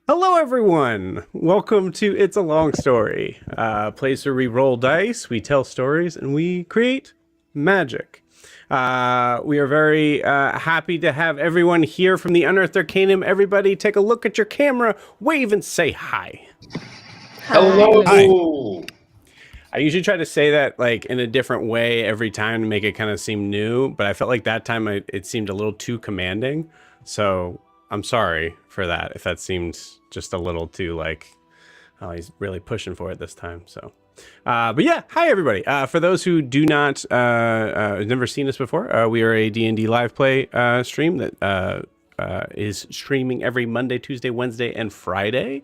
Hello, everyone. Welcome to It's a Long Story, a place where we roll dice, we tell stories, and we create magic. We are very happy to have everyone here from the Unearthed Arcanum. Everybody, take a look at your camera, wave, and say hi. Hi. Hello. I usually try to say that like in a different way every time to make it kind of seem new, but I felt like that time it seemed a little too commanding. So I'm sorry for that if that seemed just a little too like, oh, he's really pushing for it this time. So, but yeah, hi everybody. For those who do not never seen us before, we are a D&D live play stream that is streaming every Monday, Tuesday, Wednesday, and Friday.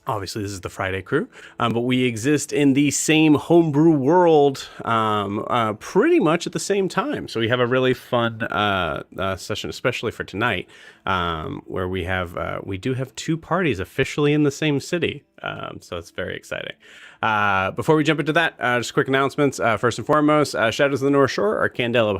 Obviously, this is the Friday crew, but we exist in the same homebrew world pretty much at the same time. So we have a really fun session, especially for tonight, where we do have two parties officially in the same city. So it's very exciting. Before we jump into that, just quick announcements. First and foremost, Shadows of the North Shore, our Candela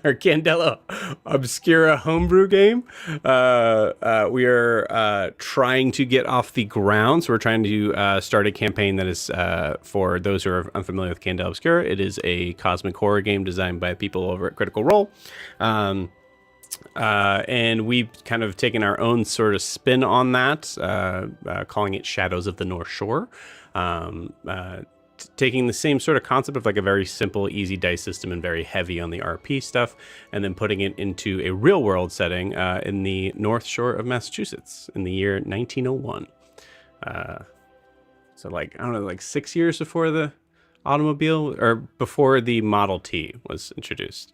our Candela Obscura homebrew game. We are trying to get off the ground. So we're trying to start a campaign that is, for those who are unfamiliar with Candela Obscura, it is a cosmic horror game designed by people over at Critical Role. And we've kind of taken our own sort of spin on that, calling it Shadows of the North Shore. Taking the same sort of concept of like a very simple, easy dice system and very heavy on the RP stuff, and then putting it into a real world setting in the North Shore of Massachusetts in the year 1901. So like, I don't know, like 6 years before the automobile or before the Model T was introduced.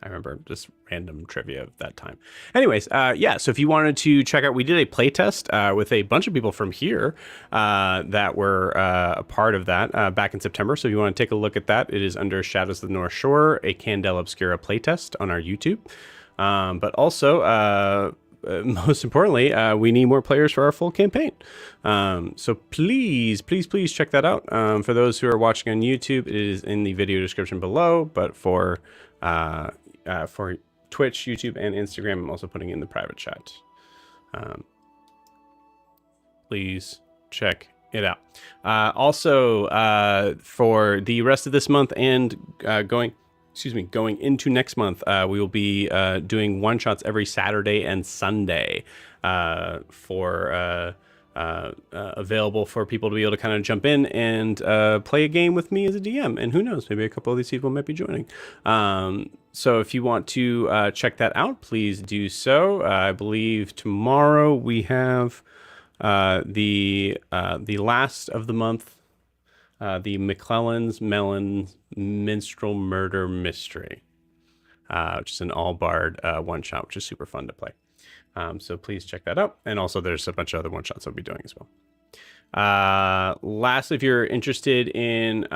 I remember just random trivia of that time. Anyways, yeah, so if you wanted to check out, we did a playtest with a bunch of people from here that were a part of that back in September. So if you want to take a look at that, it is under Shadows of the North Shore, a Candela Obscura playtest on our YouTube. But also, most importantly, we need more players for our full campaign. So please check that out. For those who are watching on YouTube, it is in the video description below. But for Twitch, YouTube, and Instagram, I'm also putting in the private chat. Please check it out. Also, for the rest of this month and going into next month, we will be doing one shots every Saturday and Sunday available for people to be able to kind of jump in and play a game with me as a DM. And who knows, maybe a couple of these people might be joining. So if you want to check that out, please do so. I believe tomorrow we have the last of the month, the McClellan's Melon Minstrel Murder Mystery, which is an all-bard one-shot, which is super fun to play. So please check that out. And also there's a bunch of other one-shots I'll be doing as well. Lastly, if you're interested in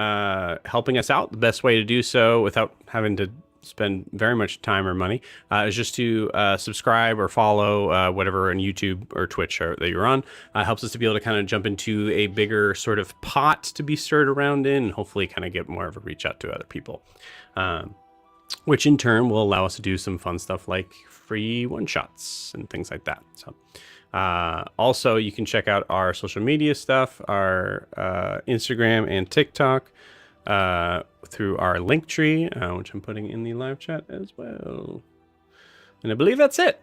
helping us out, the best way to do so without having to spend very much time or money is just to subscribe or follow whatever on YouTube or Twitch that you're on. Helps us to be able to kind of jump into a bigger sort of pot to be stirred around in, and hopefully kind of get more of a reach out to other people, which in turn will allow us to do some fun stuff like free one-shots and things like that. So also you can check out our social media stuff, our Instagram and TikTok, through our link tree, which I'm putting in the live chat as well. And I believe that's it.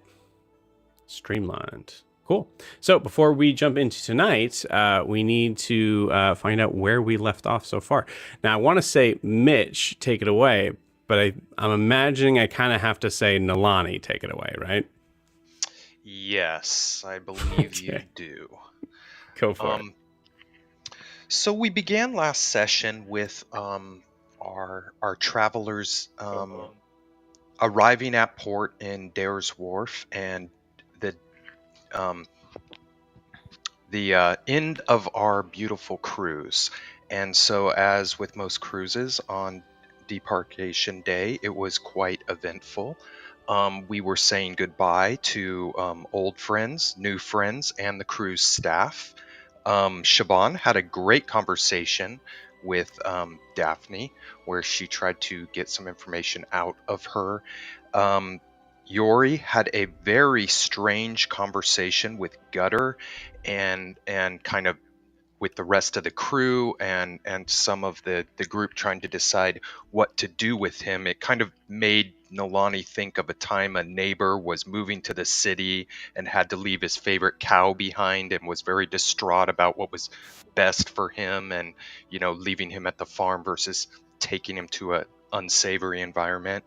Streamlined. Cool. So before we jump into tonight, we need to find out where we left off so far. Now, I want to say, Mitch, take it away, but I'm imagining I kind of have to say, Nalani, take it away, right? Yes, I believe you do. Go for it. So we began last session with our travelers arriving at port in Dair's Wharf, and the end of our beautiful cruise. And so, as with most cruises on debarkation day, it was quite eventful. We were saying goodbye to old friends, new friends, and the cruise staff. Shaban had a great conversation with Daphne, where she tried to get some information out of her. Yori had a very strange conversation with Gutter and kind of with the rest of the crew and some of the group trying to decide what to do with him. It kind of made Nolani think of a time a neighbor was moving to the city and had to leave his favorite cow behind and was very distraught about what was best for him, and leaving him at the farm versus taking him to a unsavory environment.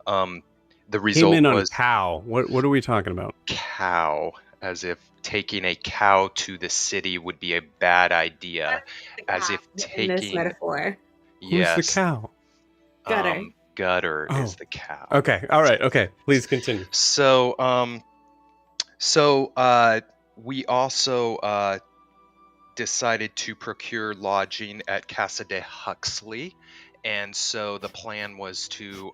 um, the Came result in on a was cow. What are we talking about? cow, as if taking a cow to the city would be a bad idea, The as cow if in this taking, metaphor. Who's the yes, cow? Gutter. Gutter is Oh, the cow. okay. All right. Okay. Please continue. So we also decided to procure lodging at Casa de Huxley, and so the plan was to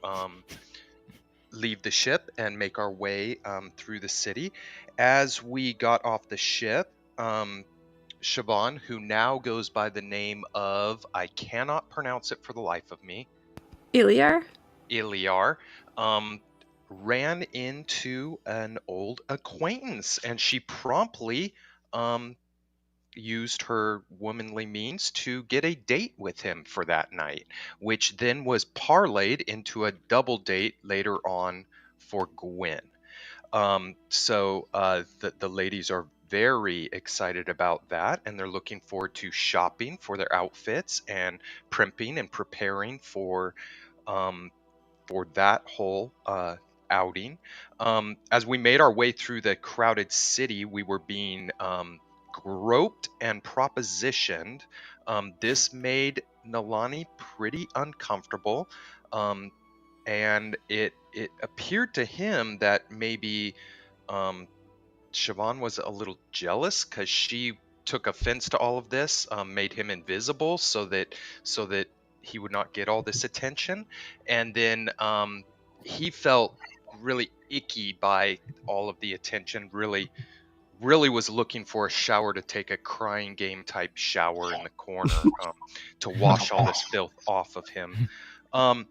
leave the ship and make our way through the city. As we got off the ship, Siobhan, who now goes by the name of, I cannot pronounce it for the life of me, Iliar? Iliar, ran into an old acquaintance, and she promptly used her womanly means to get a date with him for that night, which then was parlayed into a double date later on for Gwen. The ladies are very excited about that, and they're looking forward to shopping for their outfits and primping and preparing um, for that whole outing. As we made our way through the crowded city, we were being groped and propositioned. This made Nalani pretty uncomfortable. Um, and it appeared to him that maybe um, Siobhan was a little jealous because she took offense to all of this, made him invisible so that he would not get all this attention, and then he felt really icky by all of the attention. Really was looking for a shower to take, a crying game type shower in the corner, to wash all this filth off of him. Um,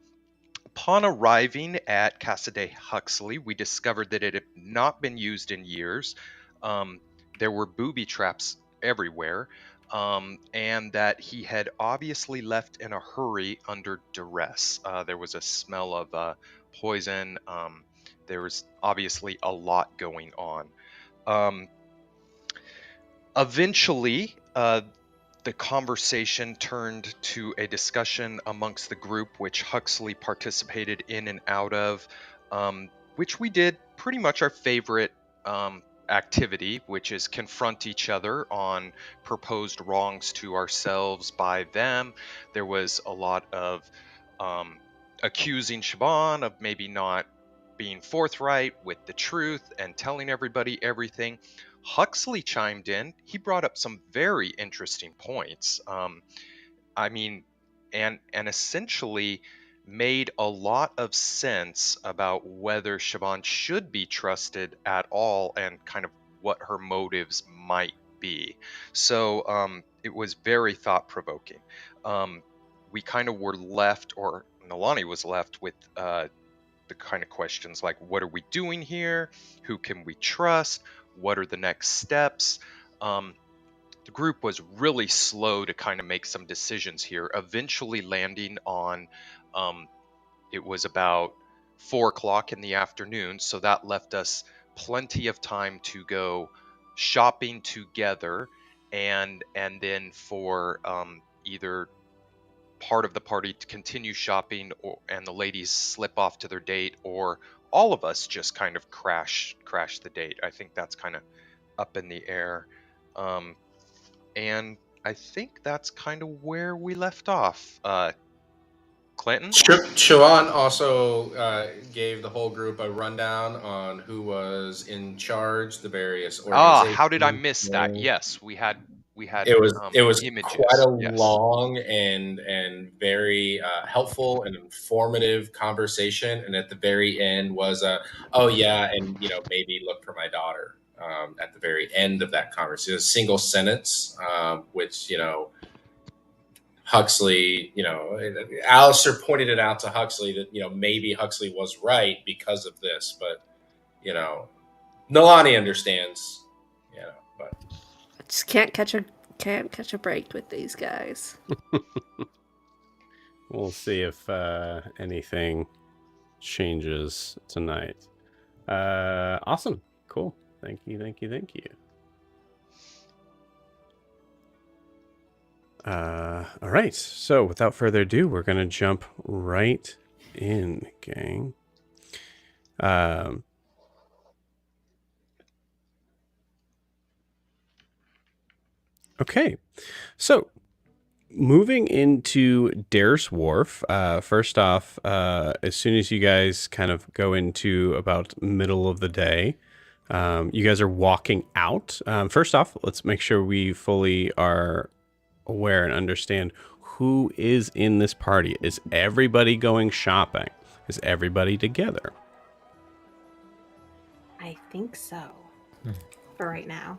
Upon arriving at Casa de Huxley, we discovered that it had not been used in years. There were booby traps everywhere, and that he had obviously left in a hurry under duress. There was a smell of poison. There was obviously a lot going on. Um, Eventually, the conversation turned to a discussion amongst the group, which Huxley participated in and out of, which we did pretty much our favorite activity, which is confront each other on proposed wrongs to ourselves by them. There was a lot of um, accusing Shaban of maybe not being forthright with the truth and telling everybody everything. Huxley chimed in. He brought up some very interesting points. I mean, and essentially made a lot of sense about whether Siobhan should be trusted at all and kind of what her motives might be. So it was very thought provoking. We kind of were left, or Nalani was left with the kind of questions like, what are we doing here? Who can we trust? What are the next steps? The group was really slow to kind of make some decisions here, eventually landing on it was about 4 o'clock in the afternoon. So that left us plenty of time to go shopping together, and then for either part of the party to continue shopping, and the ladies slip off to their date, or all of us just kind of crash the date. I think that's kind of up in the air. And I think that's kind of where we left off. Clinton? Siobhan also gave the whole group a rundown on who was in charge, the various How did I organizations. miss that? Yes, we had It was quite images. a Yes. long and very helpful and informative conversation. And at the very end was oh yeah, and maybe look for my daughter. At the very end of that conversation, a single sentence, which Huxley, Alistair pointed it out to Huxley that maybe Huxley was right because of this, but Nalani understands, but I just can't catch a break with these guys. We'll see if anything changes tonight. Awesome. Cool. Thank you. All right. So without further ado, we're going to jump right in, gang. Okay. So moving into Dair's Wharf, first off, as soon as you guys kind of go into about middle of the day, you guys are walking out. First off, let's make sure we fully are aware and understand who is in this party. Is everybody going shopping? Is everybody together? I think so. For right now.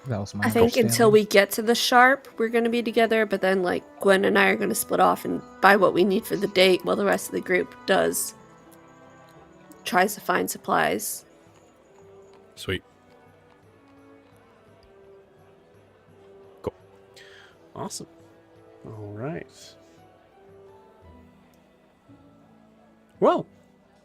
That was my I think until understanding. we get to the Sharp, we're going to be together, but then like Gwen and I are going to split off and buy what we need for the date while the rest of the group tries to find supplies. Sweet. Cool. Awesome. All right. Well,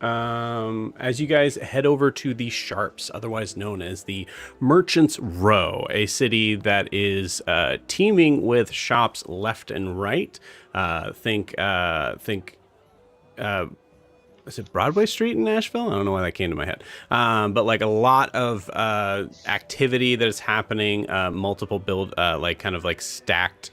as you guys head over to the Sharps, otherwise known as the Merchants Row, a city that is teeming with shops left and right. Think is it Broadway Street in Nashville? I don't know why that came to my head. But like a lot of activity that is happening, multiple kind of stacked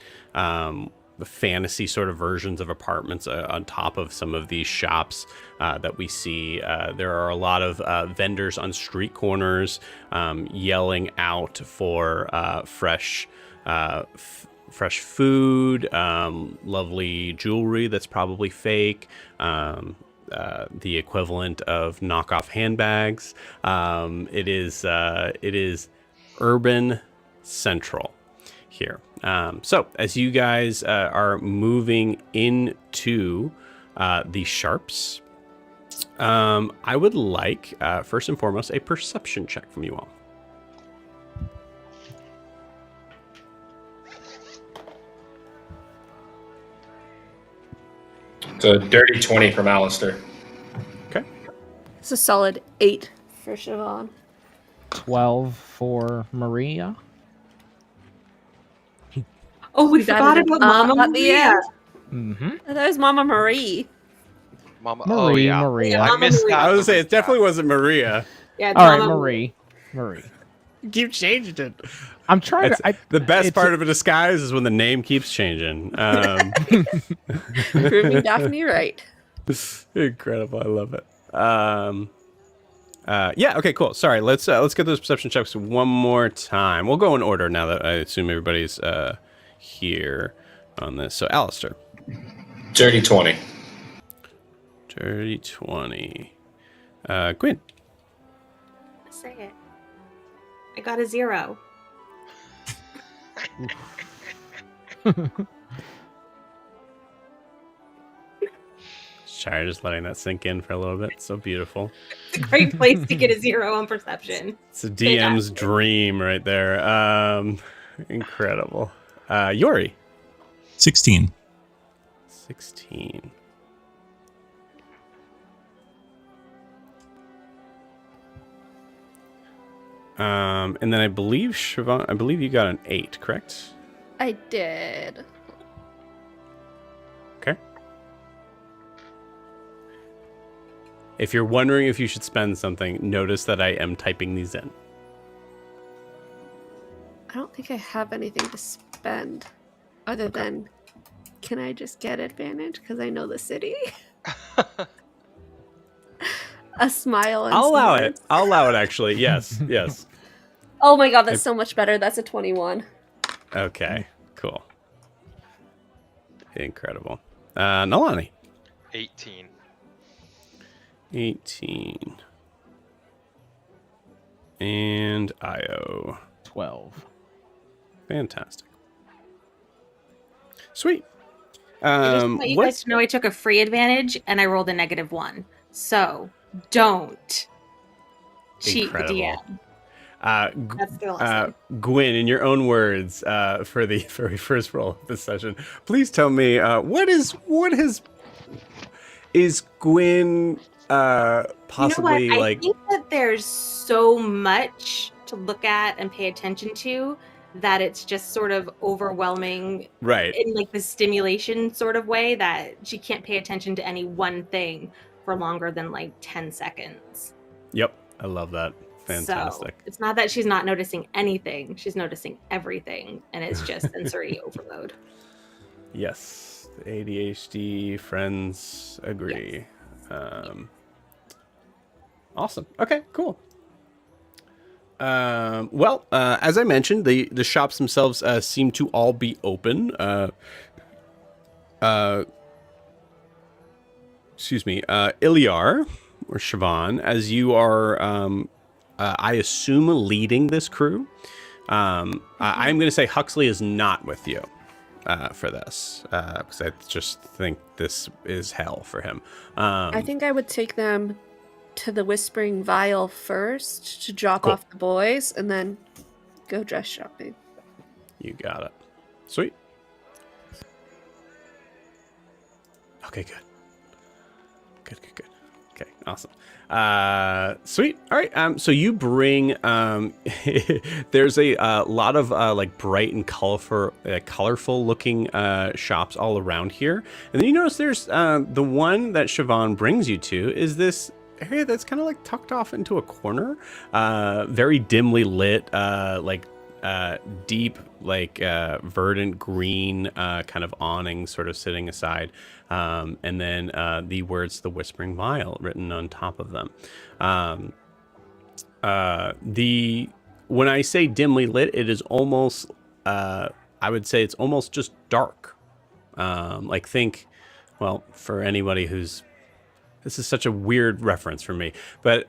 fantasy sort of versions of apartments on top of some of these shops that we see. There are a lot of vendors on street corners yelling out for fresh food, lovely jewelry that's probably fake, the equivalent of knockoff handbags. It is urban central here. So as you guys are moving into the Sharps, I would like, first and foremost, a perception check from you all. it's a dirty 20 from Alistair. Okay. It's a solid 8 for Siobhan. 12 for Maria. Oh, we You got forgot it about at Mama the Maria. end. Mm-hmm. That was Mama Marie. Mama. Marie, Oh yeah. Maria. Yeah, I missed Maria. that. I was gonna say one. it definitely wasn't Maria. Yeah, it's All right, Mama Marie. You keep changing it. I'm trying to. The best it's- part of a disguise is when the name keeps changing. Proving Daphne right. Incredible. I love it. Yeah. Okay. Cool. Sorry. Let's get those perception checks one more time. We'll go in order now that I assume everybody's here on this. So, Alistair. Dirty 20. Dirty 20. Gwen. Say it. I got a 0. Sorry, just letting that sink in for a little bit. It's so beautiful. It's a great place to get a 0 on perception. It's a DM's dream right there. Incredible. Yori. 16. 16. And then I believe Siobhan, I believe you got an 8, correct? I did. Okay. If you're wondering if you should spend something, notice that I am typing these in. I don't think I have anything to spend other than, can I just get advantage because I know the city? A smile and I'll some allow it. words. I'll allow it, actually. Yes, yes. Oh my god, that's so much better. That's a 21. Okay, cool. Incredible. Nalani. 18. 18. And Io. 12. Fantastic. Sweet. I just want you What? guys to know I took a free advantage and I rolled a -1. So don't cheat Incredible. the DM. That's the lesson. Gwyn, in your own words, for the very first roll of this session, please tell me is Gwyn possibly You know what? like? I think that there's so much to look at and pay attention to that it's just sort of overwhelming, Right. in like the stimulation sort of way, that she can't pay attention to any one thing for longer than like 10 seconds. Yep, I love that. Fantastic. So it's not that she's not noticing anything, she's noticing everything, and it's just sensory overload. Yes, the ADHD friends agree. Yes. Awesome. Okay, cool. Well, as I mentioned, the shops themselves seem to all be open. Excuse me, Ilyar or Siobhan, as you are, I assume, leading this crew. I'm going to say Huxley is not with you for this, because I just think this is hell for him. I think I would take them to the Whispering Vial first to drop Cool. off the boys, and then go dress shopping. You got it. Sweet. Okay, good. Good. Okay, awesome. Sweet. All right. So you bring. There's a lot of like bright and colorful looking shops all around here, and then you notice there's the one that Siobhan brings you to is this area that's kind of like tucked off into a corner, very dimly lit, deep, like verdant green kind of awning sort of sitting aside, and then the words "The Whispering Vial" written on top of them. When I say dimly lit, it is almost I would say it's almost just dark. Like think, well, for anybody who's, this is such a weird reference for me, but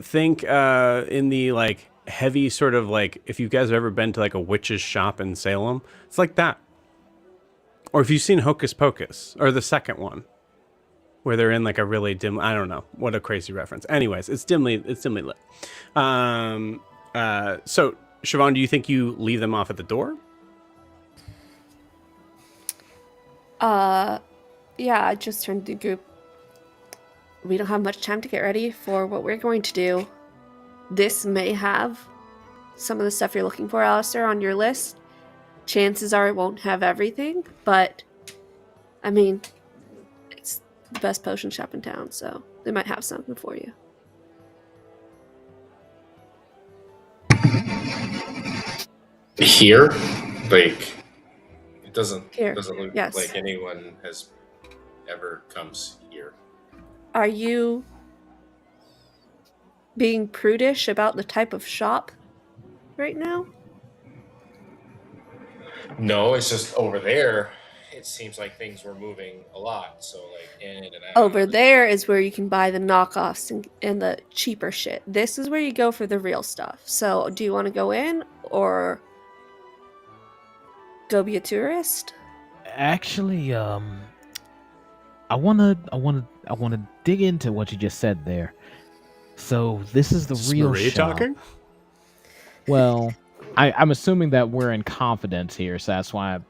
think in the like heavy sort of like, if you guys have ever been to like a witch's shop in Salem, it's like that. Or if you've seen Hocus Pocus, or the second one, where they're in like a really dim, I don't know, what a crazy reference. Anyways, it's dimly lit. So Siobhan, do you think you leave them off at the door? Yeah, I just turned to the group. We don't have much time to get ready for what we're going to do. This may have some of the stuff you're looking for, Alistair, on your list. Chances are it won't have everything, but I mean, it's the best potion shop in town, so they might have something for you. Here, like it doesn't Here, look yes. like anyone has ever comes here. Are you being prudish about the type of shop right now? No, it's just over there. It seems like things were moving a lot, so like in and out. Over there is where you can buy the knockoffs and the cheaper shit. This is where you go for the real stuff. So, do you want to go in or go be a tourist? Actually, I wanna dig into what you just said there. So this is the real Marie shop. talking? Well, I'm assuming that we're in confidence here, so that's why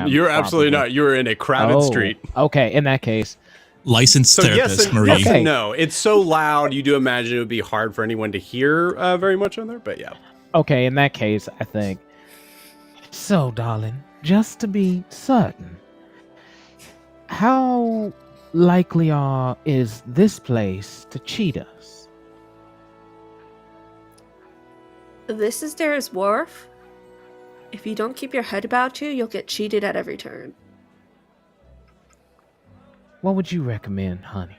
I'm. You're absolutely not. You're in a crowded street. Okay, in that case, licensed So therapist, yes and, Marie. yes and no. It's so loud, you do imagine it would be hard for anyone to hear very much on there, but yeah. okay, in that case, I think. So, darling, just to be certain, how likely is this place to cheat us? This is Dair's Wharf. If you don't keep your head about you, you'll get cheated at every turn. What would you recommend, honey?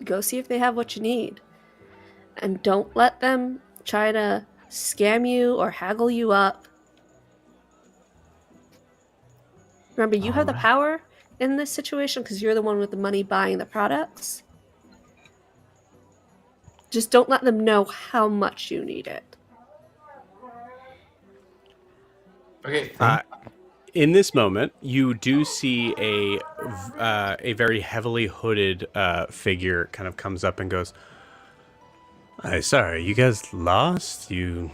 Go see if they have what you need. And don't let them try to scam you or haggle you up. Remember, you have the Alright. power in this situation because you're the one with the money buying the products. Just don't let them know how much you need it. Okay. in this moment, you do see a very heavily hooded figure kind of comes up and goes, "Hi, sorry, you guys lost? You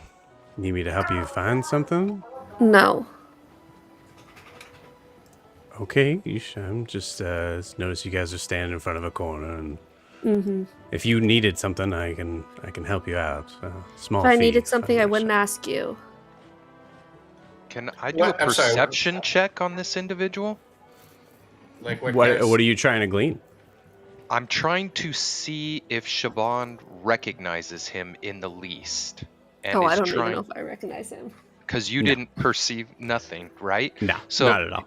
need me to help you find something?" No. Okay, I'm just noticed you guys are standing in front of a corner, and if you needed something, I can help you out. Small If I fee, needed something, I $5 wouldn't check. ask you. Can I do What? a I'm sorry, what- perception check on this individual? Like what? What are you trying to glean? I'm trying to see if Siobhan recognizes him in the least. And Oh, I is don't even know trying if I recognize him. because you No. didn't perceive nothing, right? No, So- not at all.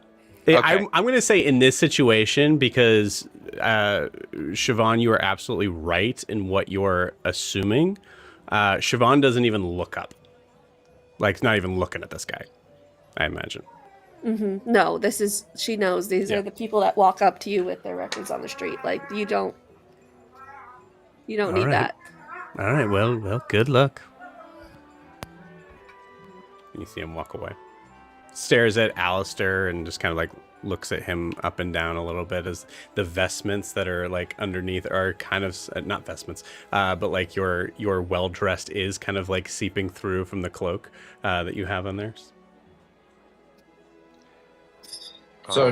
Okay. I'm going to say in this situation, because Siobhan, you are absolutely right in what you're assuming. Siobhan doesn't even look up. Like, not even looking at this guy, I imagine. No, she knows these Yeah. are the people that walk up to you with their records on the street. Like, you don't need right. that. All right, well, good luck. You see him walk away. Stares at Alistair and just kind of like looks at him up and down a little bit as the vestments that are like underneath are kind of not vestments, but like your well dressed is kind of like seeping through from the cloak that you have on there. So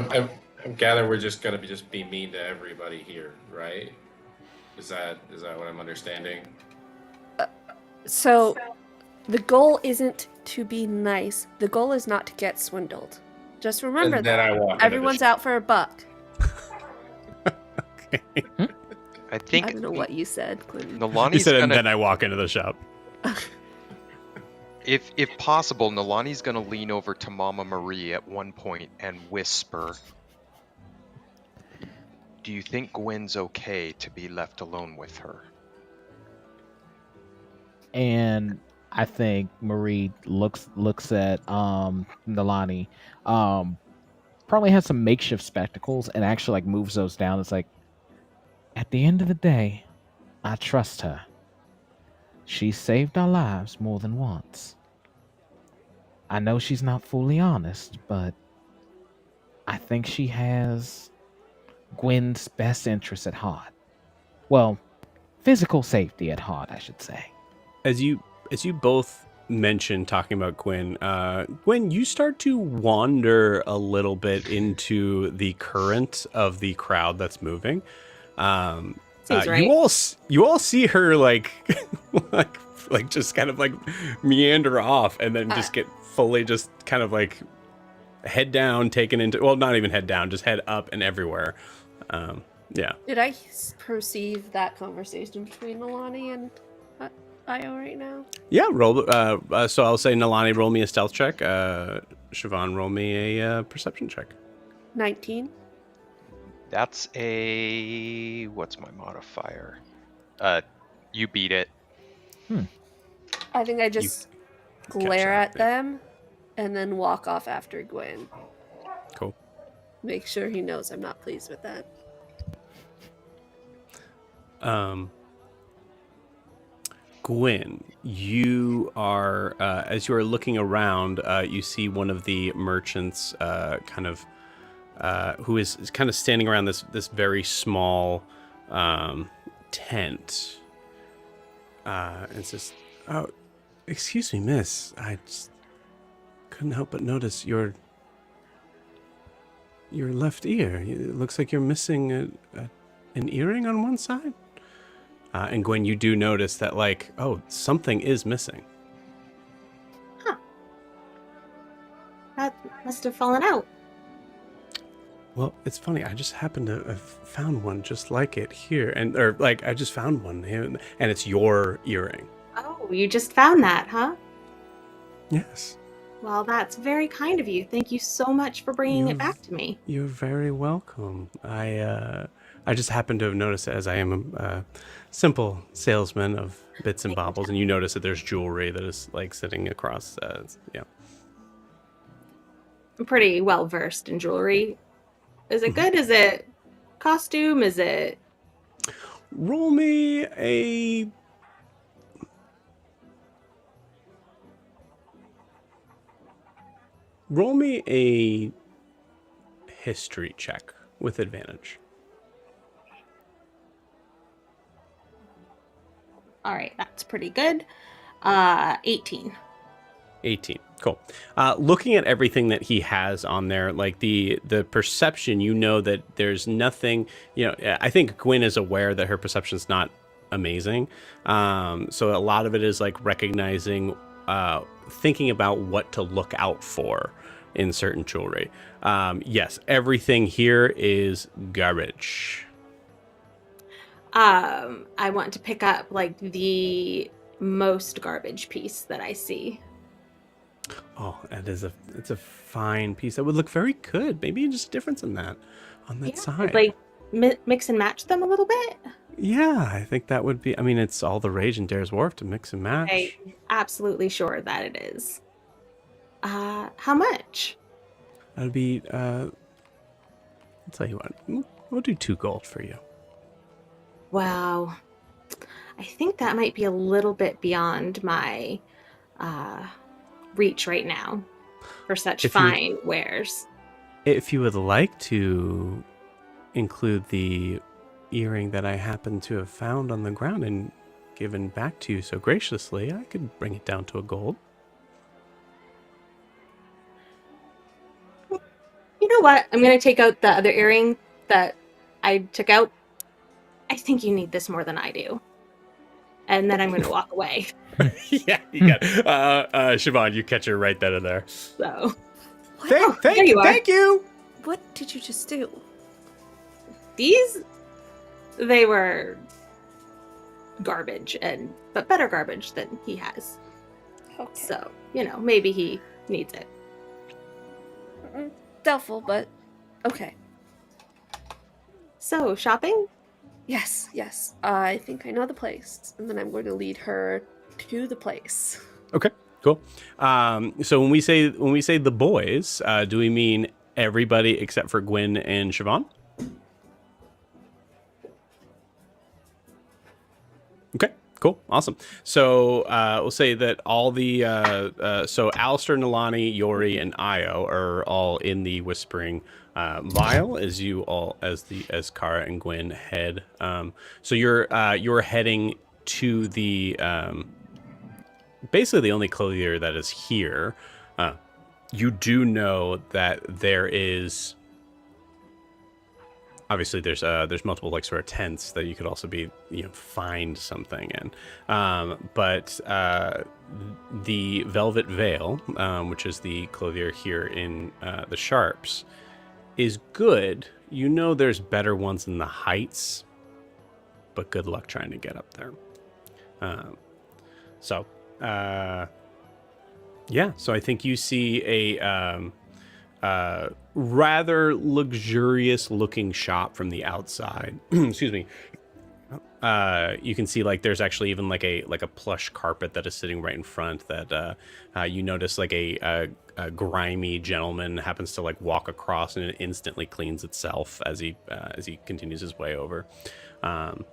I'm gathering we're just gonna be mean to everybody here, right? Is that what I'm understanding? So, the goal isn't to be nice. The goal is not to get swindled. Just remember And then that. I walk into Everyone's the out for a buck. I I think don't know what you said, Clinton. He Nalani's said, and gonna, then I walk into the shop. if possible, Nalani's gonna lean over to Mama Marie at one point and whisper, "Do you think Gwen's okay to be left alone with her?" And I think Marie looks at Nalani, probably has some makeshift spectacles and actually like moves those down. It's like, at the end of the day, I trust her. She saved our lives more than once. I know she's not fully honest, but I think she has Gwen's best interests at heart. Well, physical safety at heart, I should say. As you both mentioned talking about Gwen, Gwen, you start to wander a little bit into the current of the crowd that's moving. Seems right. You all see her like like just kind of like meander off and then just get fully just kind of like head down, taken into, well, not even head down, just head up and everywhere. Yeah. Did I perceive that conversation between Nalani and Io right now? Yeah, roll. So I'll say Nalani, roll me a stealth check. Siobhan, roll me a perception check. 19. That's a... what's my modifier? You beat it. I think I just glare at them and then walk off after Gwen. Cool. Make sure he knows I'm not pleased with that. Gwen, you are, as you are looking around, you see one of the merchants who is kind of standing around this very small tent. And says, "Oh, excuse me, miss. I just couldn't help but notice your left ear. It looks like you're missing an earring on one side." And Gwen, you do notice that, like, oh, something is missing. Huh. That must have fallen out. Well, it's funny. I just happened to have found one just like it here, I just found one here, and it's your earring. Oh, you just found that, huh? Yes. Well, that's very kind of you. Thank you so much for bringing it back to me. You're very welcome. I just happened to have noticed it, as I am a simple salesman of bits and baubles, and you notice that there's jewelry that is like sitting across. Yeah. I'm pretty well versed in jewelry. Is it good? Is it costume? Is it... Roll me a... Roll me a history check with advantage. All right, that's pretty good. 18. 18. Cool. Looking at everything that he has on there, like the perception, you know that there's nothing, I think Gwyn is aware that her perception's not amazing. So a lot of it is like recognizing, thinking about what to look out for in certain jewelry. Yes, everything here is garbage. I want to pick up like the most garbage piece that I see. Oh, it's a fine piece. That would look very good. Maybe just a difference in that on that side. Like mix and match them a little bit. Yeah, I think that would be. I mean, it's all the rage in Dair's Wharf to mix and match. I'm absolutely sure that it is. How much? That'd be. I'll tell you what. We'll do 2 gold for you. Wow. I think that might be a little bit beyond my reach right now for such fine wares. If you would like to include the earring that I happen to have found on the ground and given back to you so graciously, I could bring it down to a gold. You know what? I'm going to take out the other earring that I took out. I think you need this more than I do. And then I'm going to walk away. Yeah, you got it. Siobhan, you catch her right then and there. So, Thank you. What did you just do? They were garbage, but better garbage than he has. Okay. So, maybe he needs it. Doubtful, but okay. So, shopping? Yes. I think I know the place, and then I'm going to lead her to the place. Okay, cool. So when we say the boys, do we mean everybody except for Gwyn and Siobhan? Okay, cool, awesome. So we'll say that all the so Alistair, Nalani, Yori, and Io are all in the Whispering Vial as Kara and Gwyn head. So you're heading to the basically the only clothier that is here. You do know that there is obviously there's multiple like sort of tents that you could also be find something in, but the Velvet Veil, which is the clothier here in the Sharps, is good. There's better ones in the Heights, but good luck trying to get up there. So I think you see a rather luxurious looking shop from the outside. Excuse me. You can see like there's actually even like a plush carpet that is sitting right in front that you notice like a grimy gentleman happens to like walk across and it instantly cleans itself as he continues his way over. And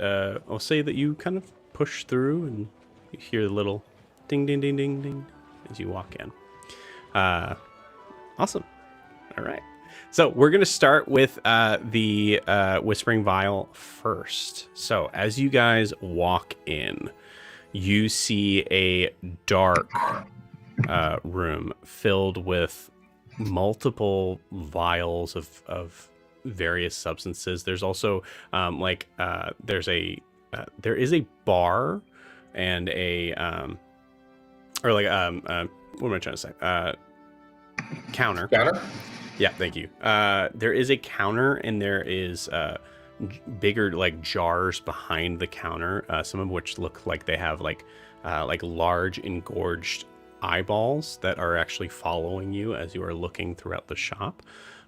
I'll say that you kind of push through and you hear the little ding, ding, ding, ding, ding as you walk in. Awesome. All right. So we're going to start with the Whispering Vial first. So as you guys walk in, you see a dark room filled with multiple vials of various substances. There's also there is a bar and a what am I trying to say? Counter. Yeah, thank you. There is a counter and there is bigger like jars behind the counter, some of which look like they have like large engorged eyeballs that are actually following you as you are looking throughout the shop.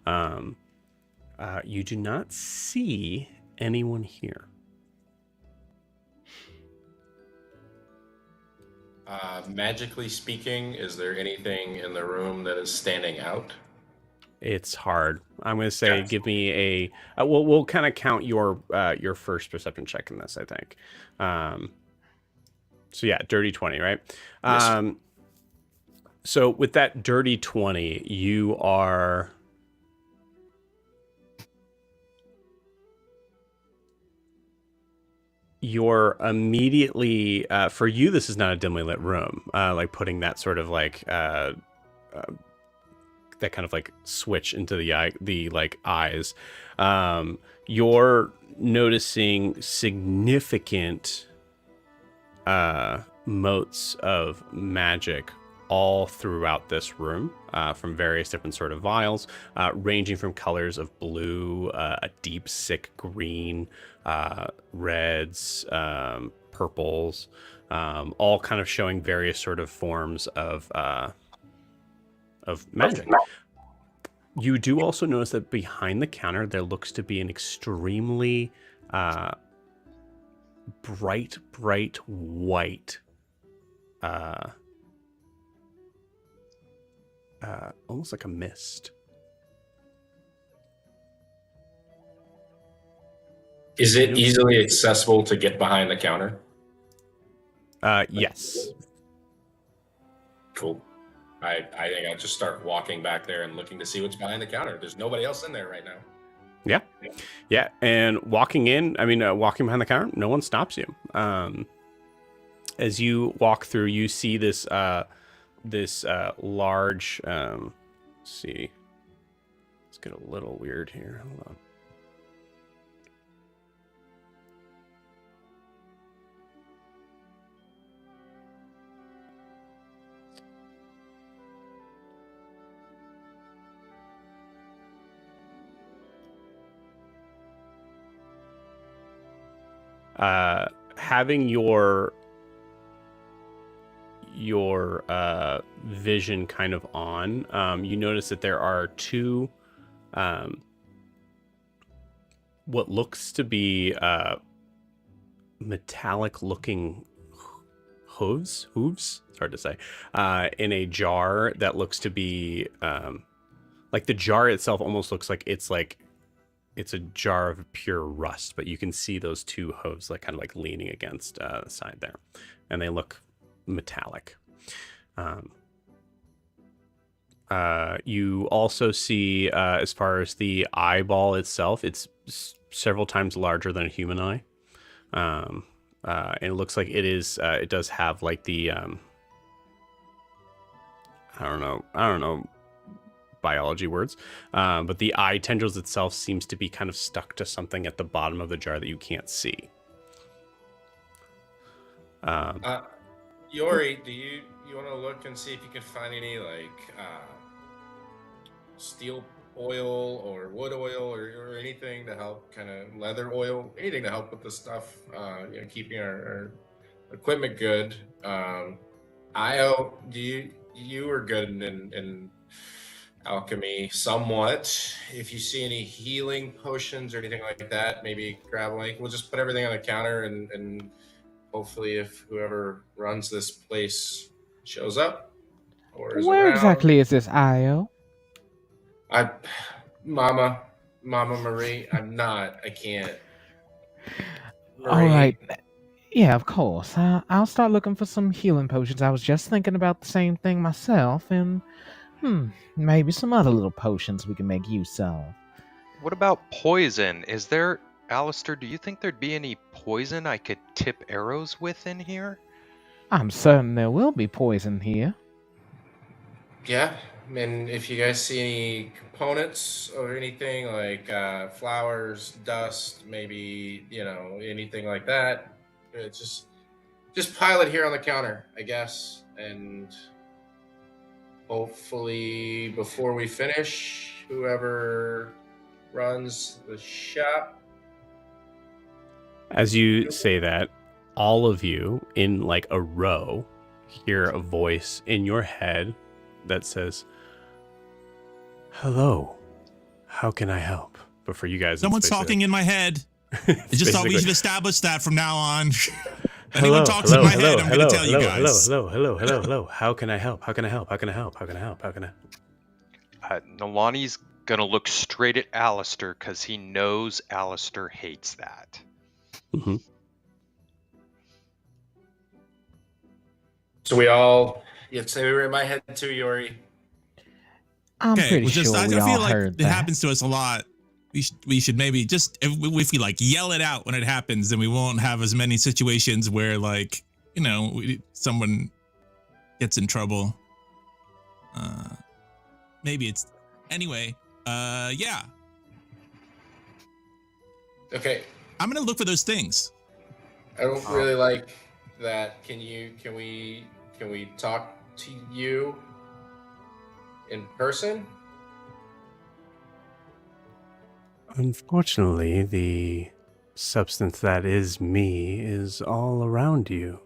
You do not see anyone here. Magically speaking, is there anything in the room that is standing out? It's hard. I'm going to say, give me a. We'll kind of count your first perception check in this, I think. So yeah, dirty 20, right? Yes. So with that dirty 20, you're immediately, for you, this is not a dimly lit room, like putting that sort of like, that kind of like switch into the like eyes. You're noticing significant motes of magic all throughout this room, from various different sort of vials, ranging from colors of blue, a deep sick green, reds, purples, all kind of showing various sort of forms of magic. You do also notice that behind the counter there looks to be an extremely bright white, almost like a mist. Is it easily accessible to get behind the counter? Yes. Cool. I think I'll just start walking back there and looking to see what's behind the counter. There's nobody else in there right now. Yeah, and walking behind the counter, no one stops you. As you walk through, you see this large. Let's see, let's get a little weird here. Hold on. Having your vision kind of on, you notice that there are two what looks to be metallic looking hooves, it's hard to say, in a jar that looks to be like the jar itself almost looks like it's a jar of pure rust, but you can see those two hooves like kind of like leaning against the side there, and they look metallic. You also see, as far as the eyeball itself, it's several times larger than a human eye, and it looks like it does have like the I don't know biology words, but the eye tendrils itself seems to be kind of stuck to something at the bottom of the jar that you can't see. Yori, do you want to look and see if you can find any like steel oil or wood oil or anything to help, kind of leather oil, anything to help with the stuff, keeping our equipment good. Io, you were good in alchemy somewhat. If you see any healing potions or anything like that, maybe grab one. We'll just put everything on the counter and hopefully if whoever runs this place shows up or is Where around. exactly is this Io? Mama Marie, I can't. All right. Yeah, of course. I'll start looking for some healing potions. I was just thinking about the same thing myself, and maybe some other little potions we can make use of. What about poison? Is there, Alistair, do you think there'd be any poison I could tip arrows with in here? I'm certain there will be poison here. Yeah, and if you guys see any components or anything like flowers, dust, maybe, anything like that, just pile it here on the counter, I guess, and hopefully before we finish, whoever runs the shop. As you say that, all of you in like a row hear a voice in your head that says, "Hello, how can I help?" But for you guys, someone's talking in my head. I just thought we should establish that from now on. Anyone talks in my head, I'm going to tell you guys. Hello. How can I help? Nolani's gonna look straight at Alistair because he knows Alistair hates that. Mm-hmm. So we all You have to say we were in my head too, Yori. I'm pretty sure I we all feel like heard it that. happens to us a lot. We should maybe just if we like yell it out when it happens, then we won't have as many situations where like someone gets in trouble. Maybe it's anyway. Yeah. Okay. I'm gonna look for those things. I don't really like that. Can we talk to you in person? Unfortunately, the substance that is me is all around you.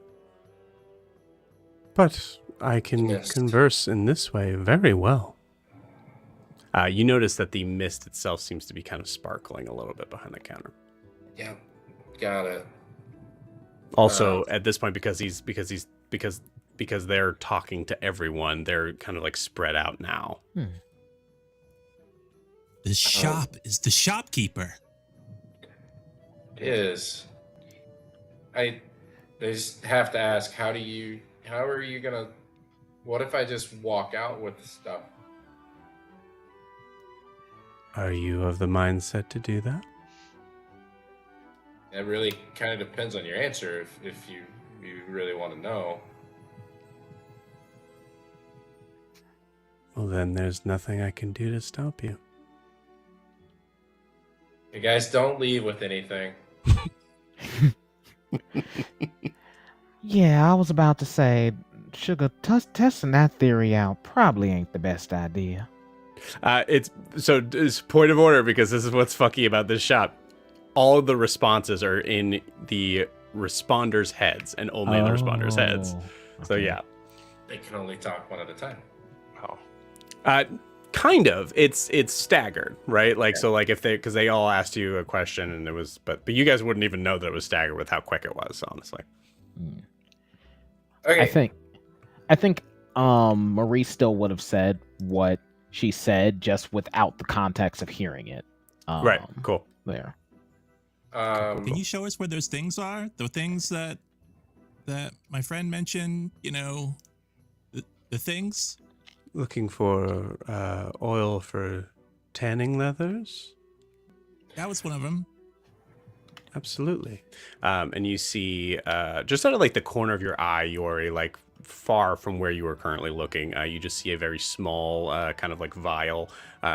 But I can Mist. converse in this way very well. You notice that the mist itself seems to be kind of sparkling a little bit behind the counter. Yeah, got it. Also, at this point, because they're talking to everyone, they're kind of like spread out now. The shop is the shopkeeper. It is. I just have to ask, how are you gonna, what if I just walk out with the stuff? Are you of the mindset to do that? It really kind of depends on your answer if you really want to know. Well, then there's nothing I can do to stop you. You guys don't leave with anything. Yeah, I was about to say, Sugar, testing that theory out probably ain't the best idea. It's point of order, because this is what's fucky about this shop. All of the responses are in the responders' heads and only in the responders' heads. So yeah, They can only talk one at a time. Oh. Kind of. It's staggered, right? Like, so like if because they all asked you a question and it was, but you guys wouldn't even know that it was staggered with how quick it was, honestly. Okay. I think Marie still would have said what she said, just without the context of hearing it. Right. Cool. There. Can you show us where those things are? The things that my friend mentioned. The things. Looking for oil for tanning leathers? That was one of them. Absolutely. And you see, just out of like the corner of your eye, Yori, like far from where you are currently looking, you just see a very small kind of like vial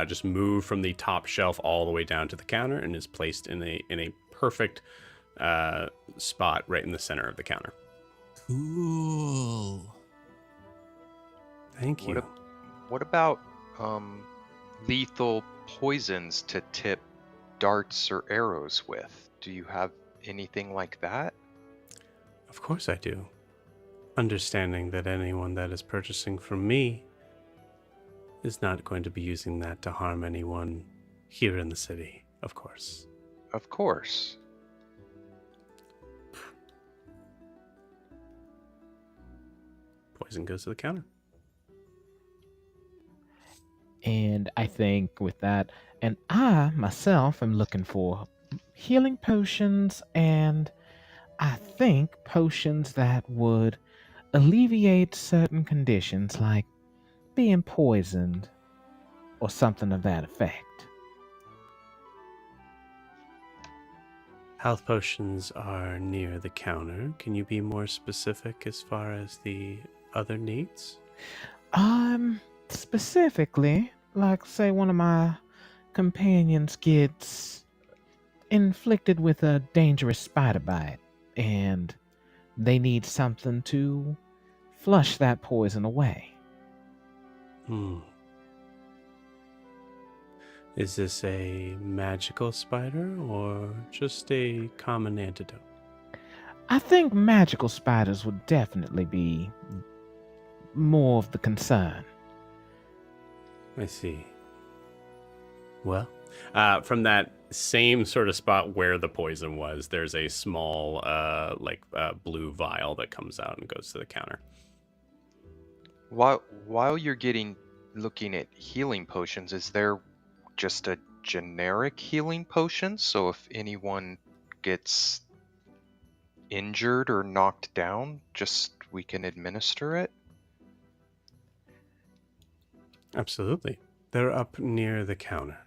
just move from the top shelf all the way down to the counter and is placed in a perfect spot right in the center of the counter. Cool. Thank you. What about lethal poisons to tip darts or arrows with? Do you have anything like that? Of course I do. Understanding that anyone that is purchasing from me is not going to be using that to harm anyone here in the city, of course. Of course. Poison goes to the counter. And I think with that, and I myself am looking for healing potions, and I think potions that would alleviate certain conditions like being poisoned or something of that effect. Health potions are near the counter. Can you be more specific as far as the other needs? Specifically, like say one of my companions gets inflicted with a dangerous spider bite, and they need something to flush that poison away. Is this a magical spider or just a common antidote? I think magical spiders would definitely be more of the concern. I see. Well, from that same sort of spot where the poison was, there's a small, blue vial that comes out and goes to the counter. While you're looking at healing potions, is there just a generic healing potion? So if anyone gets injured or knocked down, just we can administer it? Absolutely. They're up near the counter.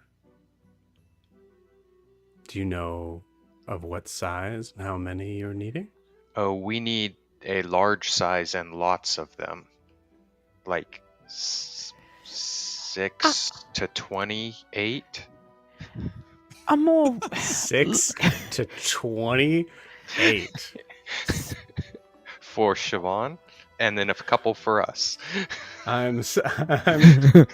Do you know of what size and how many you're needing? Oh, we need a large size and lots of them. Like 6 to 28. I'm more 6 to 28. For Siobhan, and then a couple for us. I'm sorry.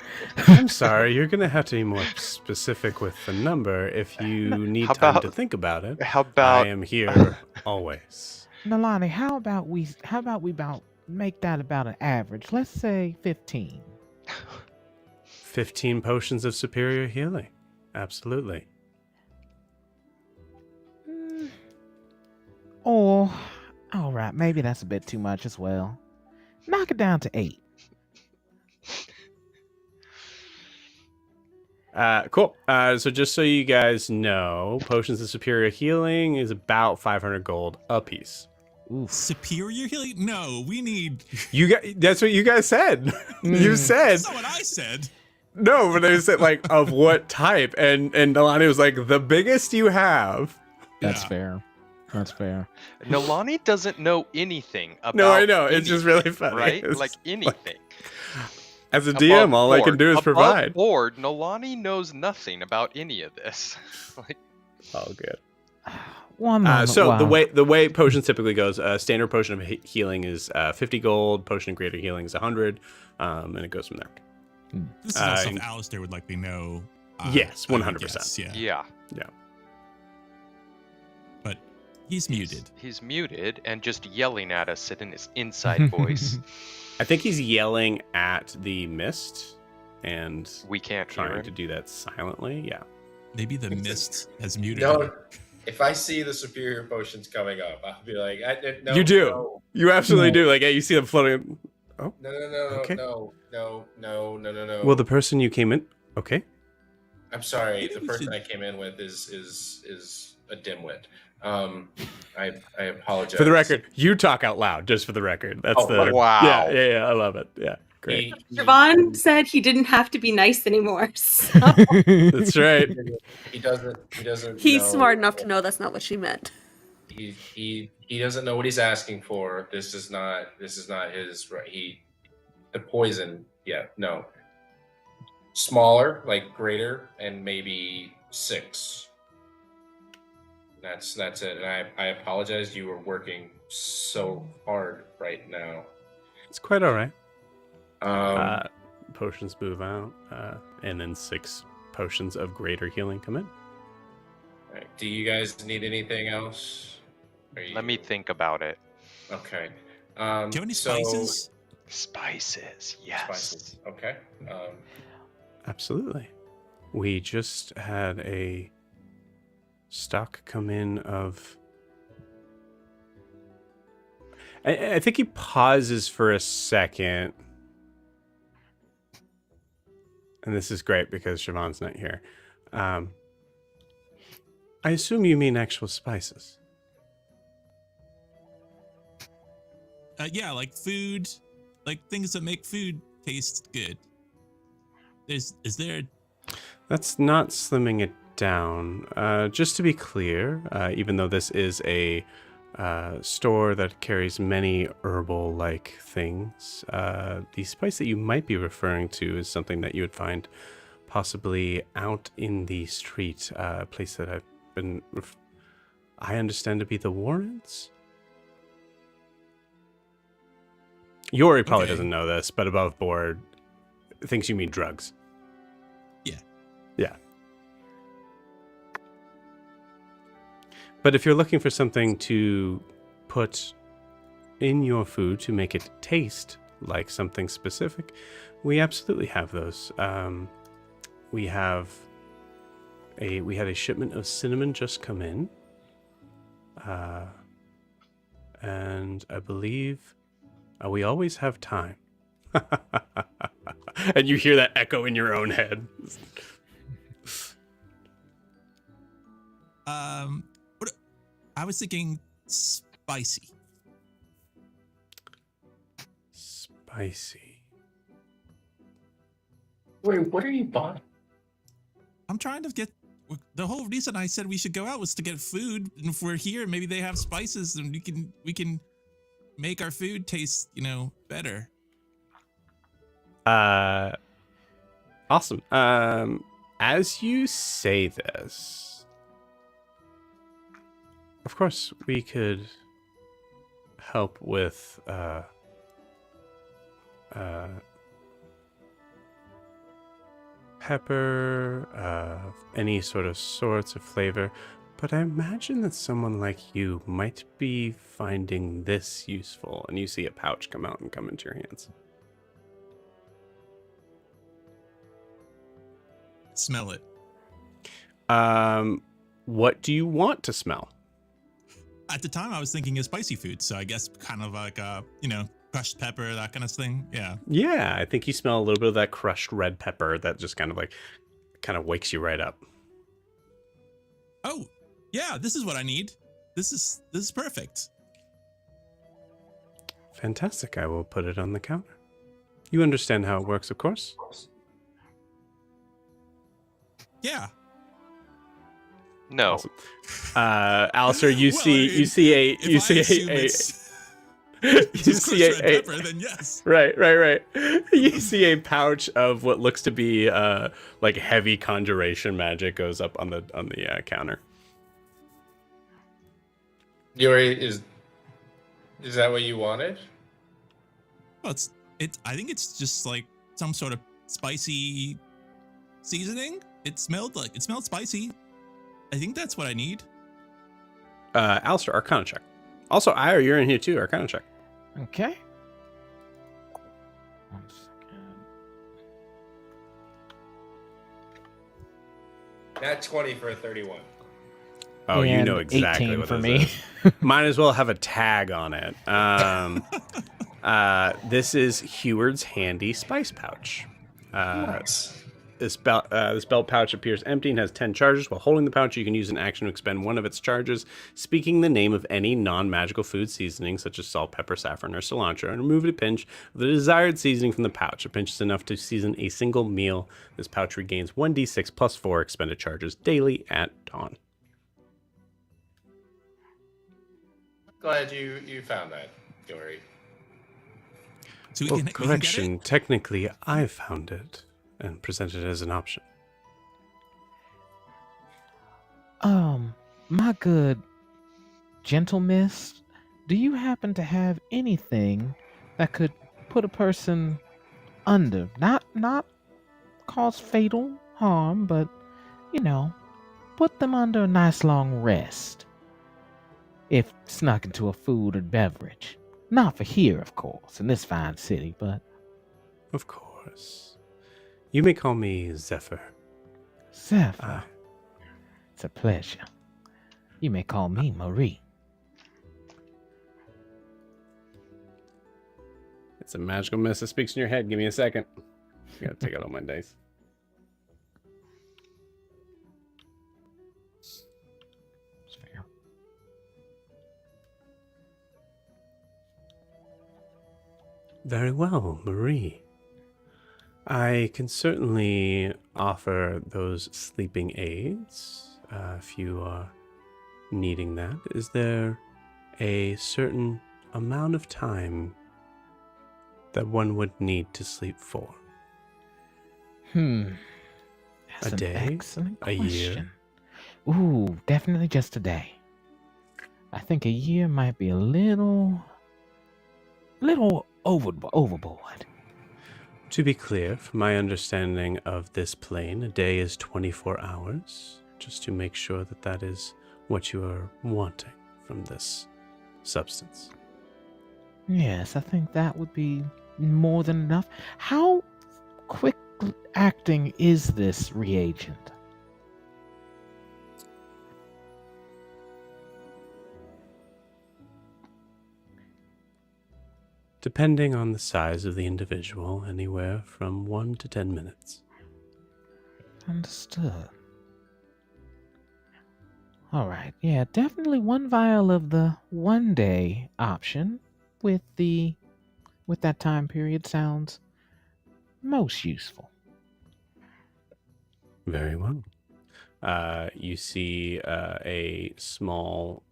You're gonna have to be more specific with the number if you need How time to about- think about it. How about I am here always. Nalani, how about we make that about an average? Let's say 15. 15 potions of superior healing. Absolutely. Or, all right, maybe that's a bit too much as well. Knock it down to 8. Cool. So just so you guys know, potions of superior healing is about 500 gold a piece. Oof. Superior healing? No, we need. That's what you guys said. You said That's not what I said. no, but they said like of what type, and Nalani was like the biggest you have. That's Yeah. fair. That's fair. Nalani doesn't know anything about. No, I know. It's just really funny. right? It's Like anything. as a DM, all I can do is Above provide. board, Nalani knows nothing about any of this. Like, Oh, good. One moment. So wow. the way potions typically goes, standard potion of healing is 50 gold. Potion of greater healing is 100, and it goes from there. This is all stuff and- Alistair would likely know. Yes, I would 100%. guess, yeah. yeah. But he's muted. He's muted and just yelling at us in his inside voice. I think he's yelling at the mist and We can't hear trying him. to do that silently. Yeah. Maybe the mist has muted No, him. if I see the superior potions coming up, I'll be like, no, You do. No, You absolutely No. do. Like, yeah, you see them floating. no, Okay. no. Well, the person you came in. Okay. I'm sorry. Maybe The we person should- I came in with is a dimwit. I apologize. For the record, you talk out loud. Just for the record. That's Oh, the. wow. Yeah. I love it. Yeah. Great. Javon said he didn't have to be nice anymore. So That's right. He doesn't. He doesn't. He's know- smart enough to know that's not what she meant. He doesn't know what he's asking for. This is not his right. The poison. Yeah, no. Smaller, like greater, and maybe 6. That's it. And I apologize. You were working so hard right now. It's quite all right. Um, Potions move out, and then 6 potions of greater healing come in. right. Do you guys need anything else? Let me think about it. Okay. Do you have any spices? Spices, yes. Spices. Okay. Absolutely. We just had a stock come in of. I think he pauses for a second. And this is great because Siobhan's not here. I assume you mean actual spices. Yeah, like food, like things that make food taste good. Is there? That's not slimming it down. Just to be clear, even though this is a store that carries many herbal-like things, the spice that you might be referring to is something that you would find possibly out in the street, a place that I understand to be the Warrens? Yori probably Okay. doesn't know this, but above board thinks you mean drugs. Yeah. Yeah. But if you're looking for something to put in your food to make it taste like something specific, we absolutely have those. We had a shipment of cinnamon just come in, and I believe we always have time. And you hear that echo in your own head. What? I was thinking spicy. Spicy. Wait, what are you buying? I'm trying to get. The whole reason I said we should go out was to get food, and if we're here, maybe they have spices, and we can make our food taste, better. Awesome. As you say this, of course, we could help with pepper, any sort of sorts of flavor, but I imagine that someone like you might be finding this useful. And you see a pouch come out and come into your hands. Smell it. What do you want to smell? At the time, I was thinking of spicy food, so I guess kind of like crushed pepper, that kind of thing. Yeah. Yeah, I think you smell a little bit of that crushed red pepper that just kind of wakes you right up. Oh, yeah, this is what I need. This is perfect. Fantastic. I will put it on the counter. You understand how it works, of course? Yeah. No. Awesome. Alistair, you Well, see a pepper, then yes. Right. You see a pouch of what looks to be like heavy conjuration magic goes up on the counter. Yuri, is that what you wanted? Well, I think it's just like some sort of spicy seasoning. It smelled spicy. I think that's what I need. Alistair, Arcana check. Also, Ire, you're in here too. Arcana check. Okay. 1 second. Not 20 for a 31. Oh, you And know exactly 18 what for this me. is. Might as well have a tag on it. This is Heward's handy spice pouch. Nice. This belt pouch appears empty and has 10 charges. While holding the pouch, you can use an action to expend one of its charges, speaking the name of any non-magical food seasoning, such as salt, pepper, saffron, or cilantro, and remove a pinch of the desired seasoning from the pouch. A pinch is enough to season a single meal. This pouch regains 1d6 plus 4 expended charges daily at dawn. Glad you found that, Yuri. So we Well, can get correction. it? Technically, I found it and presented it as an option. My good gentle miss, do you happen to have anything that could put a person under, not cause fatal harm, but put them under a nice long rest? If snuck into a food or beverage. Not for here, of course, in this fine city, but... Of course. You may call me Zephyr. Zephyr. It's a pleasure. You may call me Marie. It's a magical mist that speaks in your head. Give me a second. I gotta take out all my dice. It's fair. Very well, Marie. I can certainly offer those sleeping aids if you are needing that. Is there a certain amount of time that one would need to sleep for? That's A an day? excellent A question. year? Ooh, definitely just a day. I think a year might be a little overboard. To be clear, from my understanding of this plane, a day is 24 hours, just to make sure that that is what you are wanting from this substance. Yes, I think that would be more than enough. How quick acting is this reagent? Depending on the size of the individual, anywhere from 1 to 10 minutes. Understood. All right. Yeah, definitely one vial of the 1 day option with that time period sounds most useful. Very well. You see a small,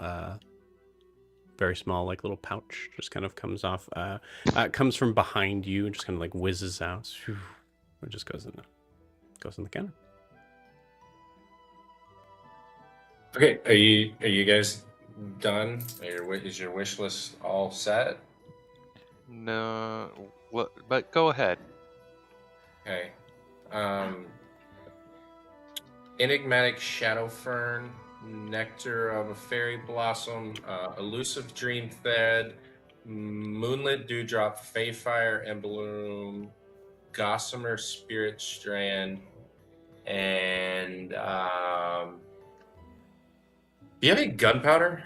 very small, like little pouch just kind of comes off. Comes from behind you and just kind of like whizzes out. It just goes in the counter. Okay, are you guys done? Is your wish list all set? No, what? But go ahead. Okay. Enigmatic shadow fern, nectar of a fairy blossom, elusive dream thread, moonlit dewdrop, fayfire embloom, gossamer spirit strand, and do you have any gunpowder?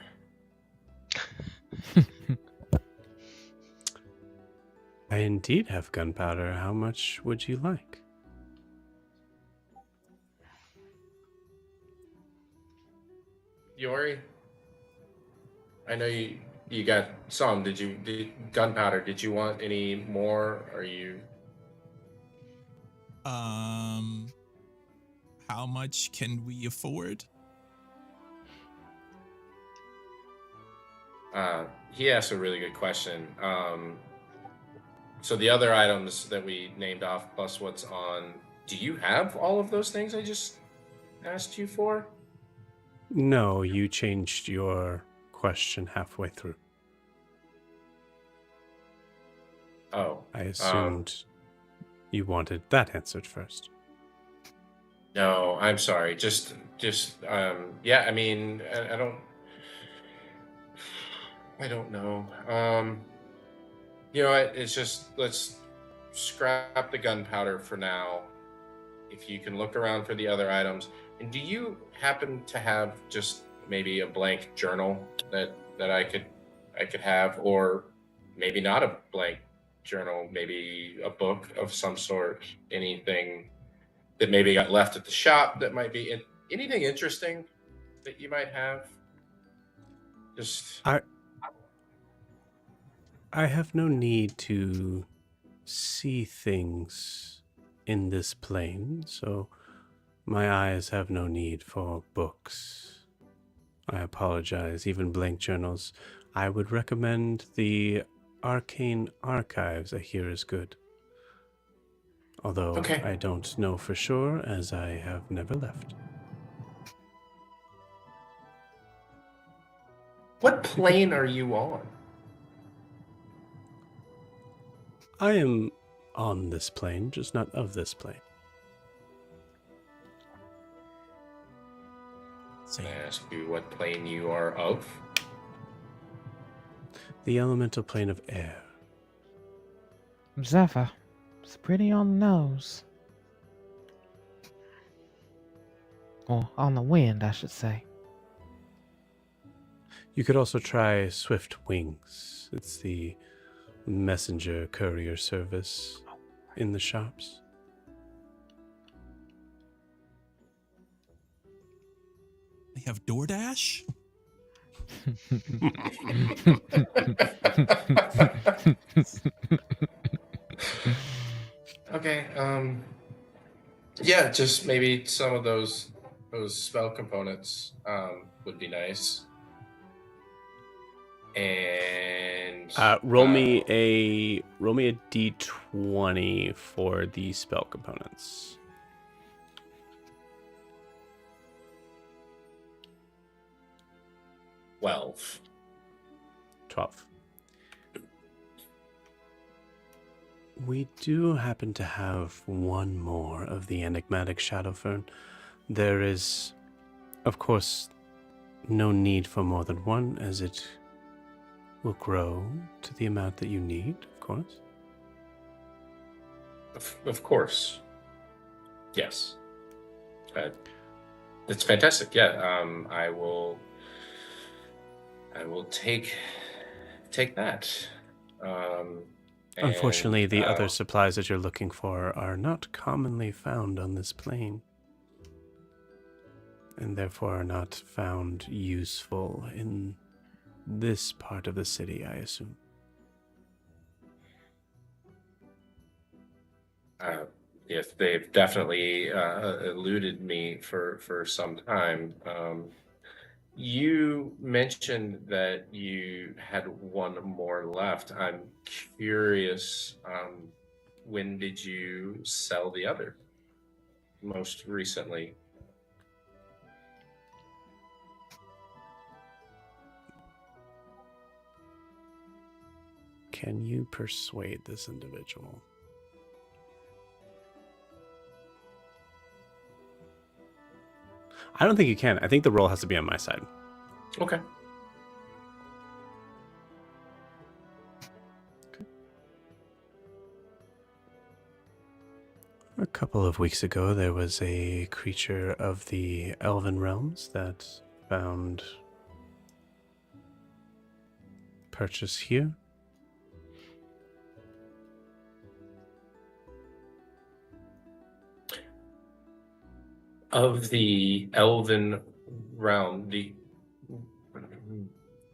I indeed have gunpowder. How much would you like? Yori, I know you got some. Gunpowder? Did you want any more? Are you? How much can we afford? He asked a really good question. So the other items that we named off, plus what's on, do you have all of those things I just asked you for? No, you changed your question halfway through. Oh. I assumed you wanted that answered first. No, I'm sorry. Yeah, I mean, I don't know. You know what? It's just, let's scrap the gunpowder for now. If you can look around for the other items. And do you happen to have just maybe a blank journal that I could have, or maybe not a blank journal, maybe a book of some sort, anything that maybe got left at the shop that might be anything interesting that you might have? Just I have no need to see things in this plane, so my eyes have no need for books. I apologize, even blank journals. I would recommend the Arcane Archives I hear is good. Although Okay. I don't know for sure, as I have never left. What plane are you on? I am on this plane, just not of this plane. Can I ask you what plane you are of? The elemental plane of air. Zephyr, it's pretty on the nose. Or on the wind, I should say. You could also try Swift Wings. It's the messenger courier service in the shops. They have DoorDash? Okay. Yeah, just maybe some of those spell components would be nice. And roll me a d20 for the spell components. 12. 12. We do happen to have one more of the enigmatic shadow fern. There is, of course, no need for more than one, as it will grow to the amount that you need, of course. Of course. Yes. It's fantastic. Yeah. I will take that. Unfortunately, the other supplies that you're looking for are not commonly found on this plane, and therefore are not found useful in this part of the city, I assume. Yes, they've definitely eluded me for some time. You mentioned that you had one more left. I'm curious, when did you sell the other? Most recently. Can you persuade this individual? I don't think you can. I think the roll has to be on my side. Okay. A couple of weeks ago, there was a creature of the Elven realms that found purchase here. Of the elven realm,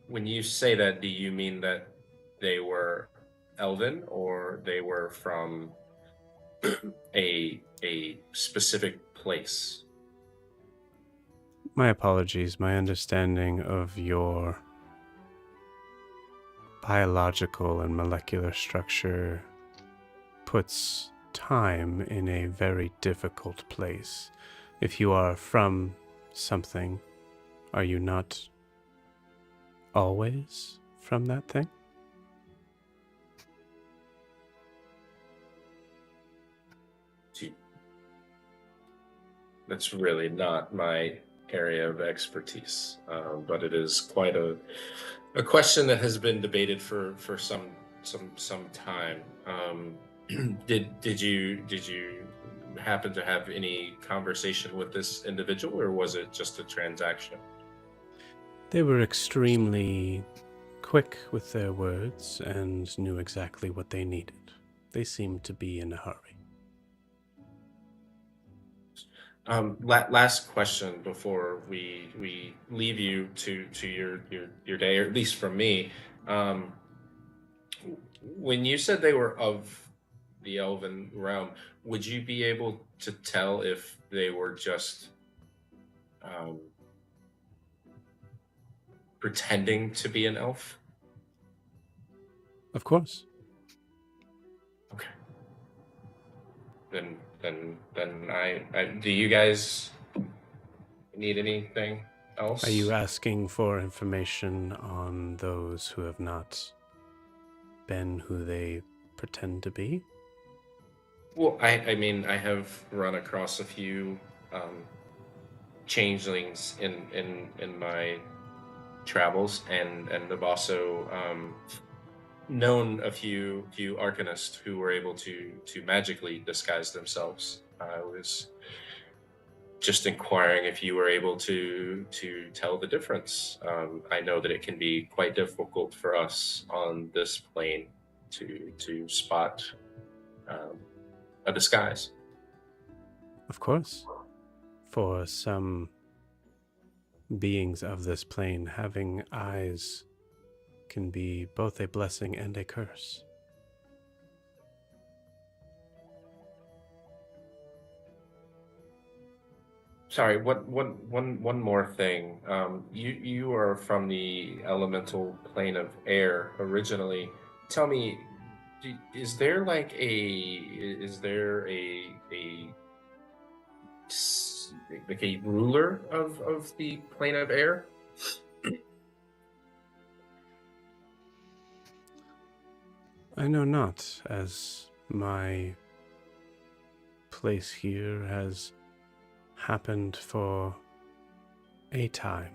when you say that, do you mean that they were elven or they were from a specific place? My apologies. My understanding of your biological and molecular structure puts time in a very difficult place. If you are from something, are you not always from that thing? That's really not my area of expertise, but it is quite a question that has been debated for some time. Did you happen to have any conversation with this individual, or was it just a transaction? They were extremely quick with their words and knew exactly what they needed. They seemed to be in a hurry. Last question before we leave you to your day, or at least from me. When you said they were of the elven realm, would you be able to tell if they were just pretending to be an elf? Of course. Okay. Then I do you guys need anything else? Are you asking for information on those who have not been who they pretend to be? Well, I mean, I have run across a few changelings in my travels, and I've also known a few arcanists who were able to magically disguise themselves. I was just inquiring if you were able to tell the difference. I know that it can be quite difficult for us on this plane to spot a disguise. Of course. For some beings of this plane, having eyes can be both a blessing and a curse. Sorry, one more thing. You are from the elemental plane of air originally. Tell me, is there like like a ruler of the plane of air? I know not, as my place here has happened for a time,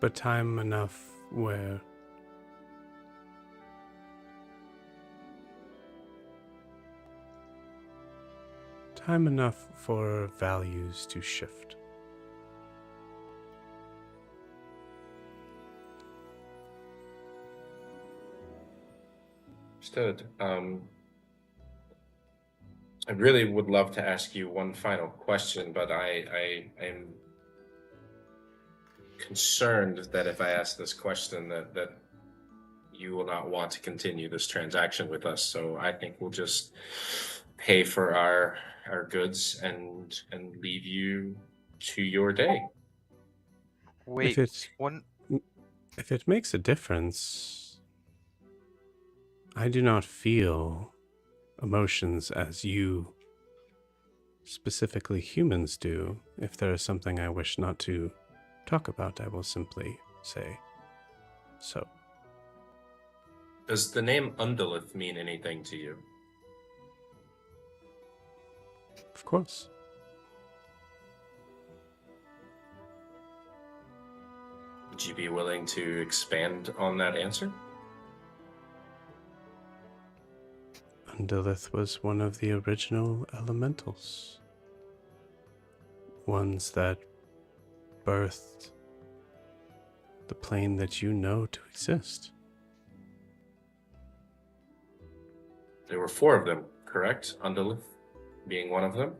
but time enough where time enough for values to shift. Understood. I really would love to ask you one final question, but I am concerned that if I ask this question that you will not want to continue this transaction with us. So I think we'll just pay for our goods and leave you to your day. Wait, if it makes a difference, I do not feel emotions as you, specifically humans, do. If there is something I wish not to talk about, I will simply say so. Does the name Undulith mean anything to you? Of course. Would you be willing to expand on that answer? Undulith was one of the original elementals. Ones that birthed the plane that you know to exist. There were 4 of them, correct? Undulith being one of them?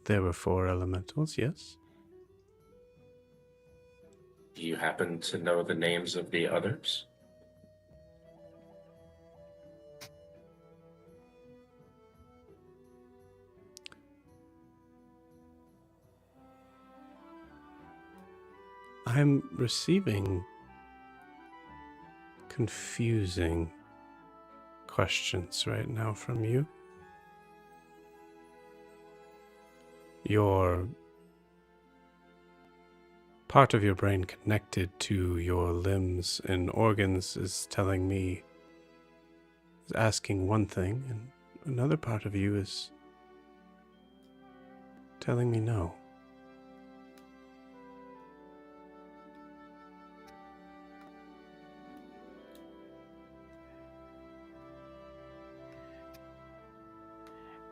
There were 4 elementals, yes. Do you happen to know the names of the others? I'm receiving confusing questions right now from you. Your part of your brain connected to your limbs and organs is telling me, is asking one thing, and another part of you is telling me no.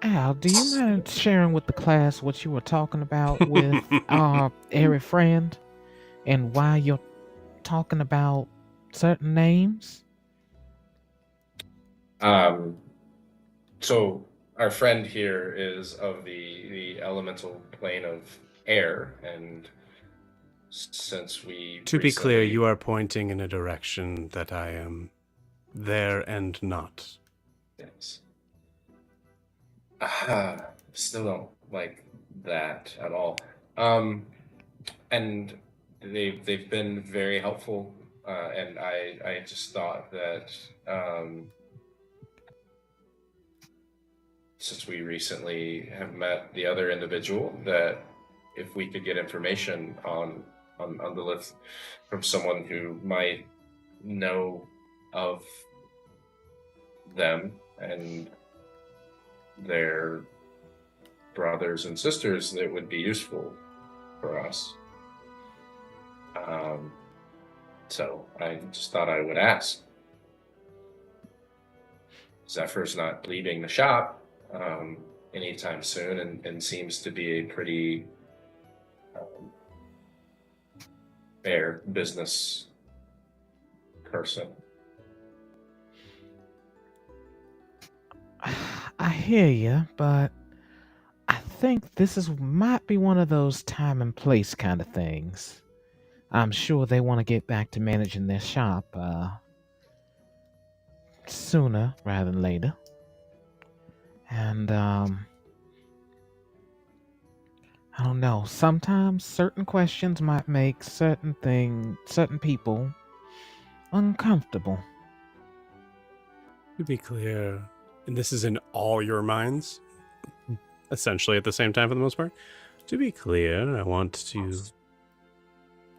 Al, do you mind sharing with the class what you were talking about with our airy friend and why you're talking about certain names? So our friend here is of the elemental plane of air, and since we To be clear, recently- you are pointing in a direction that I am there and not. Yes. Still don't like that at all. And they've been very helpful, and I just thought that since we recently have met the other individual, that if we could get information on the list from someone who might know of them and their brothers and sisters, that would be useful for us. So I just thought I would ask. Zephyr's not leaving the shop anytime soon, and seems to be a pretty fair business person. I hear you, but I think this might be one of those time and place kind of things. I'm sure they want to get back to managing their shop sooner rather than later. And I don't know, sometimes certain questions might make certain people uncomfortable. To be clear, and this is in all your minds, essentially at the same time for the most part. To be clear, I want to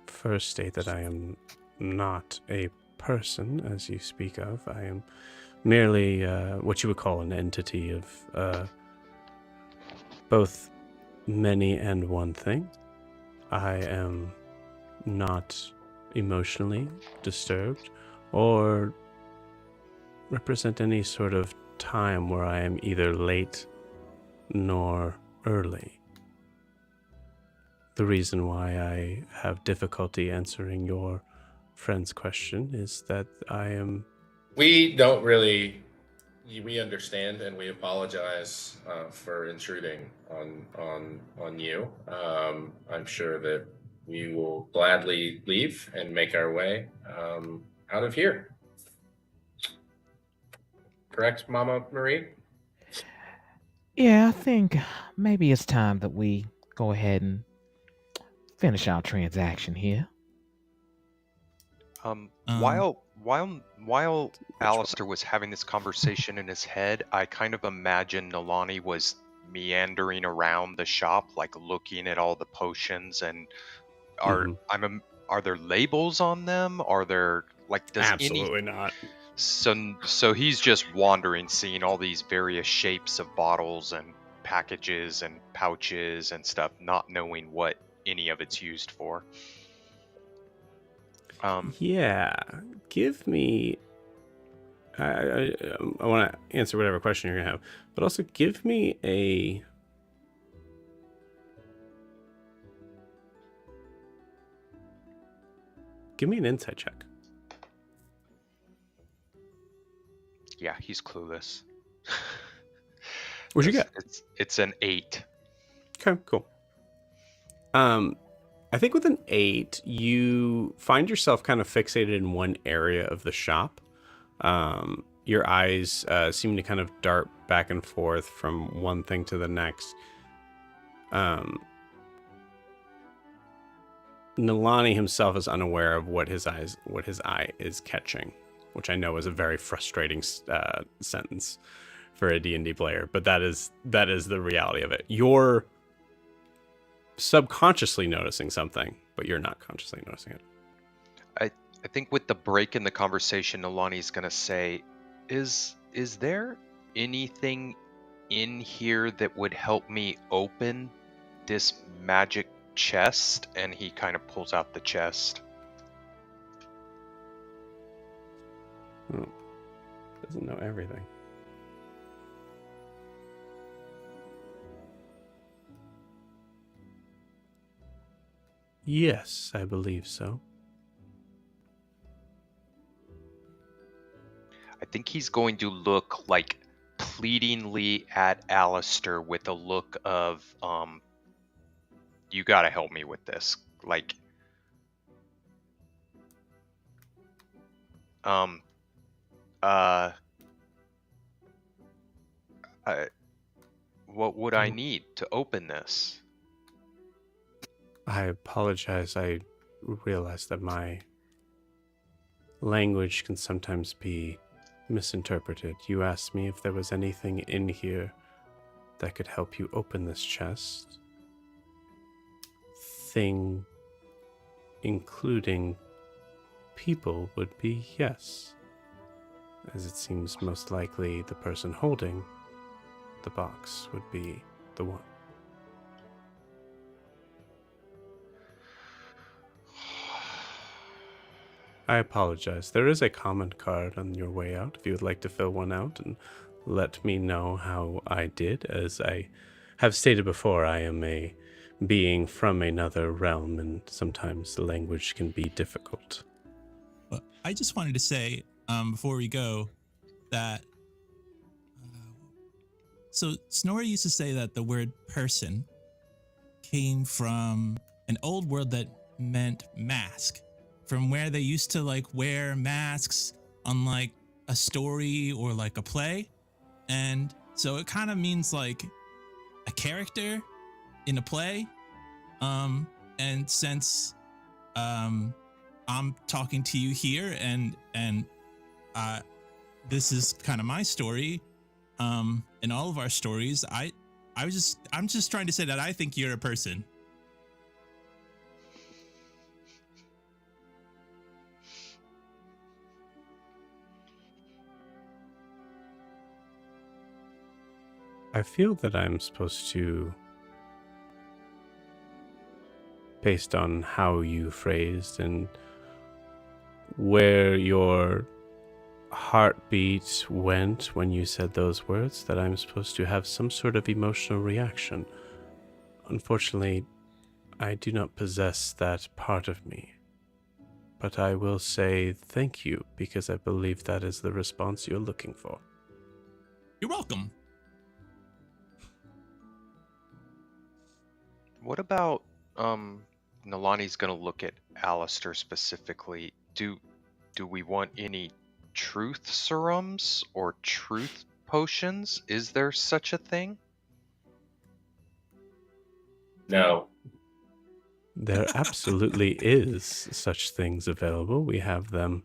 first state that I am not a person, as you speak of. I am merely what you would call an entity of both many and one thing. I am not emotionally disturbed or represent any sort of time where I am either late nor early. The reason why I have difficulty answering your friend's question is that I am... We understand, and we apologize for intruding on you. I'm sure that we will gladly leave and make our way out of here. Correct, Mama Marie? Yeah, I think maybe it's time that we go ahead and finish our transaction here. While Alistair was having this conversation in his head, I kind of imagined Nalani was meandering around the shop, like looking at all the potions. And are there labels on them? Are there Absolutely not. So he's just wandering, seeing all these various shapes of bottles and packages and pouches and stuff, not knowing what any of it's used for. Yeah, give me. I want to answer whatever question you're gonna have, but also give me an insight check. Yeah, he's clueless. What'd you get? It's an 8. Okay, cool. I think with an 8, you find yourself kind of fixated in one area of the shop. Your eyes seem to kind of dart back and forth from one thing to the next. Nalani himself is unaware of what his eye is catching, which I know is a very frustrating sentence for a D&D player, but that is the reality of it. You're subconsciously noticing something, but you're not consciously noticing it. I think with the break in the conversation, Nalani's gonna say, is there anything in here that would help me open this magic chest? And he kind of pulls out the chest. Doesn't know everything. Yes, I believe so. I think he's going to look like pleadingly at Alistair with a look of, you gotta help me with this. Like, what would I need to open this? I apologize. I realize that my language can sometimes be misinterpreted. You asked me if there was anything in here that could help you open this chest. Thing, including people, would be yes, as it seems most likely the person holding the box would be the one. I apologize. There is a comment card on your way out if you would like to fill one out and let me know how I did. As I have stated before, I am a being from another realm, and sometimes the language can be difficult. Well, I just wanted to say, before we go, that so Snorri used to say that the word person came from an old word that meant mask, from where they used to like wear masks on like a story or like a play. And so it kind of means like a character in a play. And since I'm talking to you here and this is kind of my story, in all of our stories, I'm just trying to say that I think you're a person. I feel that I'm supposed to, based on how you phrased and where your heartbeat went when you said those words, that I'm supposed to have some sort of emotional reaction. Unfortunately, I do not possess that part of me. But I will say thank you, because I believe that is the response you're looking for. You're welcome. What about, Nalani's gonna look at Alistair specifically. Do we want any truth serums or truth potions? Is there such a thing? No. There absolutely is such things available. We have them.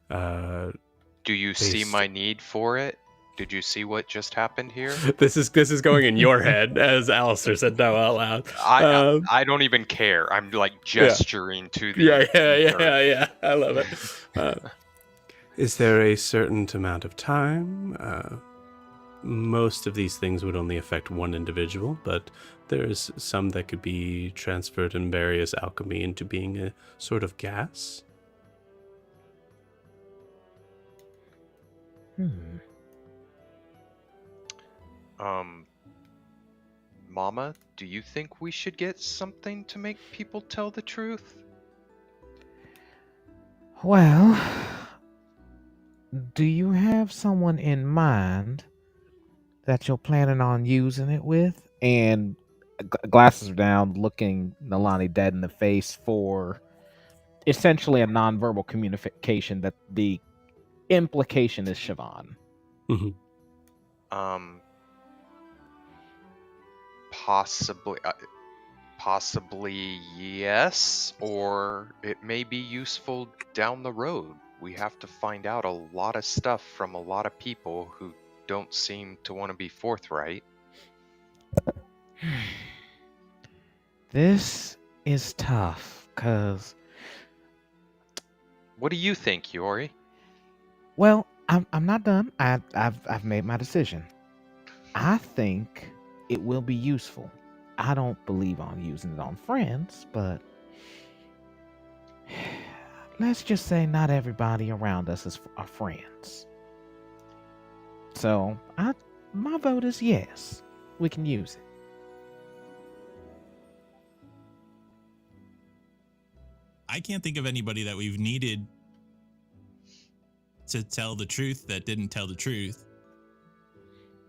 Do you see Based- my need for it? Did you see what just happened here? This is going in your head, as Alistair said no out loud. I don't even care. I'm like Yeah. gesturing to the Yeah. I love it. Is there a certain amount of time? Most of these things would only affect one individual, but there's some that could be transferred in various alchemy into being a sort of gas. Mama, do you think we should get something to make people tell the truth? Well, do you have someone in mind that you're planning on using it with? And glasses are down, looking Nalani dead in the face for essentially a nonverbal communication that the implication is Siobhan. Possibly yes, or it may be useful down the road. We have to find out a lot of stuff from a lot of people who don't seem to want to be forthright. This is tough, cause What do you think, Yori? well, I'm not done. I've made my decision. I think it will be useful. I don't believe on using it on friends, but let's just say not everybody around us is our friends. So my vote is yes. We can use it. I can't think of anybody that we've needed to tell the truth that didn't tell the truth.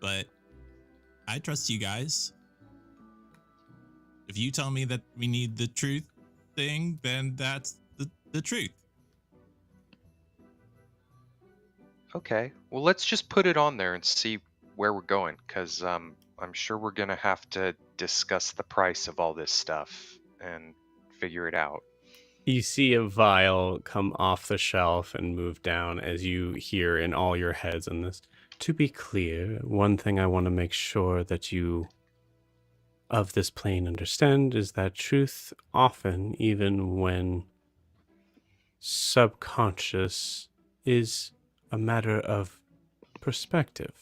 But I trust you guys. If you tell me that we need the truth thing, then that's the truth. Okay, well, let's just put it on there and see where we're going, because I'm sure we're going to have to discuss the price of all this stuff and figure it out. You see a vial come off the shelf and move down as you hear in all your heads on this. To be clear, one thing I want to make sure that you of this plane understand is that truth often, even when subconscious, is a matter of perspective.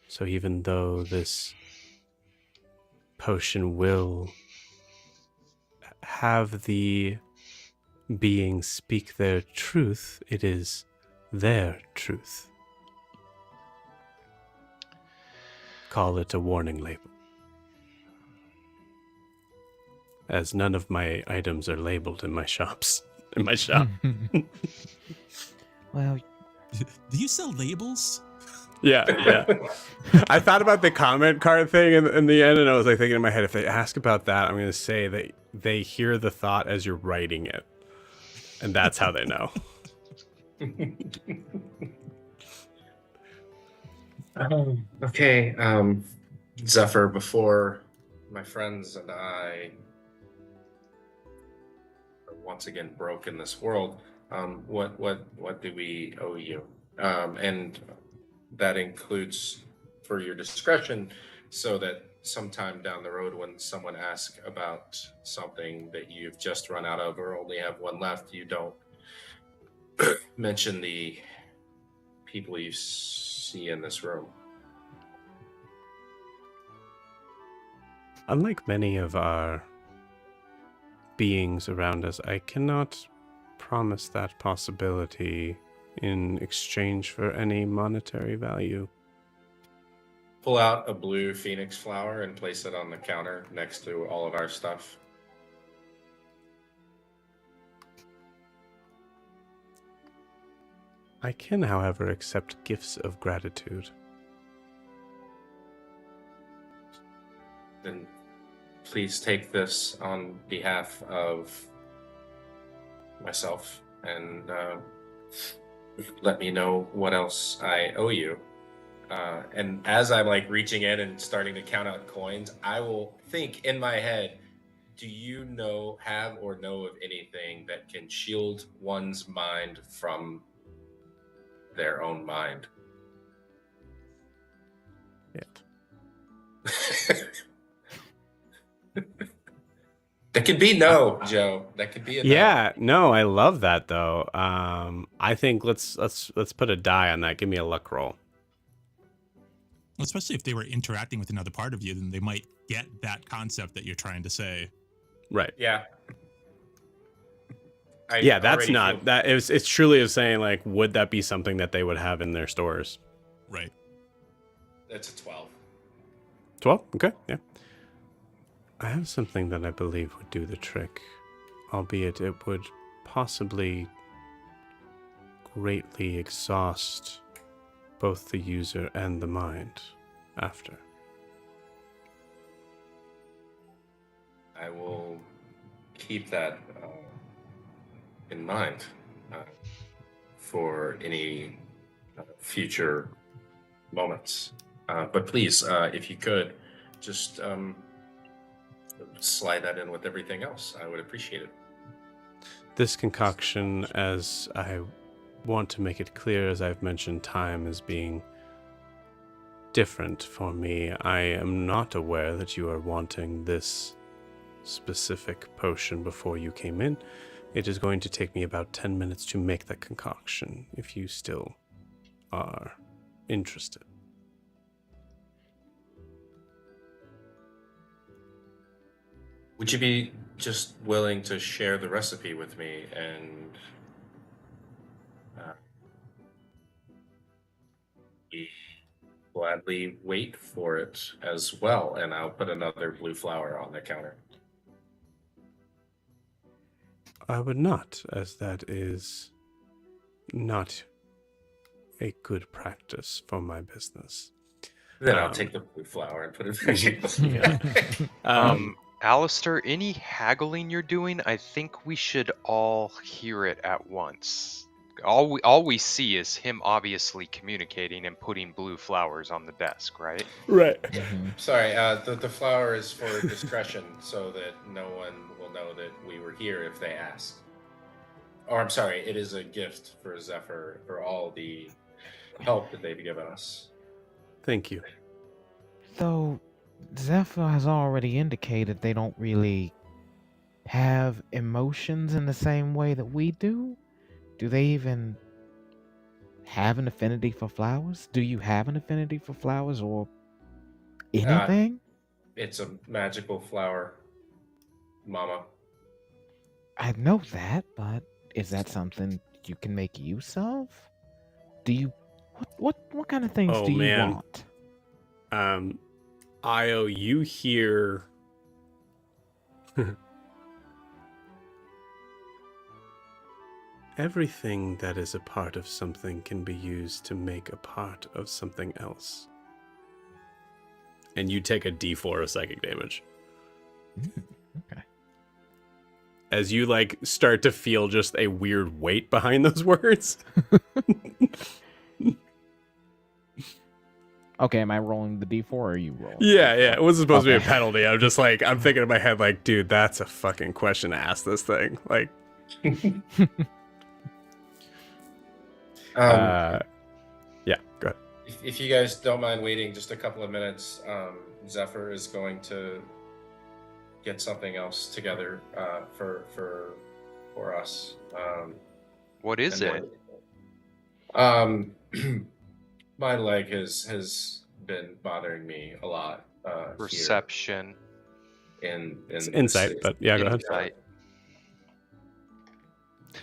So even though this potion will have the beings speak their truth, it is their truth. Call it a warning label. As none of my items are labeled in my shops. In my shop. Well, Do you sell labels? Yeah. I thought about the comment card thing in the end, and I was like thinking in my head, if they ask about that, I'm going to say that they hear the thought as you're writing it. And that's how they know. Okay, Zephyr, before my friends and I are once again broke in this world, what do we owe you? And that includes for your discretion, so that sometime down the road when someone asks about something that you've just run out of or only have one left, you don't mention the people you see in this room. Unlike many of our beings around us, I cannot promise that possibility in exchange for any monetary value. Pull out a blue phoenix flower and place it on the counter next to all of our stuff. I can, however, accept gifts of gratitude. Then please take this on behalf of myself and let me know what else I owe you. And as I'm like reaching in and starting to count out coins, I will think in my head, do you have or know of anything that can shield one's mind from their own mind? It. That could be no, Joe. That could be a no. Yeah, no, I love that though. I think let's put a die on that. Give me a luck roll. Especially if they were interacting with another part of you, then they might get that concept that you're trying to say. Right. Yeah. Yeah, that's not that. It's truly of saying like, would that be something that they would have in their stores? Right. That's a 12. 12? Okay, yeah. I have something that I believe would do the trick, albeit it would possibly greatly exhaust both the user and the mind after. I will keep that in mind for any future moments. But please, if you could, just slide that in with everything else. I would appreciate it. This concoction, as I want to make it clear, as I've mentioned time as being different for me, I am not aware that you are wanting this specific potion before you came in. It is going to take me about 10 minutes to make that concoction, if you still are interested. Would you be just willing to share the recipe with me and gladly wait for it as well? And I'll put another blue flower on the counter. I would not, as that is not a good practice for my business. Then I'll take the blue flower and put it back. Alistair, any haggling you're doing, I think we should all hear it at once. All we see is him obviously communicating and putting blue flowers on the desk, right? Right. Mm-hmm. Sorry, the flower is for discretion, so that no one will know that we were here if they ask. Or I'm sorry, it is a gift for Zephyr for all the help that they've given us. Thank you. Though Zephyr has already indicated they don't really have emotions in the same way that we do. Do they even have an affinity for flowers? Do you have an affinity for flowers or anything? It's a magical flower, Mama. I know that, but is that something you can make use of? Do you what kind of things do you want? Io, you hear everything that is a part of something can be used to make a part of something else. And you take a D4 of psychic damage. Okay. As you like start to feel just a weird weight behind those words. Okay, am I rolling the D4 or are you rolling? Yeah, it wasn't supposed to be a Okay. penalty. I'm just like, I'm thinking in my head, like, dude, that's a fucking question to ask this thing. Like, yeah, go ahead. If you guys don't mind waiting just a couple of minutes, Zephyr is going to get something else together for us. What is it? My leg has been bothering me a lot. Perception. In It's insight, but yeah, go ahead.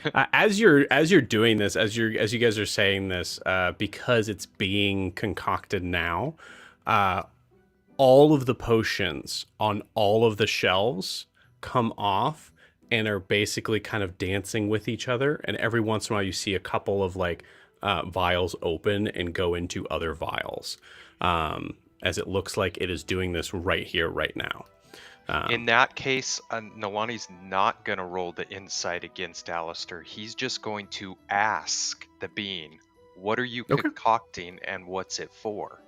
Insight. As you're doing this, as you guys are saying this, because it's being concocted now, all of the potions on all of the shelves come off and are basically kind of dancing with each other. And every once in a while, you see a couple of like vials open and go into other vials, as it looks like it is doing this right here, right now. In that case, Nalani's not going to roll the insight against Alistair. He's just going to ask the bean, what are you concocting and what's it for?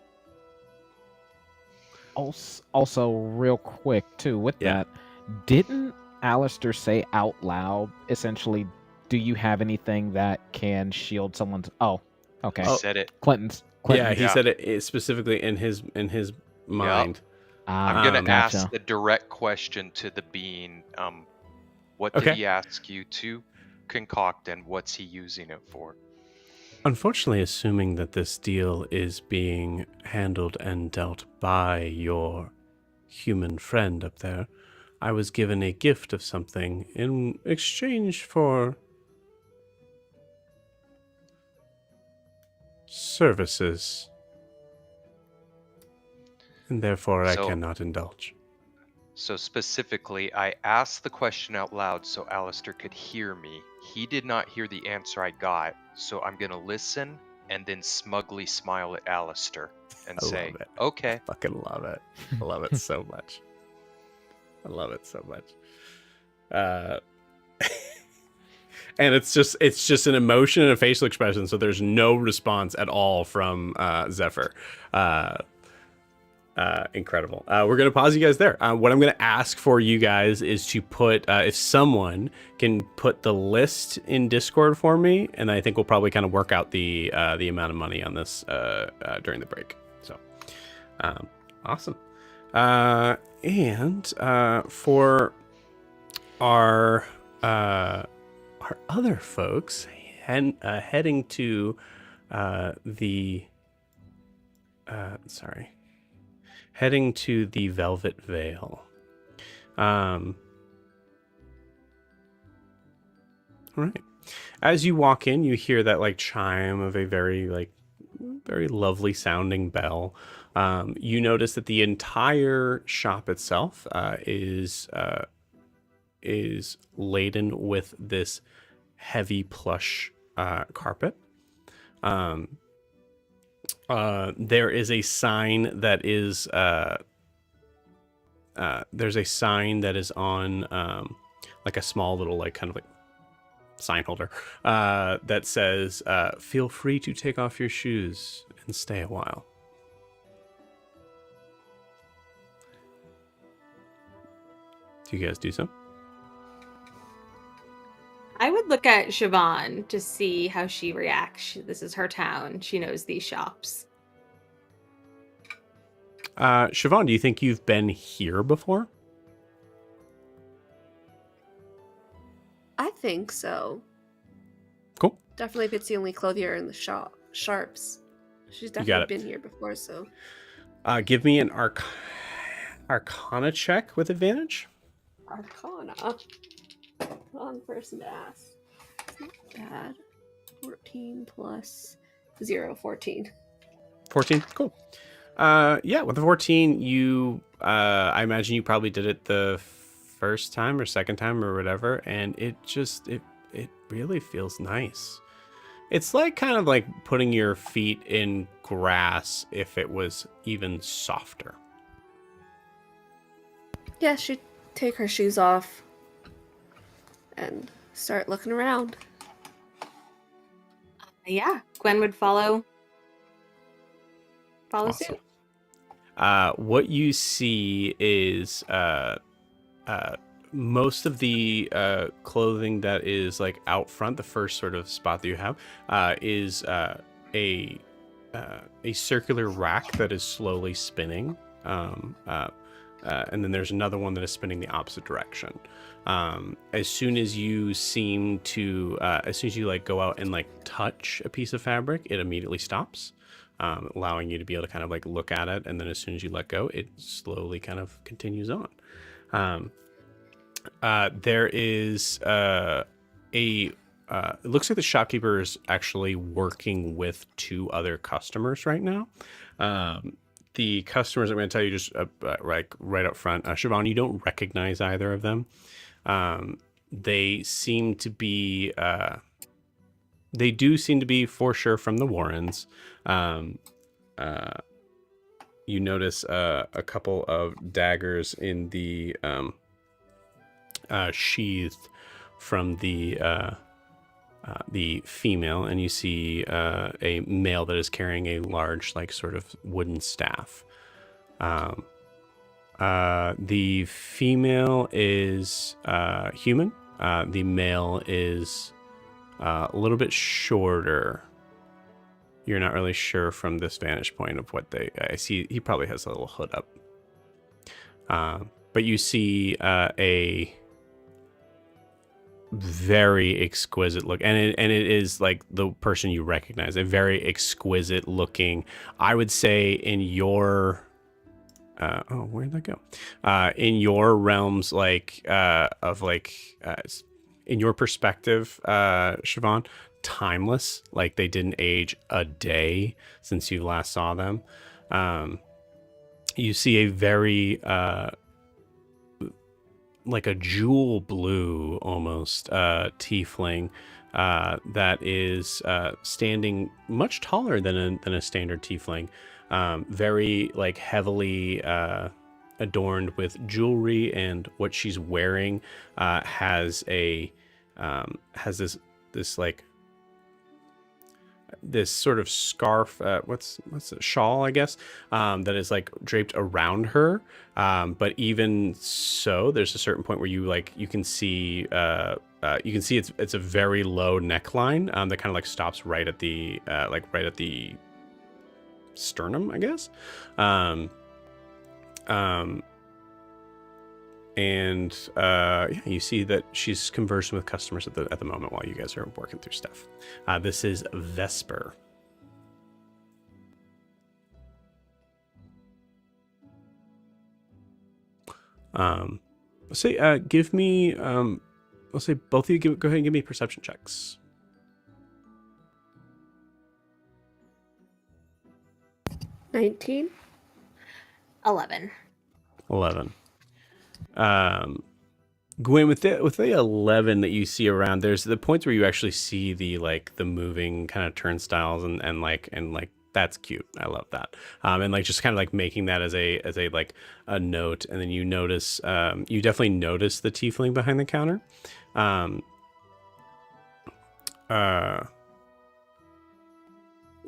Also, real quick, too, with that, didn't Alistair say out loud, essentially, do you have anything that can shield someone's... Oh, okay. He said it. Clinton's. Yeah, he said it specifically in his mind. Yep. I'm going to gotcha. ask the direct question to the bean. What did he ask you to concoct and what's he using it for? Unfortunately, assuming that this deal is being handled and dealt by your human friend up there, I was given a gift of something in exchange for services. And therefore I cannot indulge. So specifically, I asked the question out loud so Alistair could hear me. He did not hear the answer I got, so I'm going to listen and then smugly smile at Alistair and say, okay. I fucking love it. I love it so much. I love it so much. And it's just an emotion and a facial expression, so there's no response at all from Zephyr. Incredible. We're going to pause you guys there. What I'm going to ask for you guys is to put, if someone can put the list in Discord for me, and I think we'll probably kind of work out the amount of money on this during the break. So, awesome. And for our other folks heading to heading to the Velvet Veil. All right. As you walk in, you hear that like chime of a very lovely sounding bell. You notice that the entire shop itself is laden with this heavy plush carpet. There is a sign that is on like a small little like kind of like sign holder that says feel free to take off your shoes and stay a while. Do you guys do so? I would look at Siobhan to see how she reacts. This is her town. She knows these shops. Siobhan, do you think you've been here before? I think so. Cool. Definitely if it's the only clothier in the shop. Sharps. She's definitely been here before, so. Give me an Arcana check with advantage. Arcana. Wrong person to ask. It's not bad. 14 plus 0, 14. 14? Cool. Yeah, with the 14, you, I imagine you probably did it the first time or second time or whatever, and it really feels nice. It's like kind of like putting your feet in grass if it was even softer. Yeah, she'd take her shoes off and start looking around. Yeah, Gwen would follow Awesome. suit. What you see is most of the clothing that is like out front, the first sort of spot that you have, is a circular rack that is slowly spinning. And then there's another one that is spinning the opposite direction. As soon as you like go out and like touch a piece of fabric, it immediately stops, allowing you to be able to kind of like look at it. And then as soon as you let go, it slowly kind of continues on. There is it looks like the shopkeeper is actually working with 2 other customers right now. The customers, I'm going to tell you just right up front, Siobhan, you don't recognize either of them. They seem to be, they do seem to be for sure from the Warrens. you notice a couple of daggers in the sheath from the female, and you see a male that is carrying a large, like, sort of wooden staff. The female is human. The male is a little bit shorter. You're not really sure from this vantage point of what I see. He probably has a little hood up. But you see a very exquisite look, and it is like the person you recognize, a very exquisite looking, I would say, in your where'd that go? In your realms, like in your perspective, Siobhan, timeless. Like, they didn't age a day since you last saw them. You see a very like a jewel blue almost tiefling that is standing much taller than a standard tiefling. Very, like, heavily adorned with jewelry, and what she's wearing has this like this sort of scarf, what's a shawl, I guess, that is, like, draped around her. But even so, there's a certain point where you can see it's a very low neckline that kind of, like, stops right at the sternum, I guess. You see that she's conversing with customers at the moment while you guys are working through stuff. This is Vesper. Let's say give me let's say both of you go ahead and give me perception checks. 19. 11. 11. Gwen, with the 11 that you see around, there's the points where you actually see the moving kind of turnstiles and that's cute. I love that. And like just kind of like making that as a like a note, and then you notice you definitely notice the tiefling behind the counter.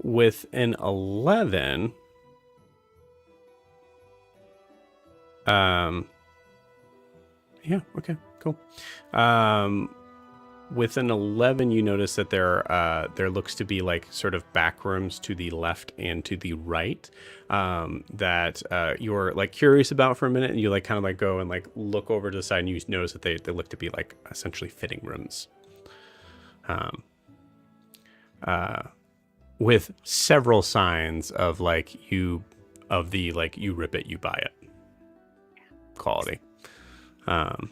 With an 11, yeah, okay, cool. With an 11, you notice that there looks to be like sort of back rooms to the left and to the right that you're like curious about for a minute, and you like kind of like go and like look over to the side, and you notice that they look to be like essentially fitting rooms. With several signs of like you rip it, you buy it quality. And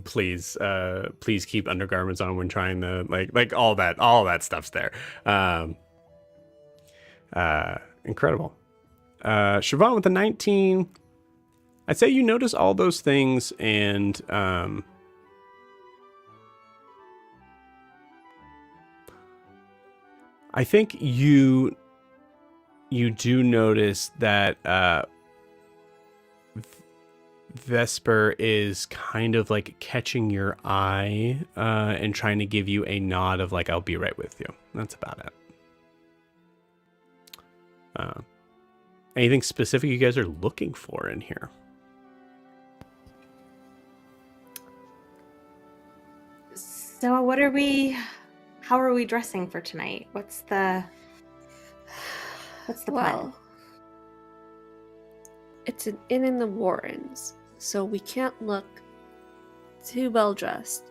please keep undergarments on when trying to like all that stuff's there. Incredible. Siobhan with the 19, I'd say you notice all those things, and I think you do notice that Vesper is kind of like catching your eye and trying to give you a nod of like, I'll be right with you. That's about it. Anything specific you guys are looking for in here? So how are we dressing for tonight? What's the plan? Well, it's an inn in the Warrens, so we can't look too well dressed.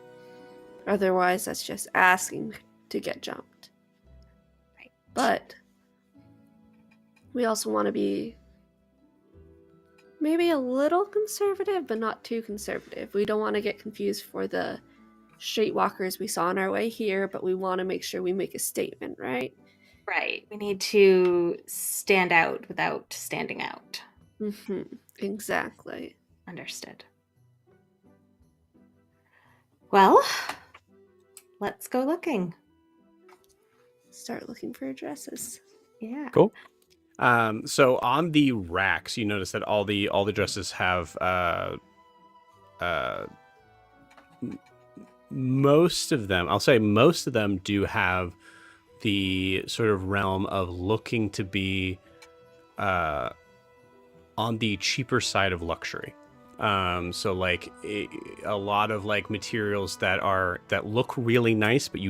Otherwise, that's just asking to get jumped. Right. But we also want to be maybe a little conservative, but not too conservative. We don't want to get confused for the streetwalkers we saw on our way here, but we want to make sure we make a statement, right? Right. We need to stand out without standing out. Mm-hmm. Exactly. Understood. Well, let's go looking. start looking for dresses. Yeah. Cool. So on the racks, you notice that all the dresses have most of them. I'll say most of them do have the sort of realm of looking to be on the cheaper side of luxury. So like a lot of like materials that look really nice, but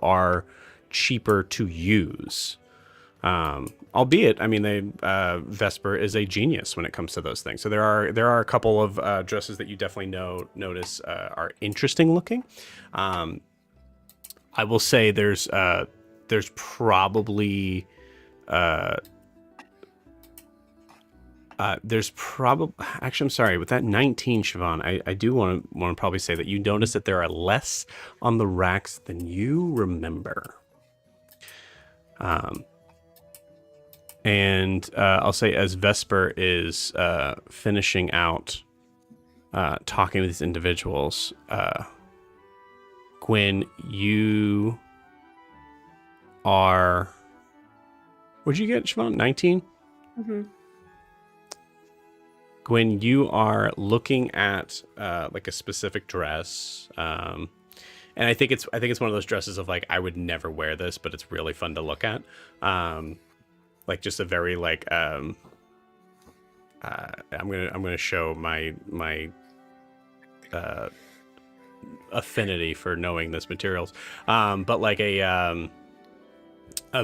are cheaper to use. Albeit, I mean, Vesper is a genius when it comes to those things. So there are a couple of dresses that you definitely notice are interesting looking. I will say there's probably actually, I'm sorry, with that 19, Siobhan, I do want to probably say that you notice that there are less on the racks than you remember. And I'll say as Vesper is finishing out talking with these individuals, Gwen, you are... What'd you get, Siobhan? 19? Mm-hmm. Gwen, you are looking at like a specific dress, and I think it's one of those dresses of like I would never wear this, but it's really fun to look at. Like just a very like I'm gonna show my affinity for knowing this materials, but like a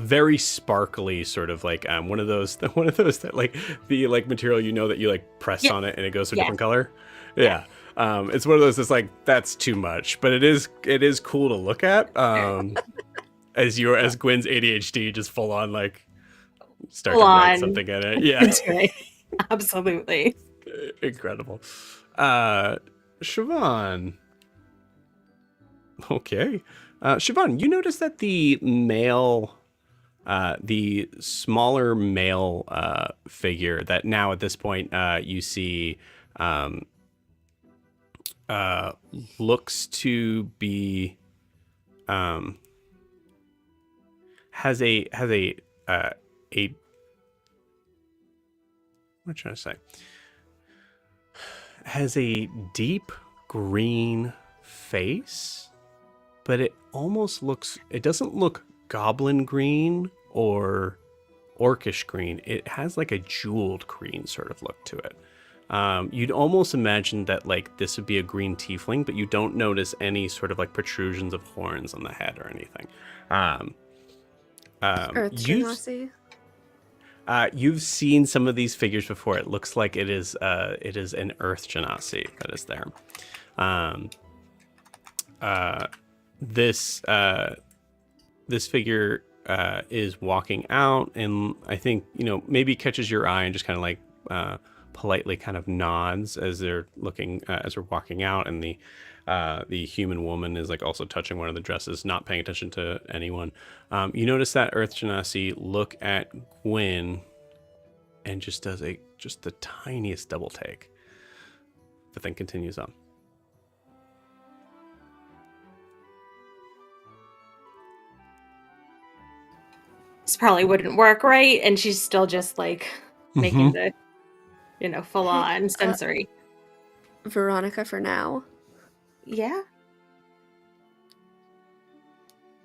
very sparkly sort of like one of those that like the like material that you like press on it and it goes to a different color. Yeah. It's one of those that's like that's too much, but it is cool to look at. As Gwen's ADHD just full on like start to write something in it. Yeah. That's right. Absolutely. Incredible. Siobhan. Okay. Siobhan, you notice that the smaller male figure that now at this point you see looks to be has a what should I say? Has a deep green face, but it doesn't look goblin green or orcish green. It has like a jeweled green sort of look to it. You'd almost imagine that like this would be a green tiefling, but you don't notice any sort of like protrusions of horns on the head or anything. Earth Genasi. You've seen some of these figures before. It looks like it is an Earth Genasi that is there. This figure is walking out, and I think maybe catches your eye and just kind of like politely kind of nods as they're looking as we're walking out, and the human woman is like also touching one of the dresses, not paying attention to anyone. You notice that Earth Genasi look at Gwen and just does the tiniest double take, but then continues on. This probably wouldn't work, right? And she's still just like making the full on sensory. Veronica for now. Yeah.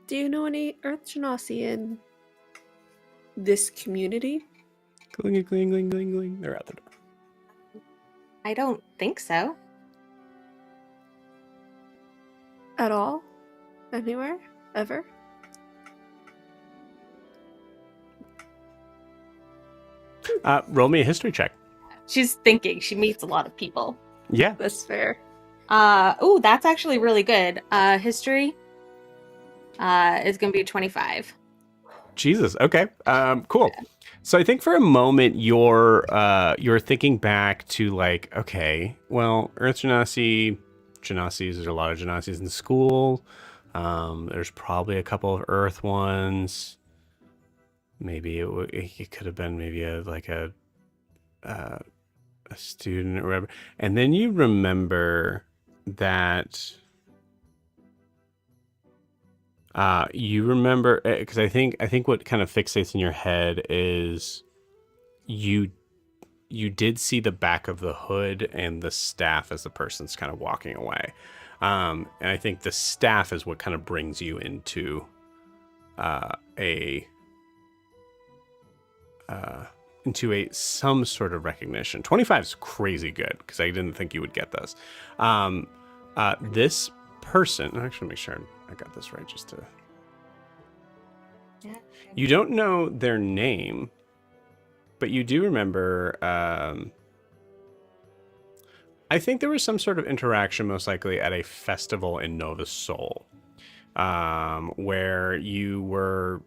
Do you know any Earth Genasi in this community? Gling, gling, gling, gling, gling. They're out the door. I don't think so. At all? Anywhere? Ever? Roll me a history check. She's thinking. She meets a lot of people. Yeah. That's fair. Oh, that's actually really good. History is going to be 25. Jesus. Okay. Cool. So I think for a moment you're thinking back to like, okay, well, Earth Genasis, there's a lot of Genasis in school. There's probably a couple of Earth ones. Maybe it could have been maybe a student or whatever. And then you remember that You remember, because I think what kind of fixates in your head is you did see the back of the hood and the staff as the person's kind of walking away. And I think the staff is what kind of brings you into some sort of recognition. 25 is crazy good because I didn't think you would get this. This person, actually make sure I got this right just to... Yeah. You don't know their name, but you do remember, I think there was some sort of interaction, most likely at a festival in Nova Sol, where you were,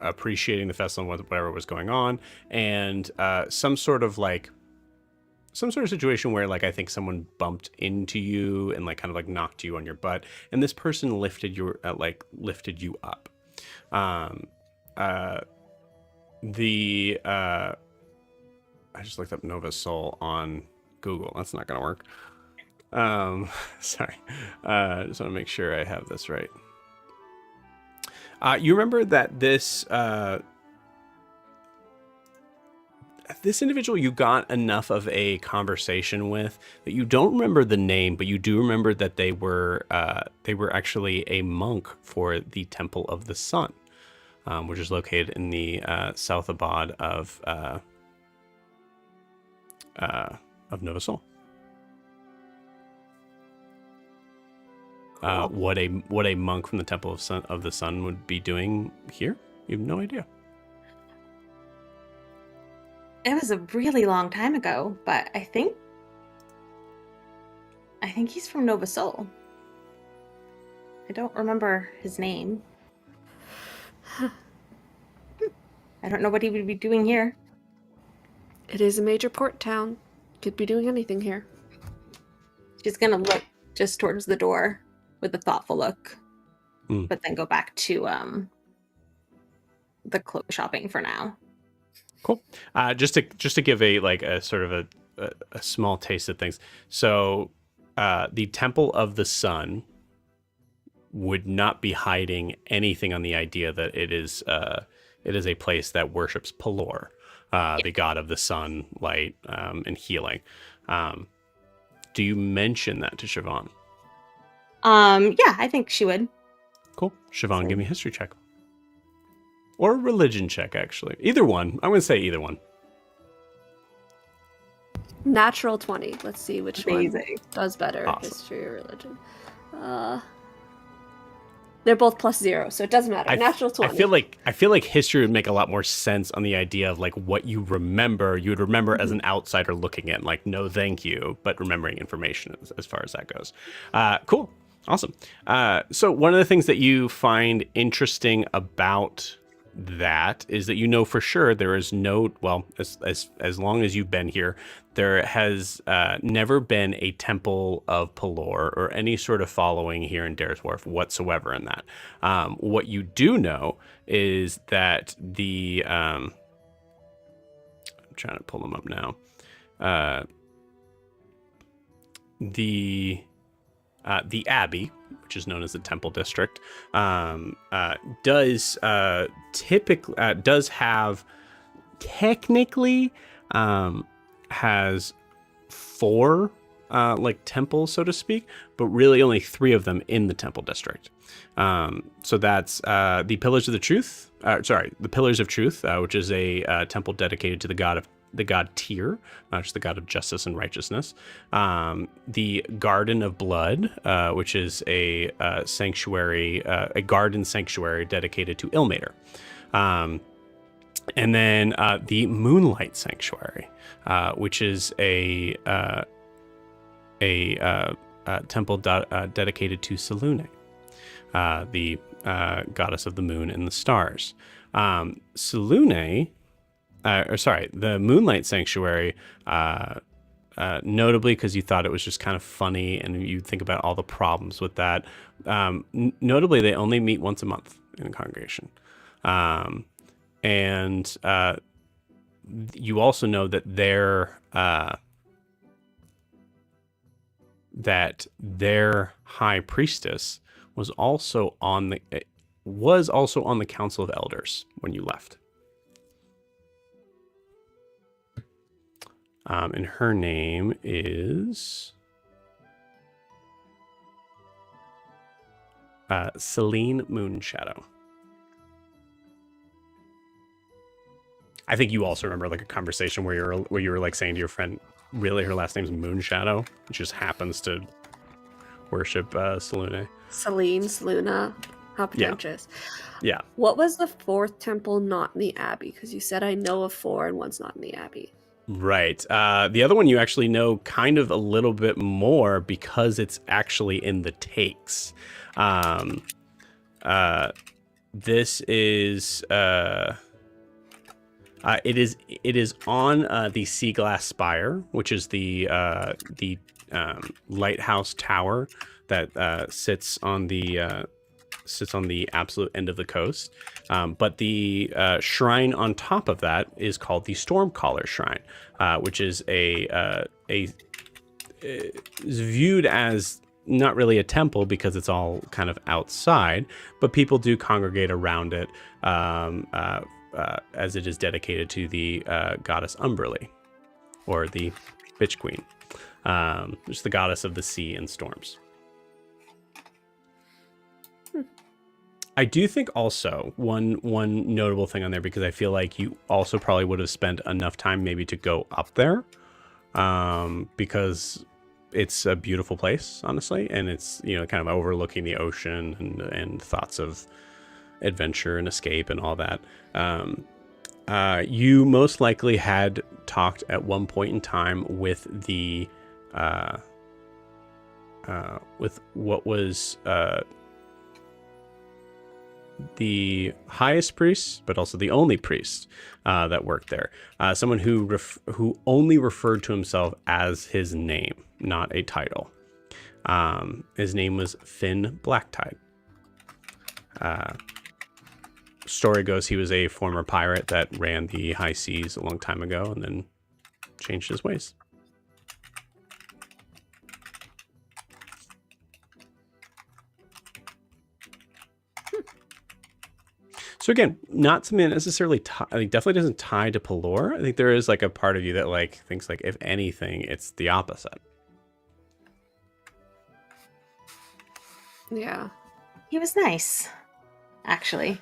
appreciating the festival and whatever was going on, and some sort of situation where, like, I think someone bumped into you and, like, kind of like knocked you on your butt, and this person lifted you up. I just looked up Nova Sol on Google. That's not gonna work. Sorry. Just want to make sure I have this right. You remember that this individual, you got enough of a conversation with that you don't remember the name, but you do remember that they were actually a monk for the Temple of the Sun, which is located in the South Abad of Nova Sol. What a monk from the Temple of the Sun would be doing here, you have no idea. It was a really long time ago, but I think he's from Nova Sol. I don't remember his name. I don't know what he would be doing here. It is a major port town. Could be doing anything here. She's gonna look just towards the door with a thoughtful look, but then go back to the clothes shopping for now. Cool. Just to give a sort of a small taste of things. So the Temple of the Sun would not be hiding anything on the idea that it is a place that worships Pelor, the god of the sun, light, and healing. Do you mention that to Siobhan? Yeah, I think she would. Cool. Siobhan, give me a history check. Or a religion check, actually. Either one. I'm going to say either one. Natural 20. Let's see which one does better. Awesome. History or religion. They're both +0, so it doesn't matter. Natural 20. I feel like history would make a lot more sense on the idea of like what you remember. You would remember as an outsider looking in, like, no thank you, but remembering information as far as that goes. Cool. Awesome. So one of the things that you find interesting about that is that for sure there is no, well, as long as you've been here, there has never been a temple of Pelor or any sort of following here in Dair's Wharf whatsoever in that. What you do know is that I'm trying to pull them up now. The Abbey, which is known as the Temple District, does have technically has 4 temples, so to speak, but really only 3 of them in the Temple District. So that's the Pillars of the Truth. The Pillars of Truth, which is a temple dedicated to the god Dair, which is the god of justice and righteousness. The Garden of Blood, which is a sanctuary, a garden sanctuary dedicated to Ilmater. And then the Moonlight Sanctuary, which is a temple dedicated to Selune, the goddess of the moon and the stars. Selune, the Moonlight Sanctuary, notably because you thought it was just kind of funny and you think about all the problems with that. Notably, they only meet once a month in a congregation. And you also know that their high priestess was also on the Council of Elders when you left. And her name is Celine Moonshadow. I think you also remember like a conversation where you were like saying to your friend, really, her last name's Moonshadow. It just happens to worship Selune. Seluna. How pretentious. Yeah. What was the fourth temple not in the Abbey? Because you said I know of 4 and one's not in the Abbey. Right. The other one you actually know kind of a little bit more because it's actually in the takes. This is it is on the Sea Glass Spire, which is the lighthouse tower that sits on the absolute end of the coast. But the shrine on top of that is called the Stormcaller Shrine, which is is viewed as not really a temple because it's all kind of outside, but people do congregate around it as it is dedicated to the goddess Umberly, or the Bitch Queen, which is the goddess of the sea and storms. I do think also one notable thing on there, because I feel like you also probably would have spent enough time maybe to go up there, because it's a beautiful place, honestly, and it's, you know, kind of overlooking the ocean and thoughts of adventure and escape and all that. You most likely had talked at one point in time with the with what was the highest priest, but also the only priest that worked there. Someone who only referred to himself as his name, not a title. His name was Finn Blacktide. Story goes he was a former pirate that ran the high seas a long time ago and then changed his ways. So again, not something that necessarily definitely doesn't tie to Pelor. I think there is like a part of you that like thinks like, if anything, it's the opposite. Yeah. He was nice, actually.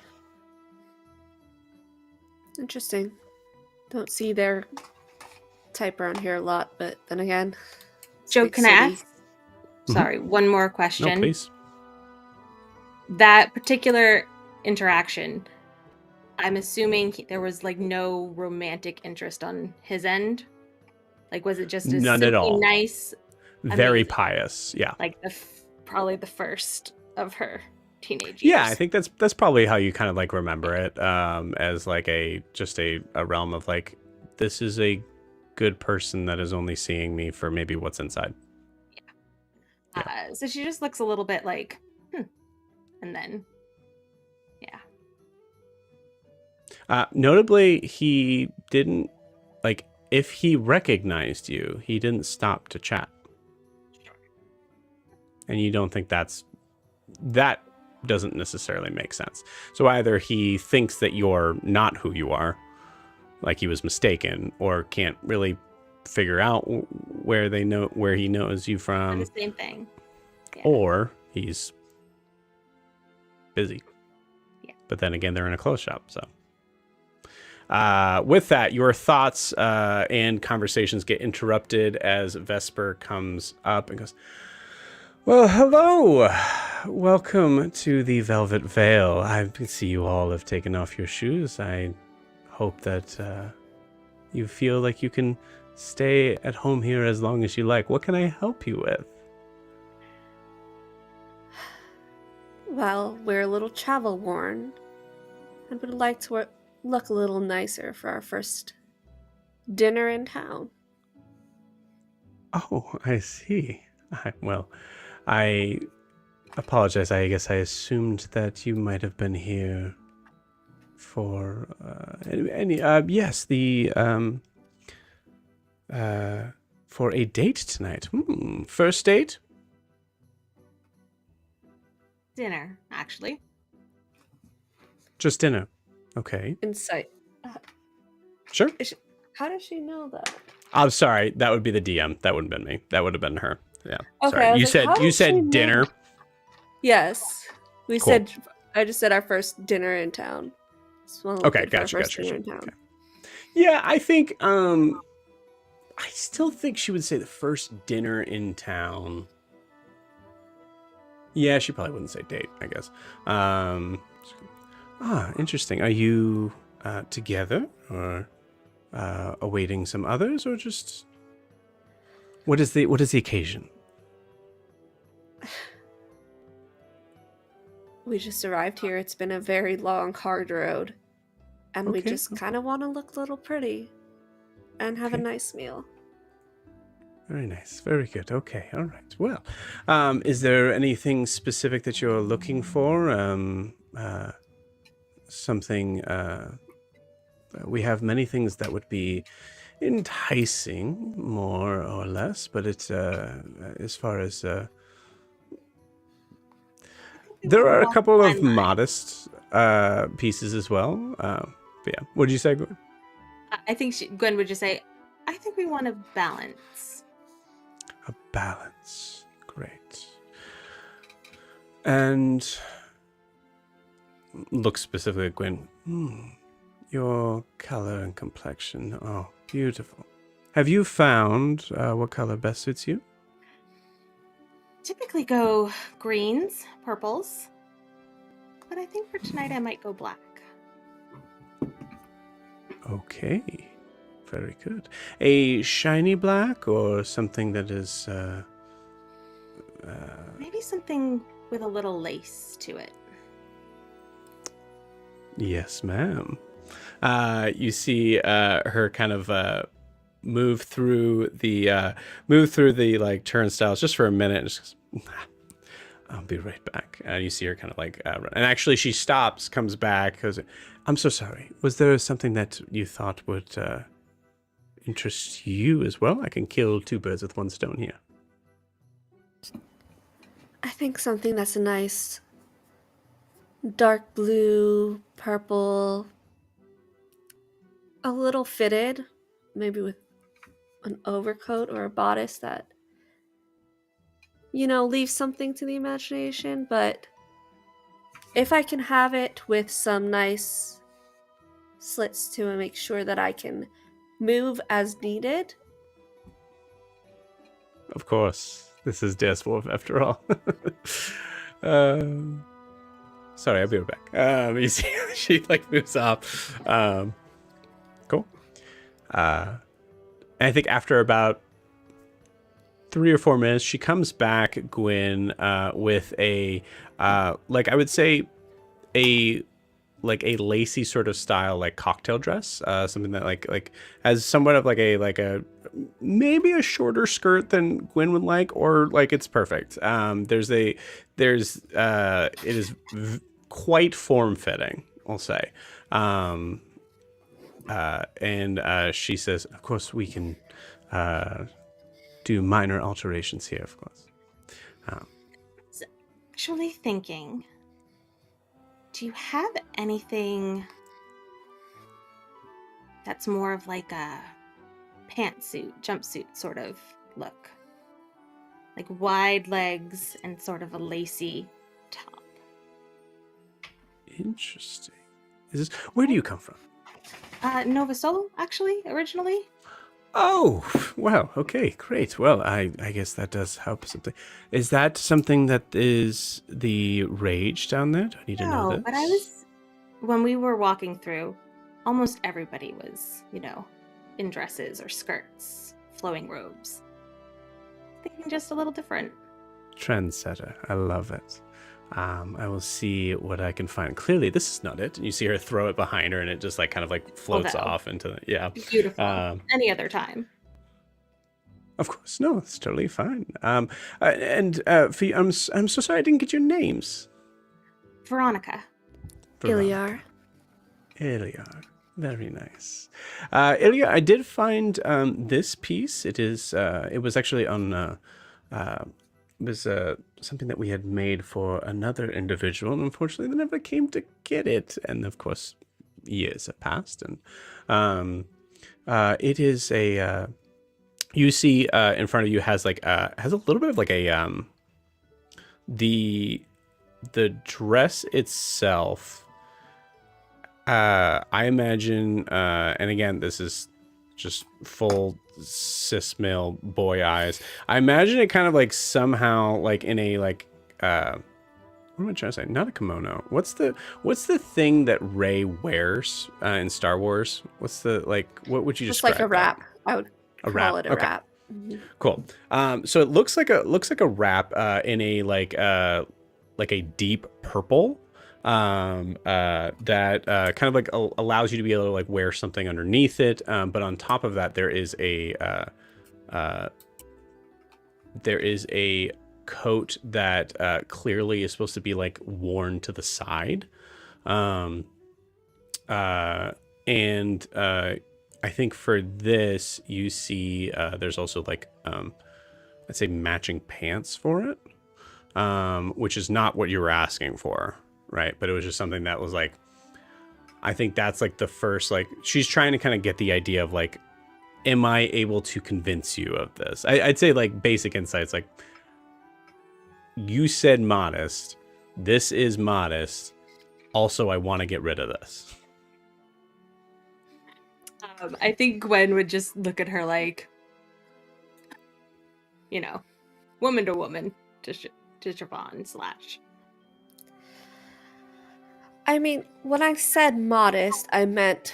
Interesting. Don't see their type around here a lot, but then again, it's a Joe, big can I city. ask? Sorry, one more question. No, please. That particular interaction, I'm assuming there was like no romantic interest on his end. Like, was it just a None at all. nice, Very amazing, pious, yeah. like probably the first of her teenage years? Yeah, I think that's probably how you kind of like remember it, as like a realm of like, this is a good person that is only seeing me for maybe what's inside. Yeah. So she just looks a little bit like, and then, yeah. Notably, he didn't, like, if he recognized you, he didn't stop to chat. And you don't think that doesn't necessarily make sense. So either he thinks that you're not who you are, like he was mistaken, or can't really figure out where he knows you from. The same thing. Yeah. Or he's busy. Yeah. But then again, they're in a clothes shop, so. With that, your thoughts and conversations get interrupted as Vesper comes up and goes, well, hello. Welcome to the Velvet Veil. I can see you all have taken off your shoes. I hope that you feel like you can stay at home here as long as you like. What can I help you with? Well, we're a little travel worn and would like to look a little nicer for our first dinner in town. Oh, I see. I apologize. I guess I assumed that you might have been here for for a date tonight. First date? dinner, actually. Just dinner. Okay. Insight. Sure. How does she know that? I'm sorry. That would be the DM. That wouldn't have been me. That would have been her. Yeah. Okay, I Sorry. was like, how You does she said know? dinner. Yes. We Cool. said, I just said our first dinner in town. Okay, gotcha. Dinner in town. Okay. Yeah, I think I still think she would say the first dinner in town. Yeah, she probably wouldn't say date, I guess. Interesting. Are you together or awaiting some others, or just what is the occasion? We just arrived here. It's been a very long, hard road. And we Okay, just kind of want to look a little pretty and have a Okay. nice meal. Very nice. Very good. Okay. All right. Well, is there anything specific that you're looking for? Something. We have many things that would be enticing, more or less, but it's as far as there are a couple of modest pieces as well. But yeah, what did you say, Gwen? I think Gwen would just say, I think we want a balance. A balance. Great. And look specifically at Gwen. Your color and complexion. Oh, beautiful. Have you found what color best suits you? Typically go greens, purples. But I think for tonight I might go black. Okay. Very good. A shiny black or something that is Maybe something with a little lace to it. Yes, ma'am. You see her kind of move through the like turnstiles just for a minute. And just goes, I'll be right back. And you see her kind of like run. And actually she stops, comes back, goes, I'm so sorry. Was there something that you thought would interest you as well? I can kill two birds with one stone here. I think something that's a nice dark blue, purple, a little fitted, maybe with an overcoat or a bodice that, leaves something to the imagination. But if I can have it with some nice slits to make sure that I can move as needed. Of course. This is Dair's Wharf after all. Sorry, I'll be right back. You see, she like moves off. Cool. I think after about 3 or 4 minutes, she comes back, Gwen, with a like I would say a lacy sort of style like cocktail dress, something that like has somewhat of like a maybe a shorter skirt than Gwen would like, or like it's perfect. It is quite form fitting, I'll say. And she says, of course we can do minor alterations here, of course. Actually thinking, do you have anything that's more of like a pantsuit, jumpsuit sort of look? Like wide legs and sort of a lacy top. Interesting. Where do you come from? Nova Solo, actually, originally. Oh, well, okay, great. Well, I guess that does help something. Is that something that is the rage down there? Do I need to know this? But when we were walking through, almost everybody was, in dresses or skirts, flowing robes. Thinking just a little different. Trendsetter. I love it. I will see what I can find. Clearly, this is not it. And you see her throw it behind her, and it just like kind of like floats off into the, yeah. Beautiful. Any other time. Of course, no, it's totally fine. For you, I'm so sorry I didn't get your names. Veronica. Iliar. Iliar. Very nice. Iliar, I did find this piece. It was actually on was something that we had made for another individual, and unfortunately, they never came to get it. And of course, years have passed, and it is a. You see, in front of you has has a little bit of like a the dress itself. I imagine, and again, this is just full cis male boy eyes. I imagine it kind of like somehow like in a like what am I trying to say? Not a kimono. What's the thing that Rey wears in Star Wars? What's the like? What would you Just describe? like a wrap. I would A call wrap. it a Okay. wrap. Mhm. Cool. So it looks like a wrap in a like a deep purple that kind of like allows you to be able to like wear something underneath it. But on top of that, there is a coat that clearly is supposed to be like worn to the side. And I think for this, you see there's also like I'd say matching pants for it, which is not what you were asking for, right? But it was just something that was like, I think that's like the first, like she's trying to kind of get the idea of like, am I able to convince you of this? I'd say like basic insights, like you said modest, this is modest. Also, I want to get rid of this. I think Gwen would just look at her like, you know, woman to woman to Siobhan slash. I mean, when I said modest, I meant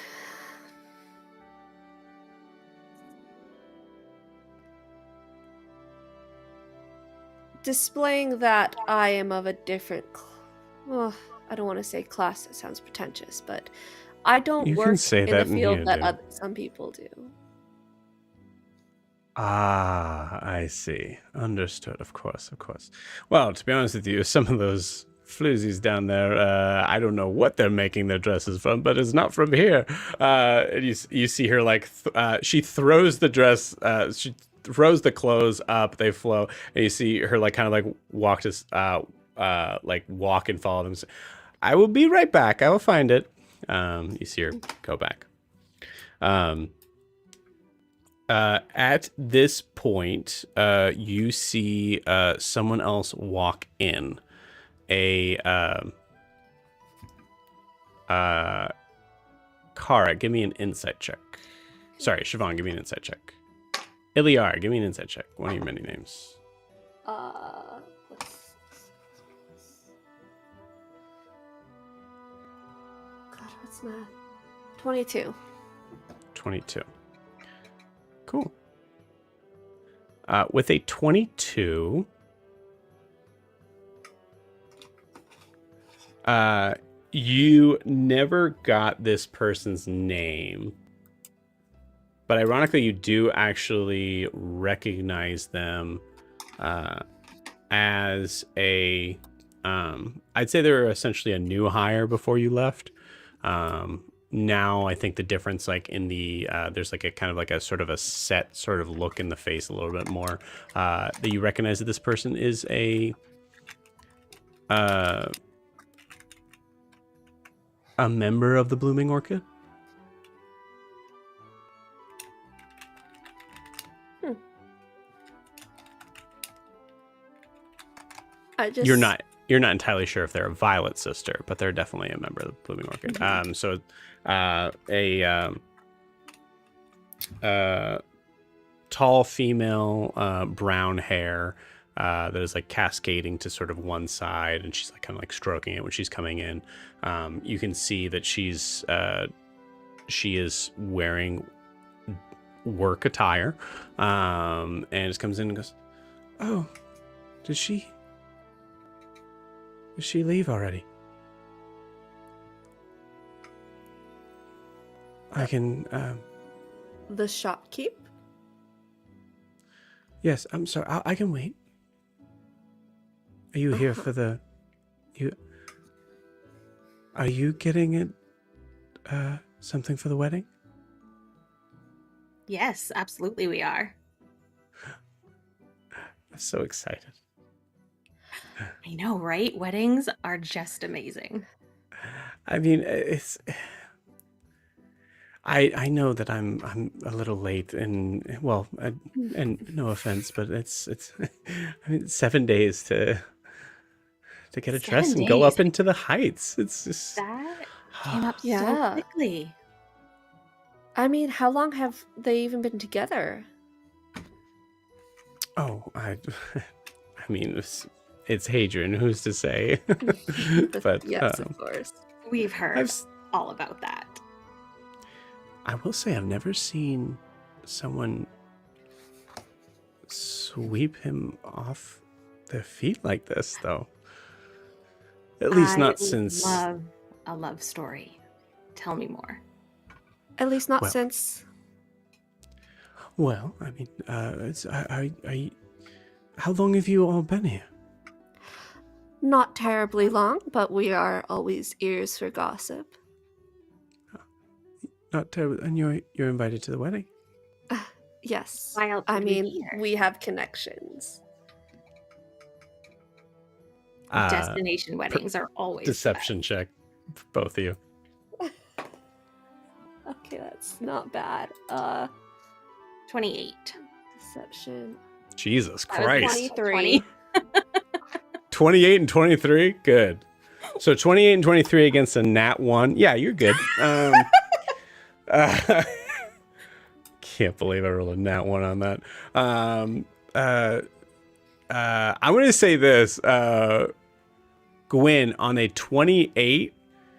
displaying that I am of a different. Well, I don't want to say class. It sounds pretentious, but I don't You can work say in that the in field here, that dude. some people do. Ah, I see. Understood. Of course, of course. Well, to be honest with you, some of those floozies down there, I don't know what they're making their dresses from, but it's not from here. And you see her like she throws the dress, she throws the clothes up, they flow, and you see her like kind of like walk and follow them. I will be right back. I will find it. You see her go back. At this point, you see someone else walk in. Kara, give me an insight check. Sorry, Siobhan, give me an insight check. Iliar, give me an insight check. One of your many names. God, what's math? 22. 22. Cool. With a 22, you never got this person's name, but ironically, you do actually recognize them as a. I'd say they were essentially a new hire before you left. Now I think the difference, like in the there's like a kind of like a sort of a set sort of look in the face a little bit more that you recognize that this person is a member of the Blooming Orchid. You're not entirely sure if they're a Violet sister, but they're definitely a member of the Blooming Orchid. Mm-hmm. So tall female, brown hair that is like cascading to sort of one side, and she's like kind of like stroking it when she's coming in. You can see that she is wearing work attire, and just comes in and goes, "Oh, did she leave already? I can, The shopkeep? yes, I'm sorry, I can wait. Are you here for are you getting it, something for the wedding? Yes, absolutely we are. I'm so excited. I know, right? Weddings are just amazing. I mean, it's. I know that I'm a little late, and well, and no offense, but it's I mean, 7 days to get a dress 7 and go days. up into the heights. It's just That came up so Yeah. quickly. I mean, how long have they even been together? oh I mean it's Hadrian. Who's to say? But Yes, of course. We've heard I've s- all about that. I will say I've never seen someone sweep him off their feet like this, though. At least not since. love a love story. Tell me more. At least not Well. since. Well, I mean, how long have you all been here? Not terribly long, but we are always ears for gossip. Not terrible. And you're invited to the wedding. Yes. Why else I would we be mean, here? we have connections. Destination weddings are always Deception check, for both of you. Okay, that's not bad. 28. Deception. Jesus That was Christ. 23. 28 and 23? Good. So 28 and 23 against a nat 1. Yeah, you're good. Can't believe I rolled a nat 1 on that. I'm going to say this. Gwen, on a 28.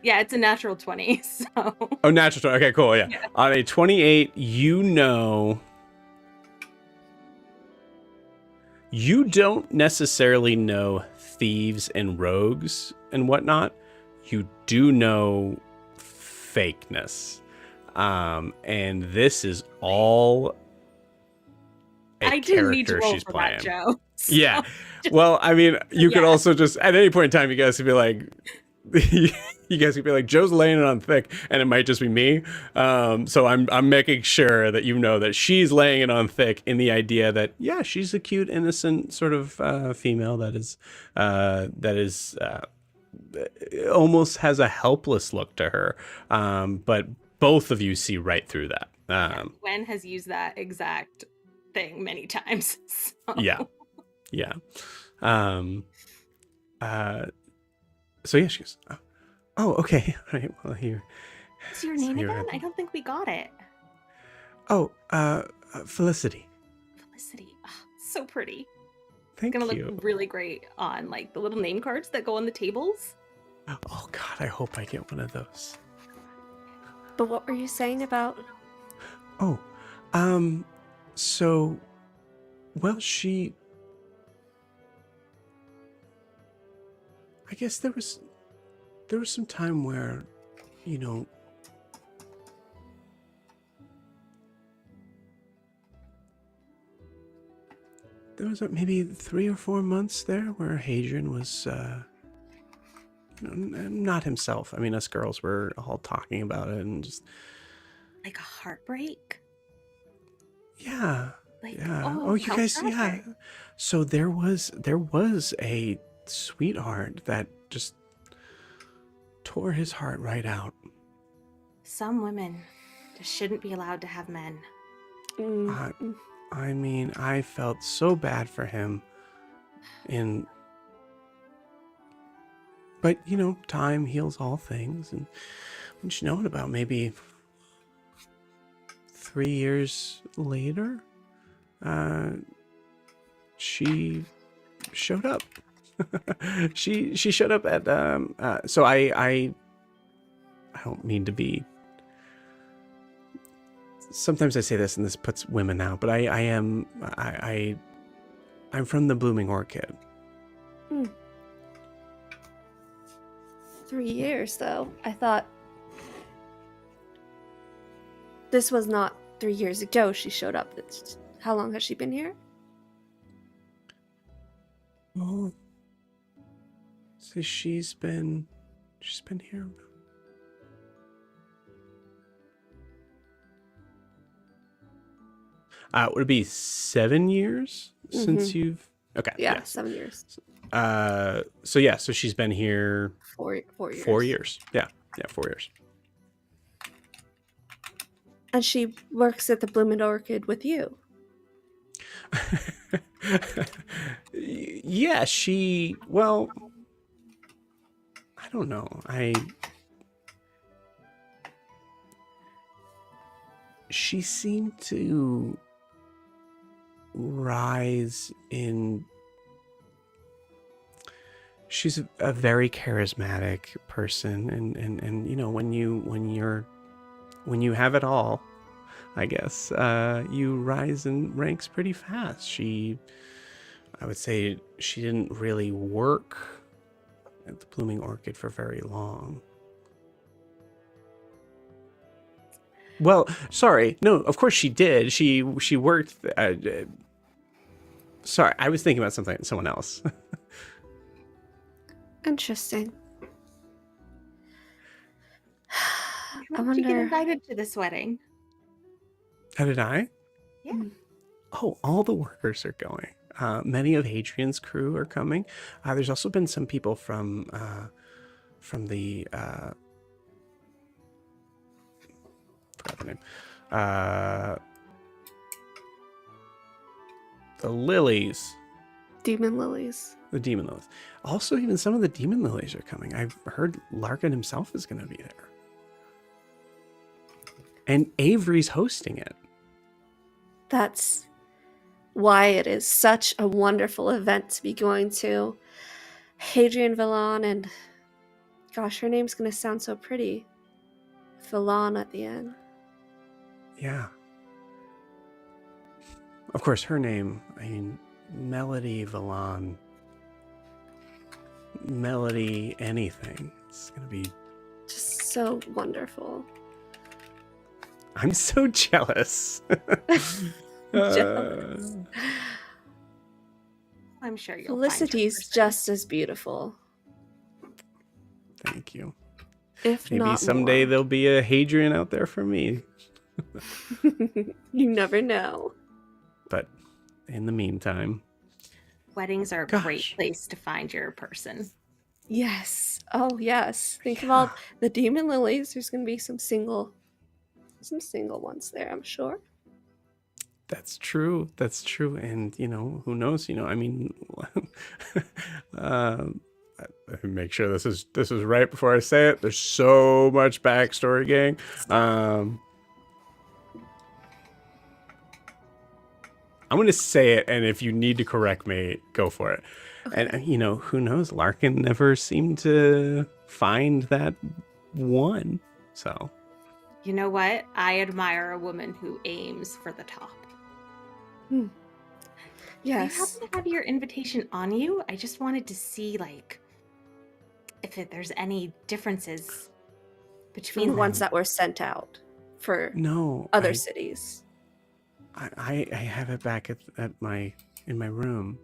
Yeah, it's a natural 20. So Oh, natural 20. Okay, cool. Yeah. On a 28, you don't necessarily know thieves and rogues and whatnot. You do know fakeness. And this is all a I didn't need to character roll she's for playing. that, Joe. So- Yeah. Well, I mean, you could Yeah. also just, at any point in time, you guys could be like, you guys could be like, Joe's laying it on thick, and it might just be me. So I'm making sure that you know that she's laying it on thick in the idea that, yeah, she's a cute, innocent sort of female that is almost has a helpless look to her. But both of you see right through that. Gwen has used that exact thing many times. So. Yeah. So yeah, she goes, oh, okay. All right. Well, here. What's your name you're again? right. I don't think we got it. Oh, Felicity. Felicity. Oh, so pretty. Thank It's gonna you. look really great on like the little name cards that go on the tables. Oh God, I hope I get one of those. But what were you saying about? Oh, so, well, I guess there was some time where, you know, there was maybe 3 or 4 months there where Hadrian was, not himself. I mean, us girls were all talking about it and just, Like a heartbreak. yeah. Like, Yeah. oh, You how guys, yeah. tragic. So there was a sweetheart that just tore his heart right out. Some women just shouldn't be allowed to have men. I mean, I felt so bad for him. But you know, time heals all things, and wouldn't you know it, about maybe 3 years later, she showed up. she showed up at so I don't mean to be, sometimes I say this and this puts women out, but I'm from the Blooming Orchid. 3 years, though. I thought this was not 3 years ago she showed up. How long has she been here? Oh, so she's been here. Would it be 7 years since you've? Okay. Yeah, yes. 7 years. So she's been here 4 years. 4 years. Yeah, 4 years. And she works at the Bloomin' Orchid with you. Yeah, well, I don't know. She seemed to rise in. She's a very charismatic person, and you know, when you have it all, I guess, you rise in ranks pretty fast. I would say she didn't really work at the Blooming Orchid for very long. Well, sorry. No, of course she did. She worked. Sorry, I was thinking about someone else. Interesting. I How did you get wonder. invited to this wedding? How did I? Yeah. Oh, all the workers are going. Many of Hadrian's crew are coming. There's also been some people from the forgot the name. The lilies. Demon lilies. The demon lilies. Also, even some of the demon lilies are coming. I've heard Larkin himself is going to be there. And Avery's hosting it. That's why it is such a wonderful event to be going to. Hadrian Villon and, gosh, her name's going to sound so pretty. Villon at the end. Yeah. Of course, her name, Melody Villon. Melody anything. It's going to be... Just so wonderful. I'm so jealous. Jealous. I'm sure you'll Felicity's find just as beautiful. Thank you. If Maybe not someday more. there'll be a Hadrian out there for me. You never know. But in the meantime... Weddings are a great Gosh. place to find your person. Yes. Oh, yes. Think of all the demon lilies. There's going to be some single ones there, I'm sure. That's true. That's true. And, who knows? I make sure this is right before I say it. There's so much backstory, gang. I'm going to say it, and if you need to correct me, go for it. Okay. And, who knows? Larkin never seemed to find that one. So... You know what? I admire a woman who aims for the top. Do you Yes. happen to have your invitation on you? I just wanted to see, if there's any differences between The them. ones that were sent out for No. other cities. I have it back in my room.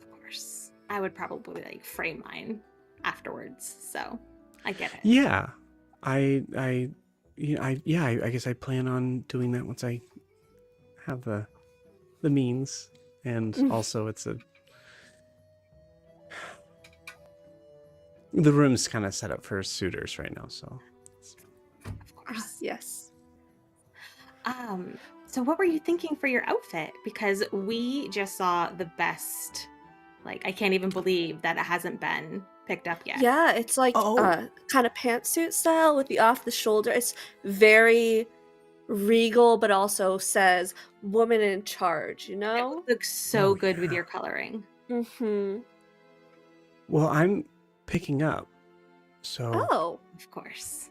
Of course. I would probably, frame mine afterwards, so I get it. Yeah. I guess I plan on doing that once I have the means, and also the room's kind of set up for suitors right now, so Of course. Yes. So what were you thinking for your outfit? Because we just saw the best, I can't even believe that it hasn't been picked up yet. Yeah, it's like kind of pantsuit style with the off the shoulder. It's very regal, but also says woman in charge, It looks so good with your coloring. Mm-hmm. well, I'm picking up, so Oh, Of course.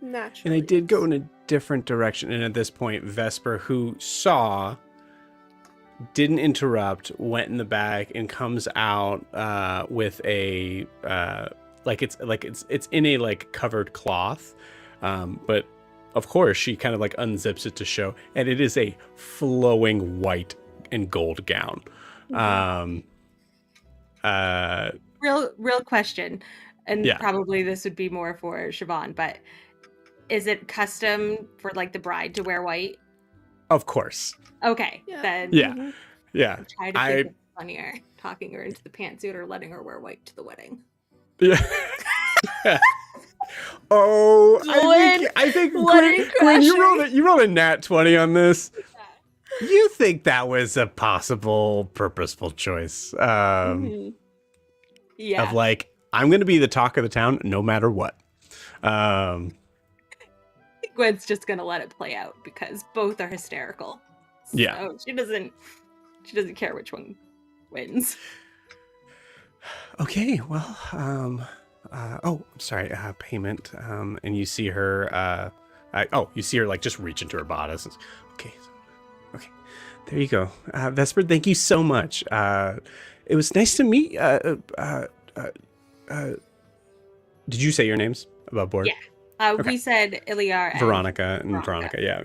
naturally. I did go in a different direction, and at this point Vesper, who saw, didn't interrupt, went in the back and comes out with a it's in a covered cloth, but of course she kind of unzips it to show, and it is a flowing white and gold gown. Real question, and Yeah. probably this would be more for Siobhan, but is it custom for the bride to wear white? Of course. Okay, Yeah. then Yeah. Yeah. try to I think of funnier, talking her into the pantsuit or letting her wear white to the wedding. Yeah. Oh, I think Gwen, you rolled a nat 20 on this. You think that was a possible purposeful choice Yeah. of like, I'm going to be the talk of the town no matter what. Gwen's just gonna let it play out because both are hysterical. Yeah. So she doesn't care which one wins. Okay, well, I'm sorry, payment. And you see her, you see her like just reach into her bodice. Okay, there you go. Vesper, thank you so much. It was nice to meet. Did you say your names above board? Yeah. Okay. We said Iliar and Veronica. Yeah.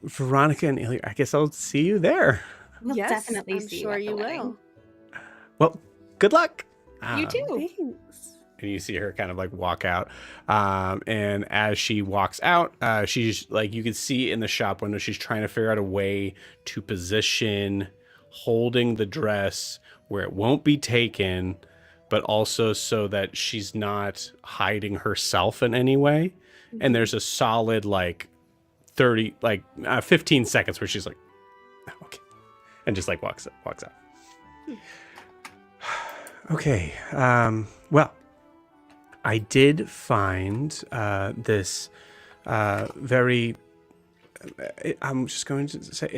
Veronica and Iliar. I guess I'll see you there. We'll Yes, definitely I'm see sure you at the wedding. will. Well, good luck. You too. Thanks. And you see her kind of like walk out. And as she walks out, she's like, you can see in the shop window, she's trying to figure out a way to position holding the dress where it won't be taken, but also so that she's not hiding herself in any way. And there's a solid like 15 seconds where she's like, oh, okay. And just like walks out. Okay. Well, I did find this very, I'm just going to say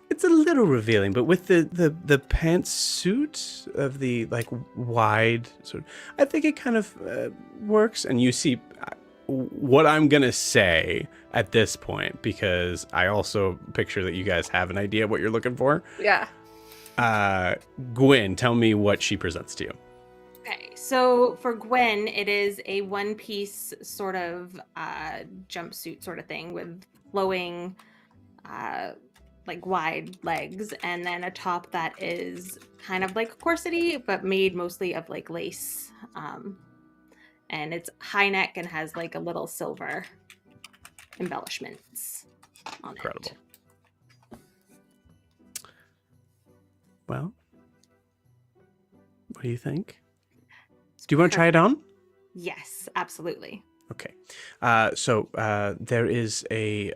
it's a little revealing, but with the pantsuit of the like wide sort of, I think it kind of works. And you see what I'm going to say at this point, because I also picture that you guys have an idea of what you're looking for. Yeah. Gwen, tell me what she presents to you. Okay, so for Gwen, it is a one-piece sort of jumpsuit sort of thing with flowing, like wide legs, and then a top that is kind of like corsety, but made mostly of like lace. And it's high neck and has like a little silver embellishments on Incredible. it. Well, what do you think? Do you want to try it on? Yes, absolutely. Okay. So there is a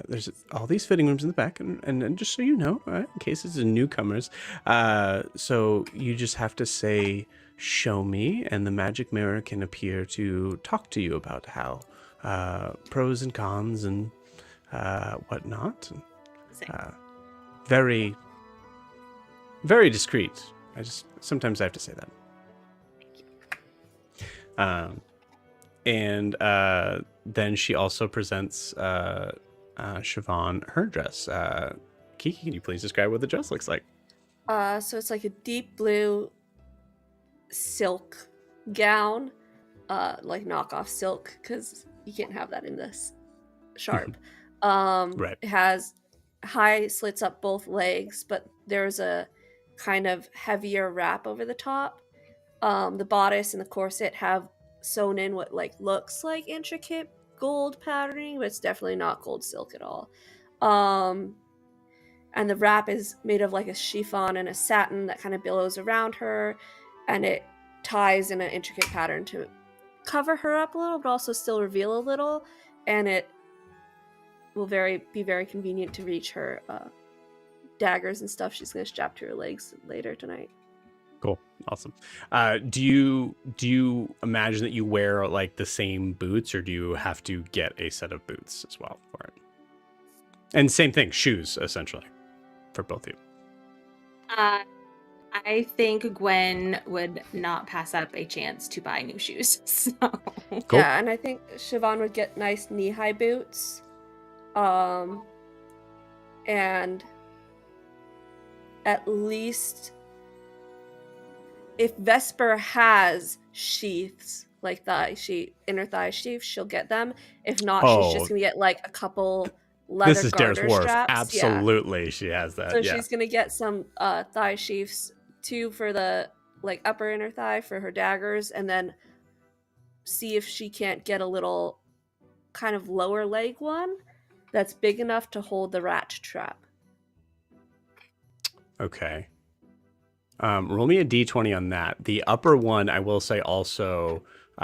there's all these fitting rooms in the back, and just so you know, in case it's newcomers, so you just have to say, "Show me," and the magic mirror can appear to talk to you about how pros and cons and whatnot. Very, very discreet. Sometimes I have to say that. And then she also presents Siobhan her dress. Kiki, can you please describe what the dress looks like? So it's like a deep blue silk gown, like knockoff silk, because you can't have that in this sharp. Right. It has high slits up both legs, but there's a kind of heavier wrap over the top. The bodice and the corset have sewn in what like looks like intricate gold patterning, but it's definitely not gold silk at all. And the wrap is made of like a chiffon and a satin that kind of billows around her, and it ties in an intricate pattern to cover her up a little, but also still reveal a little, and it will be very convenient to reach her daggers and stuff she's going to strap to her legs later tonight. Cool. Awesome. Do you imagine that you wear like the same boots, or do you have to get a set of boots as well for it? And same thing, shoes, essentially, for both of you. I think Gwen would not pass up a chance to buy new shoes. So. Cool. Yeah, and I think Siobhan would get nice knee-high boots. And at least if Vesper has sheaths, like inner thigh sheaths, she'll get them. If not, she's just gonna get like a couple leather This is Dair's garter Wharf. straps. Absolutely, Yeah. she has that. So yeah. she's gonna get some thigh sheaths, 2 for the like upper inner thigh for her daggers, and then see if she can't get a little kind of lower leg one that's big enough to hold the rat trap. Okay. Roll me a d20 on that. The upper one, I will say also,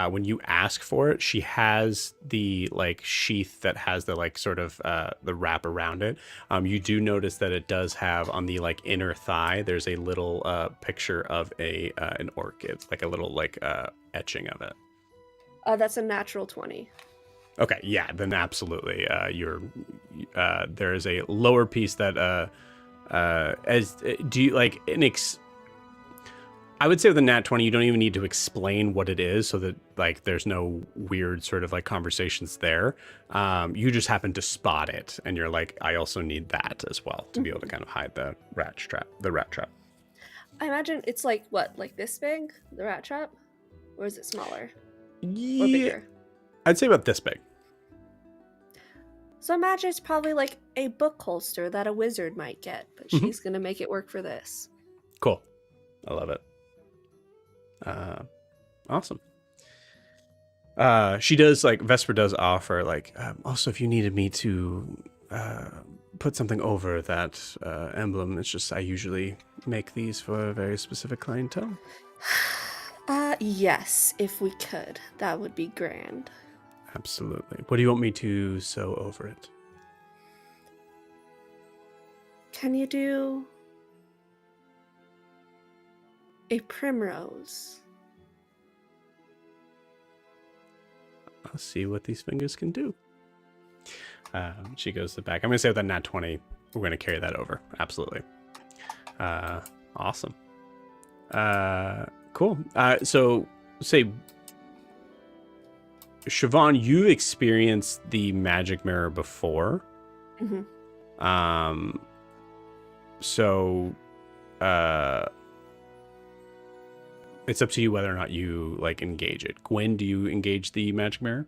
when you ask for it, she has the like sheath that has the like sort of the wrap around it. You do notice that it does have on the like inner thigh, there's a little picture of an orchid, like a little like etching of it. That's a natural 20. Okay, yeah, then absolutely. There is a lower piece that do you like I would say with a nat 20, you don't even need to explain what it is so that like there's no weird sort of like conversations there. You just happen to spot it and you're like, I also need that as well to be able to kind of hide the rat trap. I imagine it's like what, like this big, the rat trap? Or is it smaller? Yeah, or bigger? I'd say about this big. So imagine it's probably like a book holster that a wizard might get, but she's gonna make it work for this. Cool. I love it. Awesome. She does like Vesper does offer like also if you needed me to put something over that emblem, it's just I usually make these for a very specific clientele. Yes, if we could, that would be grand. Absolutely. What do you want me to sew over it? Can you do a primrose? I'll see what these fingers can do. She goes to the back. I'm going to say with that nat 20, we're going to carry that over. Absolutely. Awesome. Cool. So, say, Siobhan, you experienced the magic mirror before. Mm-hmm. So, it's up to you whether or not you like engage it. Gwen, do you engage the magic mirror?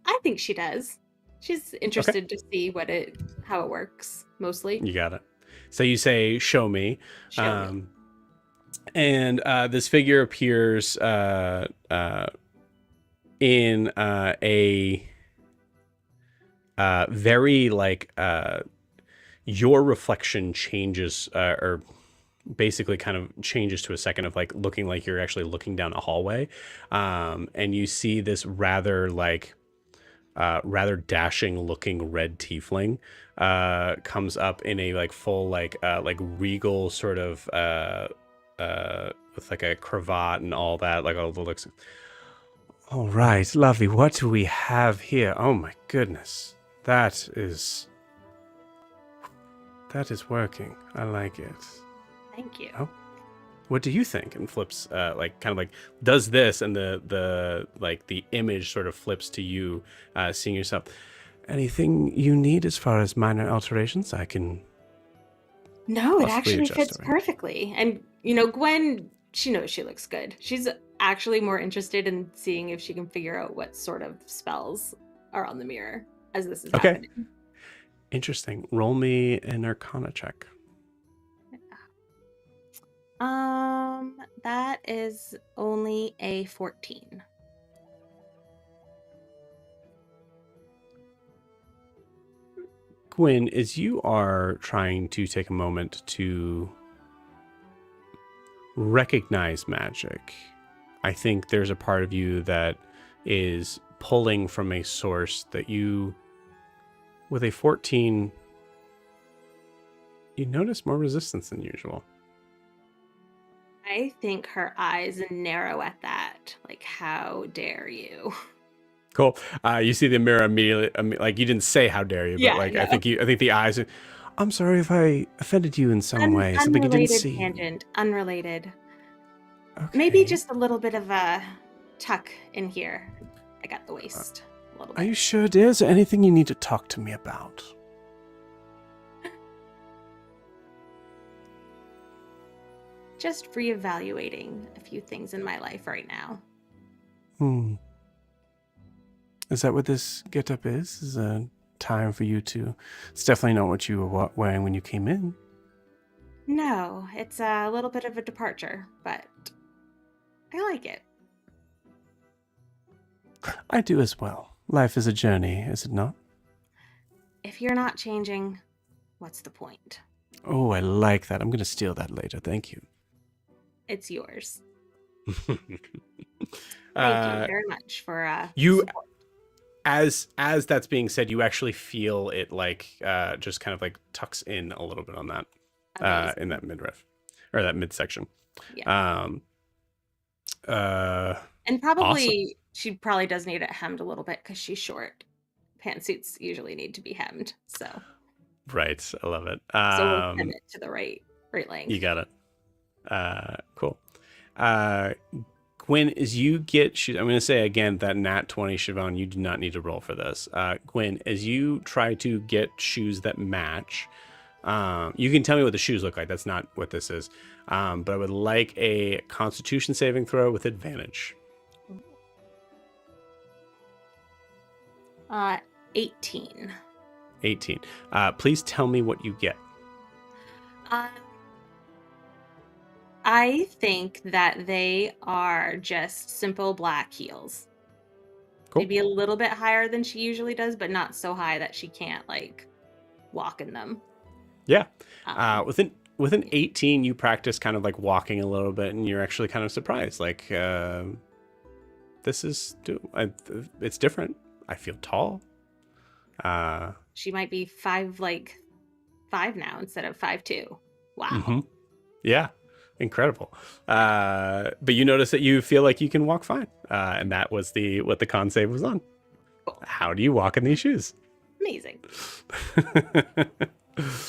I think she does. She's interested to see how it works, mostly. You got it. So you say, "Show me." Show me. And this figure appears in a very like your reflection changes or basically kind of changes to a second of like looking like you're actually looking down a hallway, and you see this rather dashing looking red tiefling comes up in a like full like regal sort of with like a cravat and all that, like all the looks. All right, lovely. What do we have here? Oh my goodness, that is working. I like it. Thank you. Oh, what do you think? And flips like kind of like does this, and the like the image sort of flips to you, seeing yourself. Anything you need as far as minor alterations? I can. No, it possibly actually adjust fits it. perfectly. And Gwen, she knows she looks good. She's actually more interested in seeing if she can figure out what sort of spells are on the mirror as this is happening. Interesting. Roll me an Arcana check. That is only a 14. Gwen, as you are trying to take a moment to recognize magic, I think there's a part of you that is pulling from a source that you, with a 14, you notice more resistance than usual. I think her eyes narrow at that. Like, how dare you? Cool. You see the mirror immediately. Like you didn't say "how dare you," but Yeah, like no. I think the eyes. I'm sorry if I offended you in some way. Something you didn't see. Tangent. Unrelated. Okay. Maybe just a little bit of a tuck in here. I got the waist a little bit. Are you sure, dear? Is there anything you need to talk to me about? Just reevaluating a few things in my life right now. Is that what this getup is? Is a time for you to... It's definitely not what you were wearing when you came in. No, it's a little bit of a departure, but I like it. I do as well. Life is a journey, is it not? If you're not changing, what's the point? Oh, I like that. I'm going to steal that later. Thank you. It's yours. Thank Thank you very much for you. support. As that's being said, you actually feel it like just kind of like tucks in a little bit on that in that midriff or that midsection. Yeah. And probably awesome. she probably does need it hemmed a little bit because she's short. Pantsuits usually need to be hemmed, so Right, I love it. so we'll hem it to the right length. You got it. Cool. Gwen, as you get, I'm going to say again that nat 20, Siobhan, you do not need to roll for this. Gwen, as you try to get shoes that match, you can tell me what the shoes look like. That's not what this is. But I would like a Constitution saving throw with advantage. 18. 18. Please tell me what you get. I think that they are just simple black heels. Cool. Maybe a little bit higher than she usually does, but not so high that she can't like walk in them. Yeah. Within 18, you practice kind of like walking a little bit, and you're actually kind of surprised. Like, this is it's different. I feel tall. She might be 5 now instead of 5'2". Wow. Mm-hmm. Yeah. Incredible. But you notice that you feel like you can walk fine. And that was what the con save was on. Cool. How do you walk in these shoes? Amazing.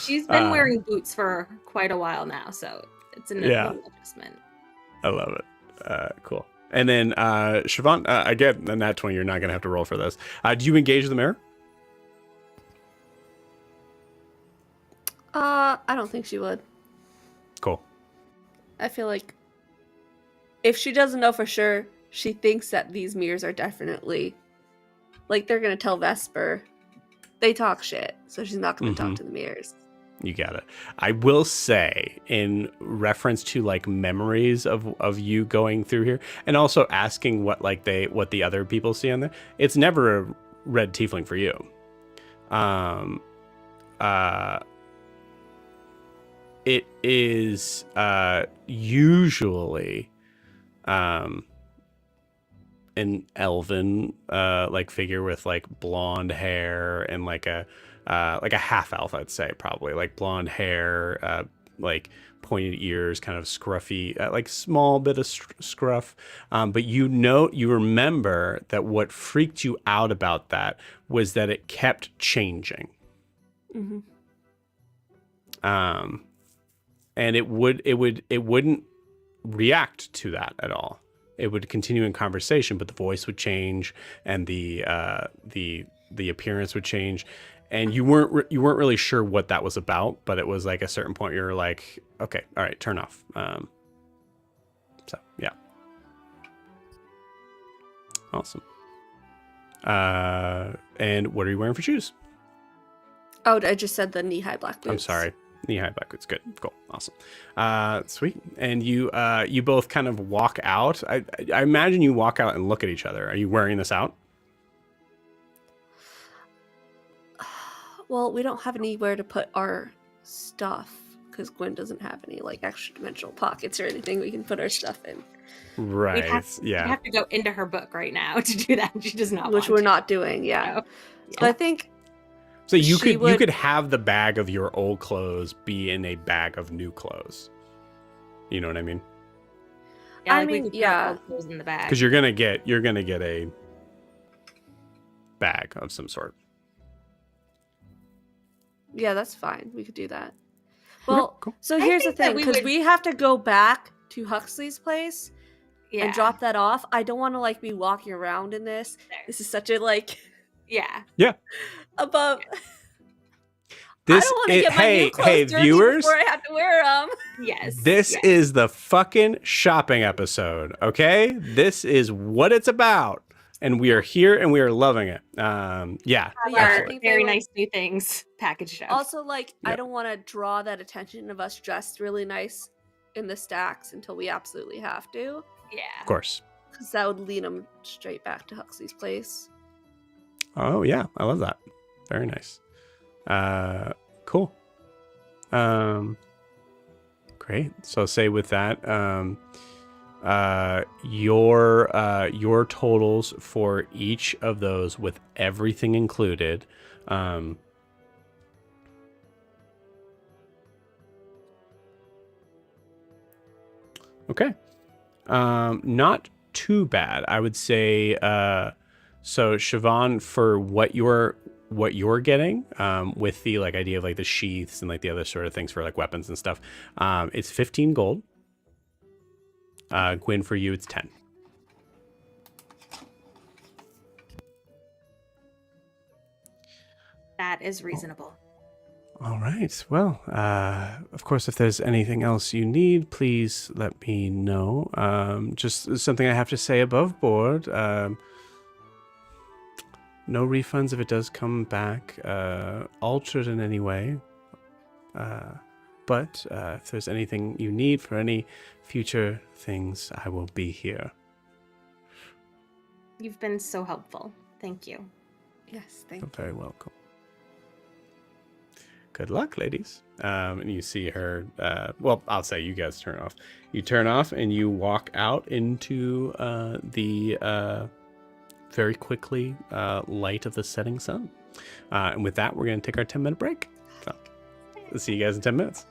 She's been wearing boots for quite a while now, so it's an adjustment. I love it. Cool. And then Siobhan, again, the nat 20, you're not going to have to roll for this. Do you engage the mirror? I don't think she would. Cool. I feel like if she doesn't know for sure, she thinks that these mirrors are definitely like they're gonna tell Vesper. They talk shit, so she's not gonna talk to the mirrors. You got it. I will say, in reference to like memories of you going through here, and also asking what the other people see on there, it's never a red tiefling for you. It is usually an elven like figure with like blonde hair and like a half elf, I'd say, probably like blonde hair, like pointed ears, kind of scruffy, like small bit of scruff. But you remember that what freaked you out about that was that it kept changing. Mm-hmm. And it wouldn't react to that at all. It would continue in conversation, but the voice would change, and the appearance would change, and you weren't really sure what that was about. But it was like a certain point you were like, okay, all right, turn off. So yeah, awesome. And what are you wearing for shoes? Oh, I just said the knee-high black boots. I'm sorry. Knee-high black boots. Good. Cool. Awesome. Sweet. And you both kind of walk out. I imagine you walk out and look at each other. Are you wearing this out? Well, we don't have anywhere to put our stuff because Gwen doesn't have any like extra dimensional pockets or anything we can put our stuff in. Right. We'd have to go into her book right now to do that. She does not. Which we're not doing. Yeah. No. So I think. So you could have the bag of your old clothes be in a bag of new clothes. You know what I mean? Yeah, I like mean, we could put yeah. our clothes in the bag. Because you're gonna get a bag of some sort. Yeah, that's fine. We could do that. Well, cool. So here's the think that thing, because we have to go back to Huxley's place and drop that off. I don't want to like be walking around in this. There. This is such a like. Yeah. Above. This, I don't want to get my new clothes dirty viewers, before I have to wear them. Yes. This is the fucking shopping episode, okay? This is what it's about. And we are here and we are loving it. Yeah. Yeah, Our very nice new things packaged up. Also, like, I don't want to draw that attention of us dressed really nice in the stacks until we absolutely have to. Yeah. Of course. Because that would lead them straight back to Huxley's place. Oh yeah, I love that. Very nice. Cool. Great. So say with that, your totals for each of those with everything included. Okay. Not too bad. I would say so Siobhan, for what you're getting, with the like idea of like the sheaths and like the other sort of things for like weapons and stuff, it's 15 gold. Gwyn, for you it's 10. That is reasonable. All right. Well, of course, if there's anything else you need, please let me know. Just something I have to say above board. No refunds if it does come back altered in any way. But if there's anything you need for any future things, I will be here. You've been so helpful. Thank you. Yes, thank You're you. very welcome. Good luck, ladies. And you see her, well, I'll say you guys turn off. You turn off and you walk out into the very quickly light of the setting sun. And with that, we're going to take our 10-minute break. So, we'll see you guys in 10 minutes.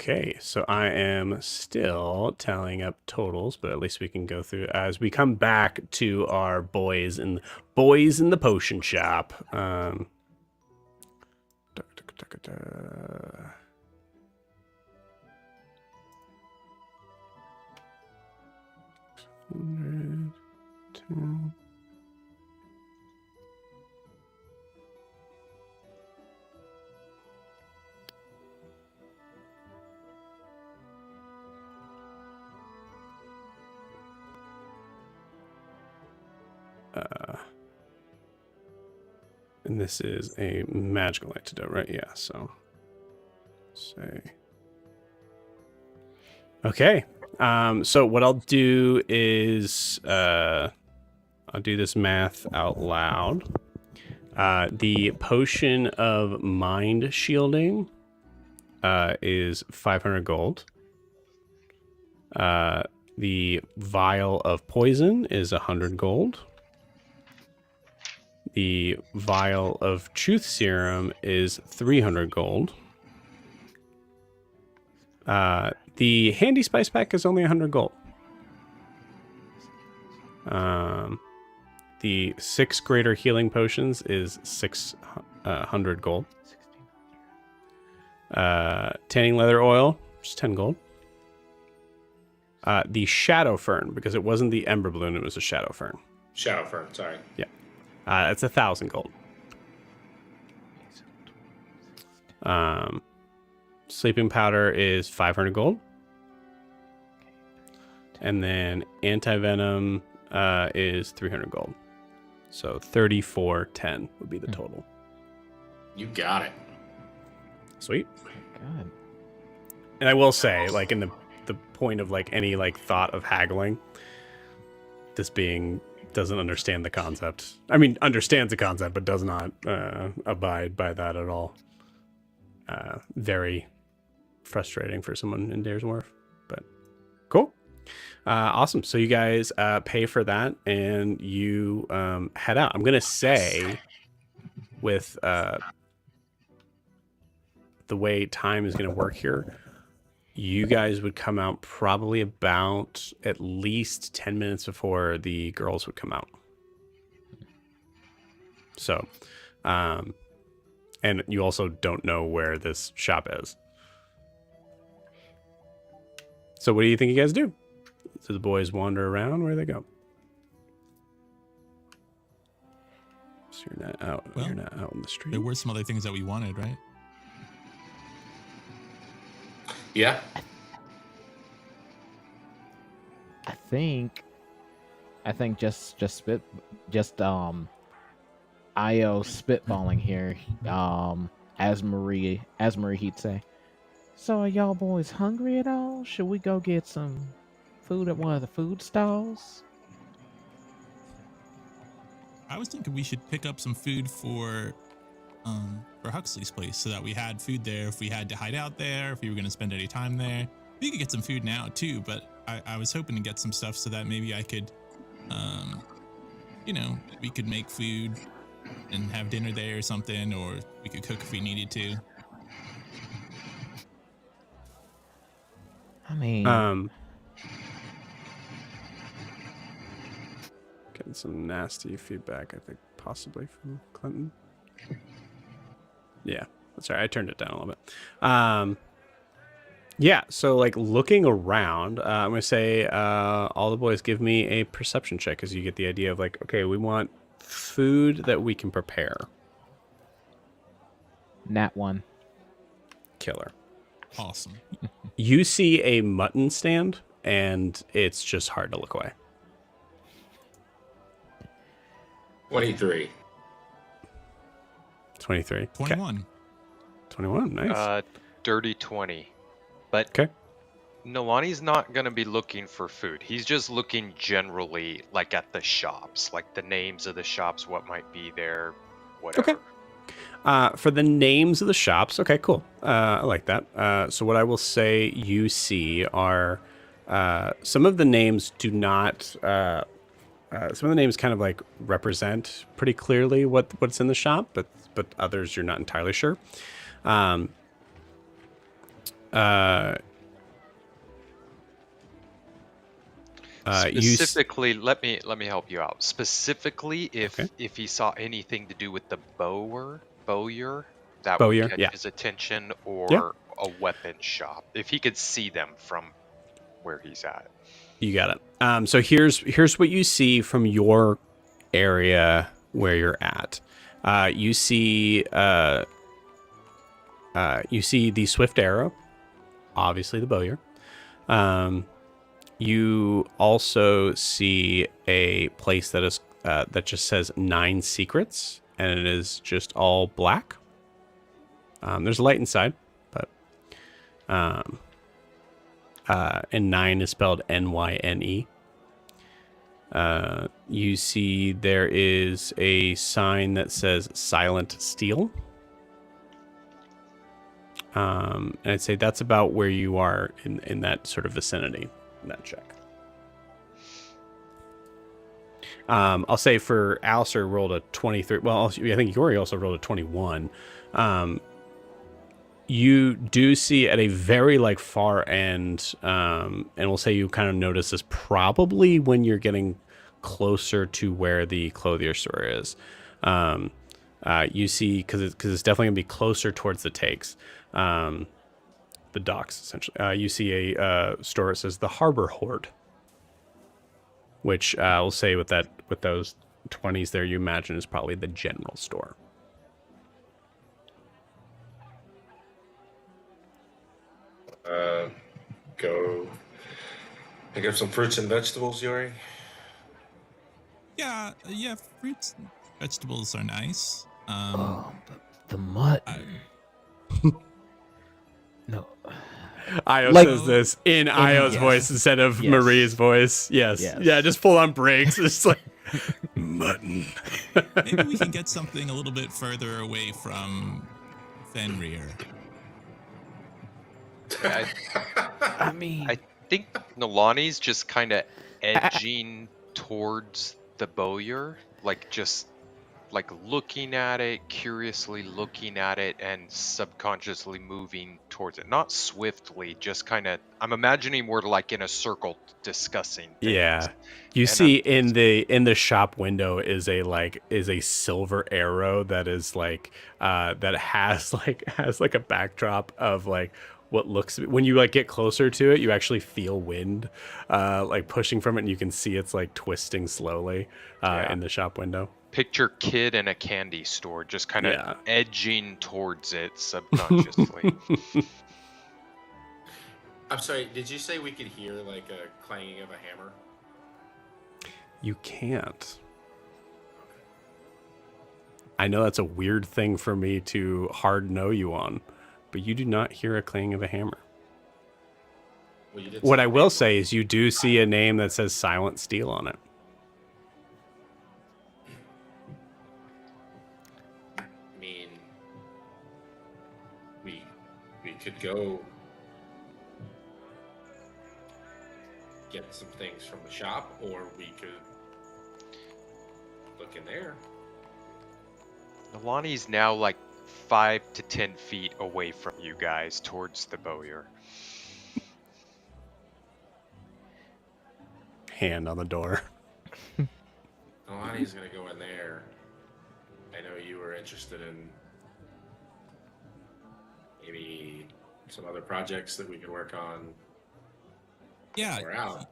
Okay, so I am still tallying up totals, but at least we can go through as we come back to our boys in the potion shop. And this is a magical antidote, right? Yeah, so say. Okay. So what I'll do is I'll do this math out loud. The potion of mind shielding is 500 gold. The vial of poison is 100 gold. The vial of truth serum is 300 gold. The handy spice pack is only 100 gold. The 6 greater healing potions is 600 gold. Tanning leather oil, just 10 gold. The shadow fern, because it wasn't the ember balloon, it was a shadow fern. Shadow Fern, sorry. Yeah. It's 1,000 gold. Sleeping powder is 500 gold. And then anti-venom is 300 gold. So 3410 would be the total. You got it. Sweet. God. And I will say, like, in the point of, like, any, like, thought of haggling, this being doesn't understand the concept. I mean, understands the concept, but does not abide by that at all. Very frustrating for someone in Dair's Wharf, but cool. Awesome. So you guys pay for that and you head out. I'm going to say with the way time is going to work here, you guys would come out probably about at least 10 minutes before the girls would come out. So, and you also don't know where this shop is. So what do you think you guys do? Do the boys wander around? Where do they go? So you're not out. Well, you're not out in the street. There were some other things that we wanted, right? Yeah. I think just IO spitballing here. As Marie he'd say. So are y'all boys hungry at all? Should we go get some food at one of the food stalls? I was thinking we should pick up some food for Huxley's place so that we had food there if we had to hide out there, if we were going to spend any time there. We could get some food now too, but I was hoping to get some stuff so that maybe I could, we could make food and have dinner there or something, or we could cook if we needed to. I mean, getting some nasty feedback, I think, possibly from Clinton. Yeah, sorry, I turned it down a little bit. Yeah, so like looking around, I'm gonna say all the boys give me a perception check as you get the idea of like, okay, we want food that we can prepare. Nat 1. Killer. Awesome. You see a mutton stand, and it's just hard to look away. 23. 23. 21. Okay. 21, nice. Dirty 20. But Okay. Nolani's not going to be looking for food. He's just looking generally, like, at the shops, like the names of the shops, what might be there, whatever. Okay. For the names of the shops, okay, cool. I like that. So what I will say you see are some of the names do not... some of the names kind of like represent pretty clearly what's in the shop, but others you're not entirely sure. Specifically, let me help you out. Specifically, Okay. if he saw anything to do with the bowyer that Bowyer, would catch yeah. his attention, or Yeah. a weapon shop, if he could see them from where he's at. You got it. So here's what you see from your area where you're at. You see the swift arrow, obviously the bowyer. You also see a place that is that just says 9 secrets, and it is just all black. There's a light inside, but and 9 is spelled Nyne. You see there is a sign that says Silent Steel. And I'd say that's about where you are in that sort of vicinity, in that check. I'll say for Alistair rolled a 23. Well, I think Yori also rolled a 21. You do see at a very far end, and we'll say you kind of notice this probably when you're getting closer to where the clothier store is. You see, because it's definitely gonna be closer towards the takes, the docks essentially. You see a store that says the Harbor Hoard, which we'll say with those 20s there, you imagine is probably the general store. Go pick up some fruits and vegetables, Yori. Yeah, fruits and vegetables are nice. The mutton. No. Io Like- says this in Io's yes. voice instead of Yes. Marie's voice. Yes. Yes. Yeah, just full on breaks. It's like mutton. Maybe we can get something a little bit further away from Fenrir. I mean, I think Nolani's just kind of edging towards the bowyer, just looking at it, curiously looking at it, and subconsciously moving towards it. Not swiftly, just kind of. I'm imagining we're in a circle discussing things. Yeah. You see in the shop window is a silver arrow that is that has a backdrop of what looks, when you get closer to it, you actually feel wind pushing from it, and you can see it's twisting slowly in the shop window. Picture kid in a candy store, just kind of Yeah. edging towards it subconsciously. I'm sorry, did you say we could hear a clanging of a hammer? You can't. I know that's a weird thing for me to hard know you on, but you do not hear a clanging of a hammer. Well, you did What say I will hammer. say is you do see a name that says Silent Steel on it. I mean, we could go get some things from the shop, or we could look in there. Nolani's now 5 to 10 feet away from you guys towards the bowyer. Hand on the door. Alani's gonna go in there. I know you were interested in maybe some other projects that we could work on. Yeah. We're out.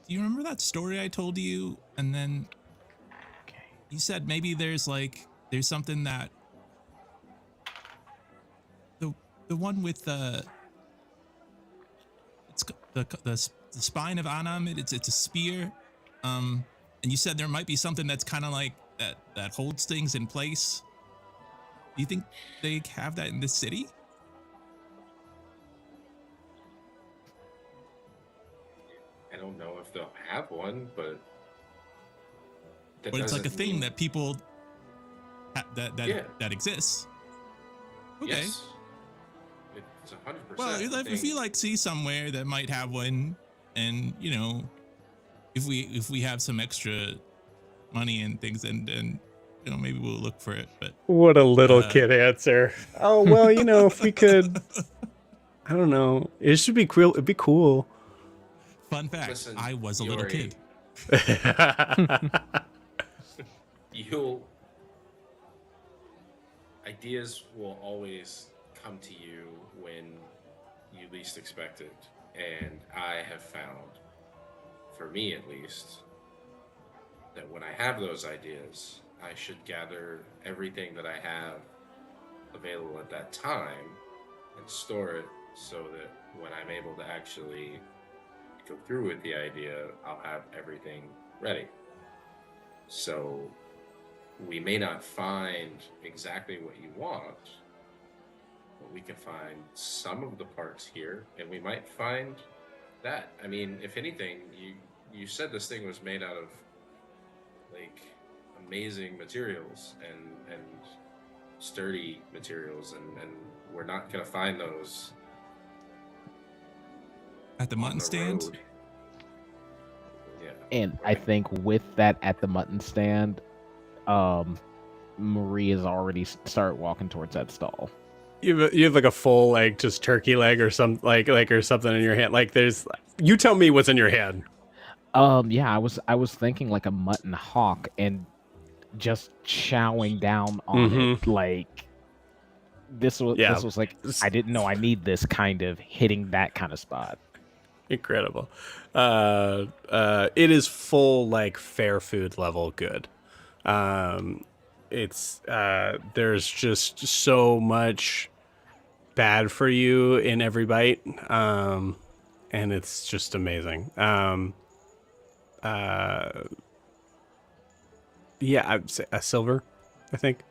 Do you remember that story I told you? And then you said maybe there's something that the one with the spine of Anam. It's a spear. And you said there might be something that's kind of that holds things in place. Do you think they have that in this city? I don't know if they'll have one, but But it's a doesn't thing mean- that people Yeah. that exists. Okay. Yes. It's 100%. Well, if we see somewhere that might have one, and if we have some extra money and things, and maybe we'll look for it. But What a little kid answer. Oh, well, if we could. I don't know. It should be cool. It'd be cool. Fun fact: Listen, I was a little Yori, kid. Ideas will always come to you when you least expect it. And I have found, for me at least, that when I have those ideas, I should gather everything that I have available at that time and store it so that when I'm able to actually go through with the idea, I'll have everything ready. So we may not find exactly what you want, but we can find some of the parts here, and we might find that. I mean, if anything, you said this thing was made out of like amazing materials and sturdy materials, and we're not gonna find those At the on mutton the stand. road. Yeah. And I think with that at the mutton stand, Marie has already started walking towards that stall. You have like a full like just turkey leg or some like or something in your hand. Like there's. You tell me what's in your hand. Yeah, I was thinking like a mutton hock and just chowing down on it. Like this was like, I didn't know I need this kind of hitting that kind of spot. Incredible. It is full like fair food level good. It's there's just so much bad for you in every bite. And it's just amazing. Yeah, I'd say a silver, I think.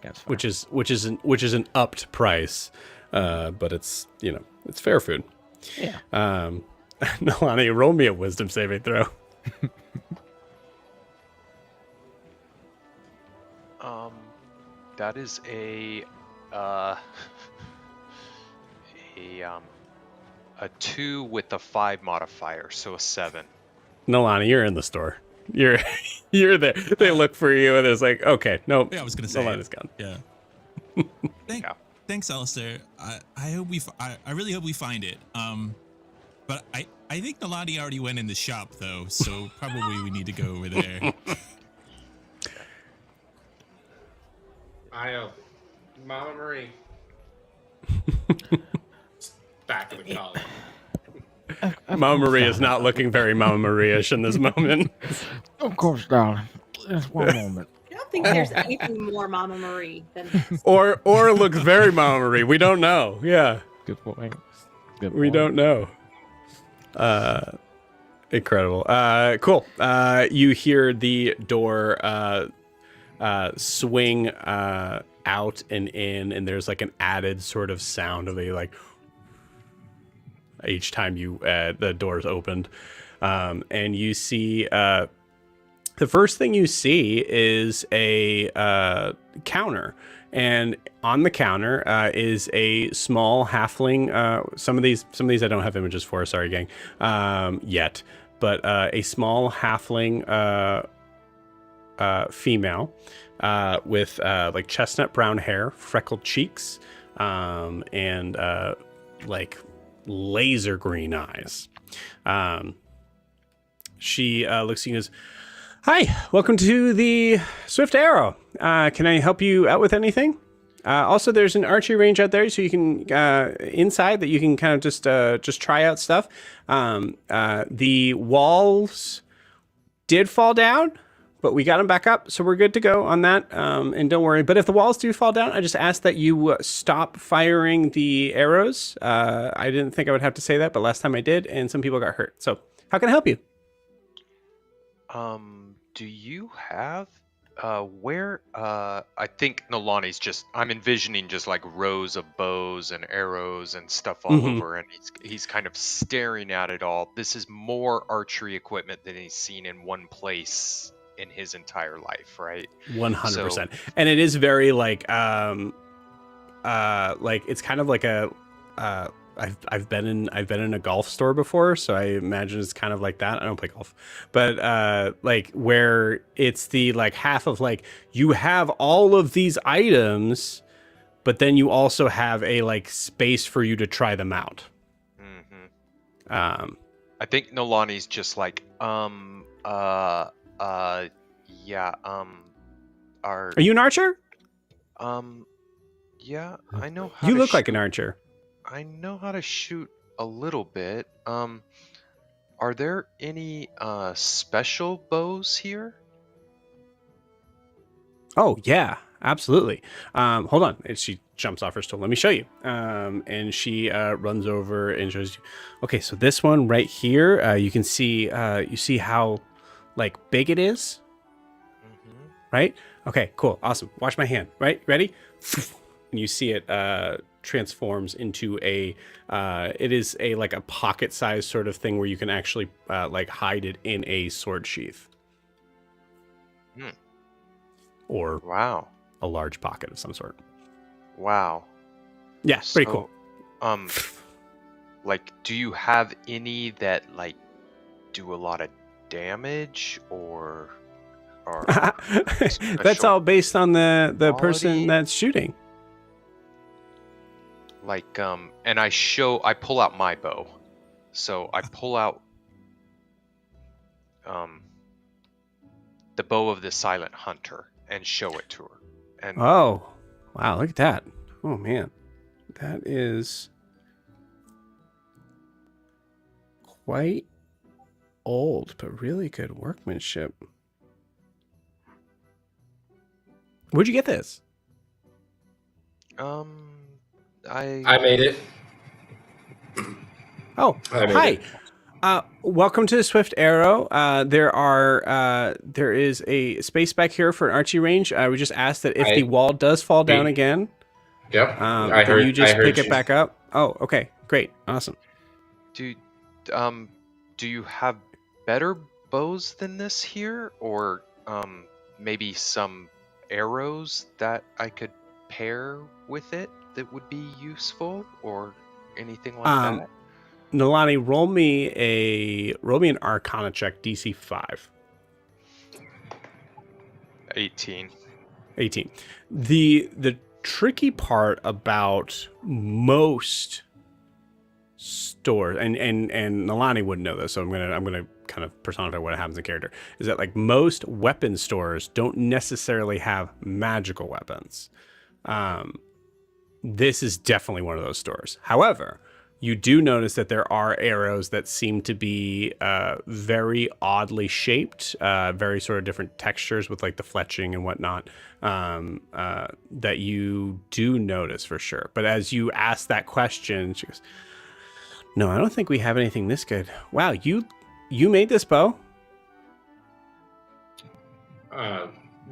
That's fair. Which is an upped price. But it's, it's fair food. Yeah. Nalani, roll me a wisdom saving throw. That is a 2 with a 5 modifier, so a 7. Nalani, you're in the store. You're there. They look for you and it's like, okay, nope. Yeah, I was gonna say. Nalani's gone. Yeah. Yeah. Thanks, Alistair. I hope I really hope we find it. But I think Nalani already went in the shop though, so probably we need to go over there. Mama Marie. Back of the column. Mama Maria is not looking very Mama Maria-ish in this moment. Of course, darling. Just one moment. I don't think there's anything more Mama Marie than this. or looks very Mama Marie. We don't know. Yeah. Good point. Good We point. don't know. Incredible. Cool. You hear the door swing out and in, and there's like an added sort of sound of a like each time the door's opened, and you see the first thing you see is a counter, and on the counter is a small halfling. Some of these I don't have images for. Sorry, gang. Yet, but a small halfling female with like chestnut brown hair, freckled cheeks, and like laser green eyes. She looks at you and goes, "Hi, welcome to the Swift Arrow. Can I help you out with anything? Also, there's an archery range out there, so you can inside that you can kind of just try out stuff. The walls did fall down, but we got them back up, so we're good to go on that. And don't worry. But if the walls do fall down, I just ask that you stop firing the arrows. I didn't think I would have to say that, but last time I did, and some people got hurt. So how can I help you?" Do you have where I think Nalani's I'm envisioning just like rows of bows and arrows and stuff all over, and he's kind of staring at it all. This is more archery equipment than he's seen in one place in his entire life, right? 100%. And it is very like it's kind of like a I've been in a golf store before, so I imagine it's kind of like that. I don't play golf, but like where it's the like half of like you have all of these items, but then you also have a like space for you to try them out. I think Nolani's just like, yeah, Are you an archer? yeah, I know how You to look like shoot. an archer. I know how to shoot a little bit. Are there any special bows here? Oh yeah, absolutely. Hold on. And she jumps off her stool. Let me show you. And she runs over and shows you. Okay, so this one right here, you can see. You see how like big it is, right? Okay, cool, awesome. Watch my hand. Right, ready? And you see it transforms into a. It is a like a pocket-sized sort of thing where you can actually like hide it in a sword sheath. Or Wow. a large pocket of some sort. Wow. Yeah, pretty cool. Like, do you have any that like do a lot of damage or That's all based on the quality? person that's shooting. Like, and I pull out my bow. So I pull out the bow of the Silent Hunter and show it to her. And Oh, wow, look at that. Oh man. That is quite old, but really good workmanship. Where'd you get this? I made it. Oh, I made hi. it. Welcome to the Swift Arrow. There is a space back here for an archery range. We just asked that if the wall does fall down again, Yep. that you just pick it back up. Oh, okay, great, awesome. do you have better bows than this here, or maybe some arrows that I could pair with it that would be useful, or anything like that? Nolani, roll me an Arcana check, DC 5. 18. 18. The tricky part about most stores, and Nolani wouldn't know this, so I'm gonna kind of personify what happens in character, is that like most weapon stores don't necessarily have magical weapons. This is definitely one of those stores. However, you do notice that there are arrows that seem to be very oddly shaped, very sort of different textures with like the fletching and whatnot, that you do notice for sure. But as you ask that question, she goes, "No, I don't think we have anything this good." Wow, you made this bow?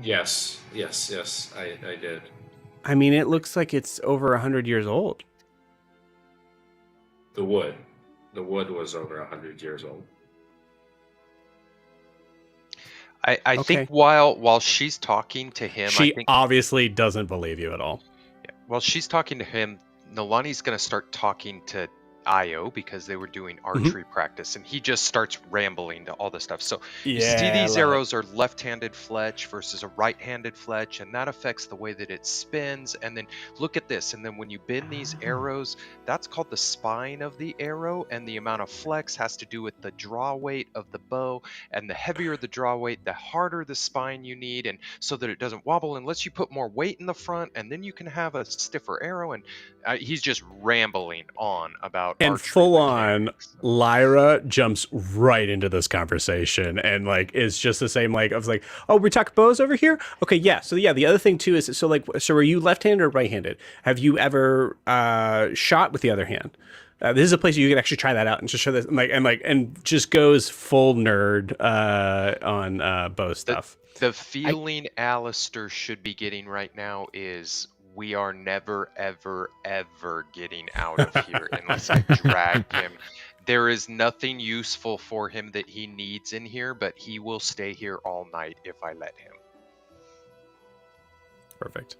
Yes, I did. I mean, it looks like it's over 100 years old. The wood was over 100 years old. I Okay. think while she's talking to him, She I think obviously doesn't believe you at all. while she's talking to him, Nolani's gonna start talking to Io because they were doing archery practice, and he just starts rambling to all this stuff. So you see these arrows are left-handed fletch versus a right-handed fletch, and that affects the way that it spins. And then look at this, and then when you bend these arrows, that's called the spine of the arrow, and the amount of flex has to do with the draw weight of the bow, and the heavier the draw weight, the harder the spine you need, and so that it doesn't wobble, and lets you put more weight in the front, and then you can have a stiffer arrow. And he's just rambling on about And archery full on, mechanics. Lyra jumps right into this conversation and like is just the same. Like I was like, "Oh, we talk bows over here." Okay, yeah. So yeah, the other thing too is so are you left-handed or right-handed? Have you ever shot with the other hand? This is a place you can actually try that out and just show this and just goes full nerd on bow stuff. The feeling Alistair should be getting right now is, we are never, ever, ever getting out of here unless I drag him. There is nothing useful for him that he needs in here, but he will stay here all night if I let him. Perfect.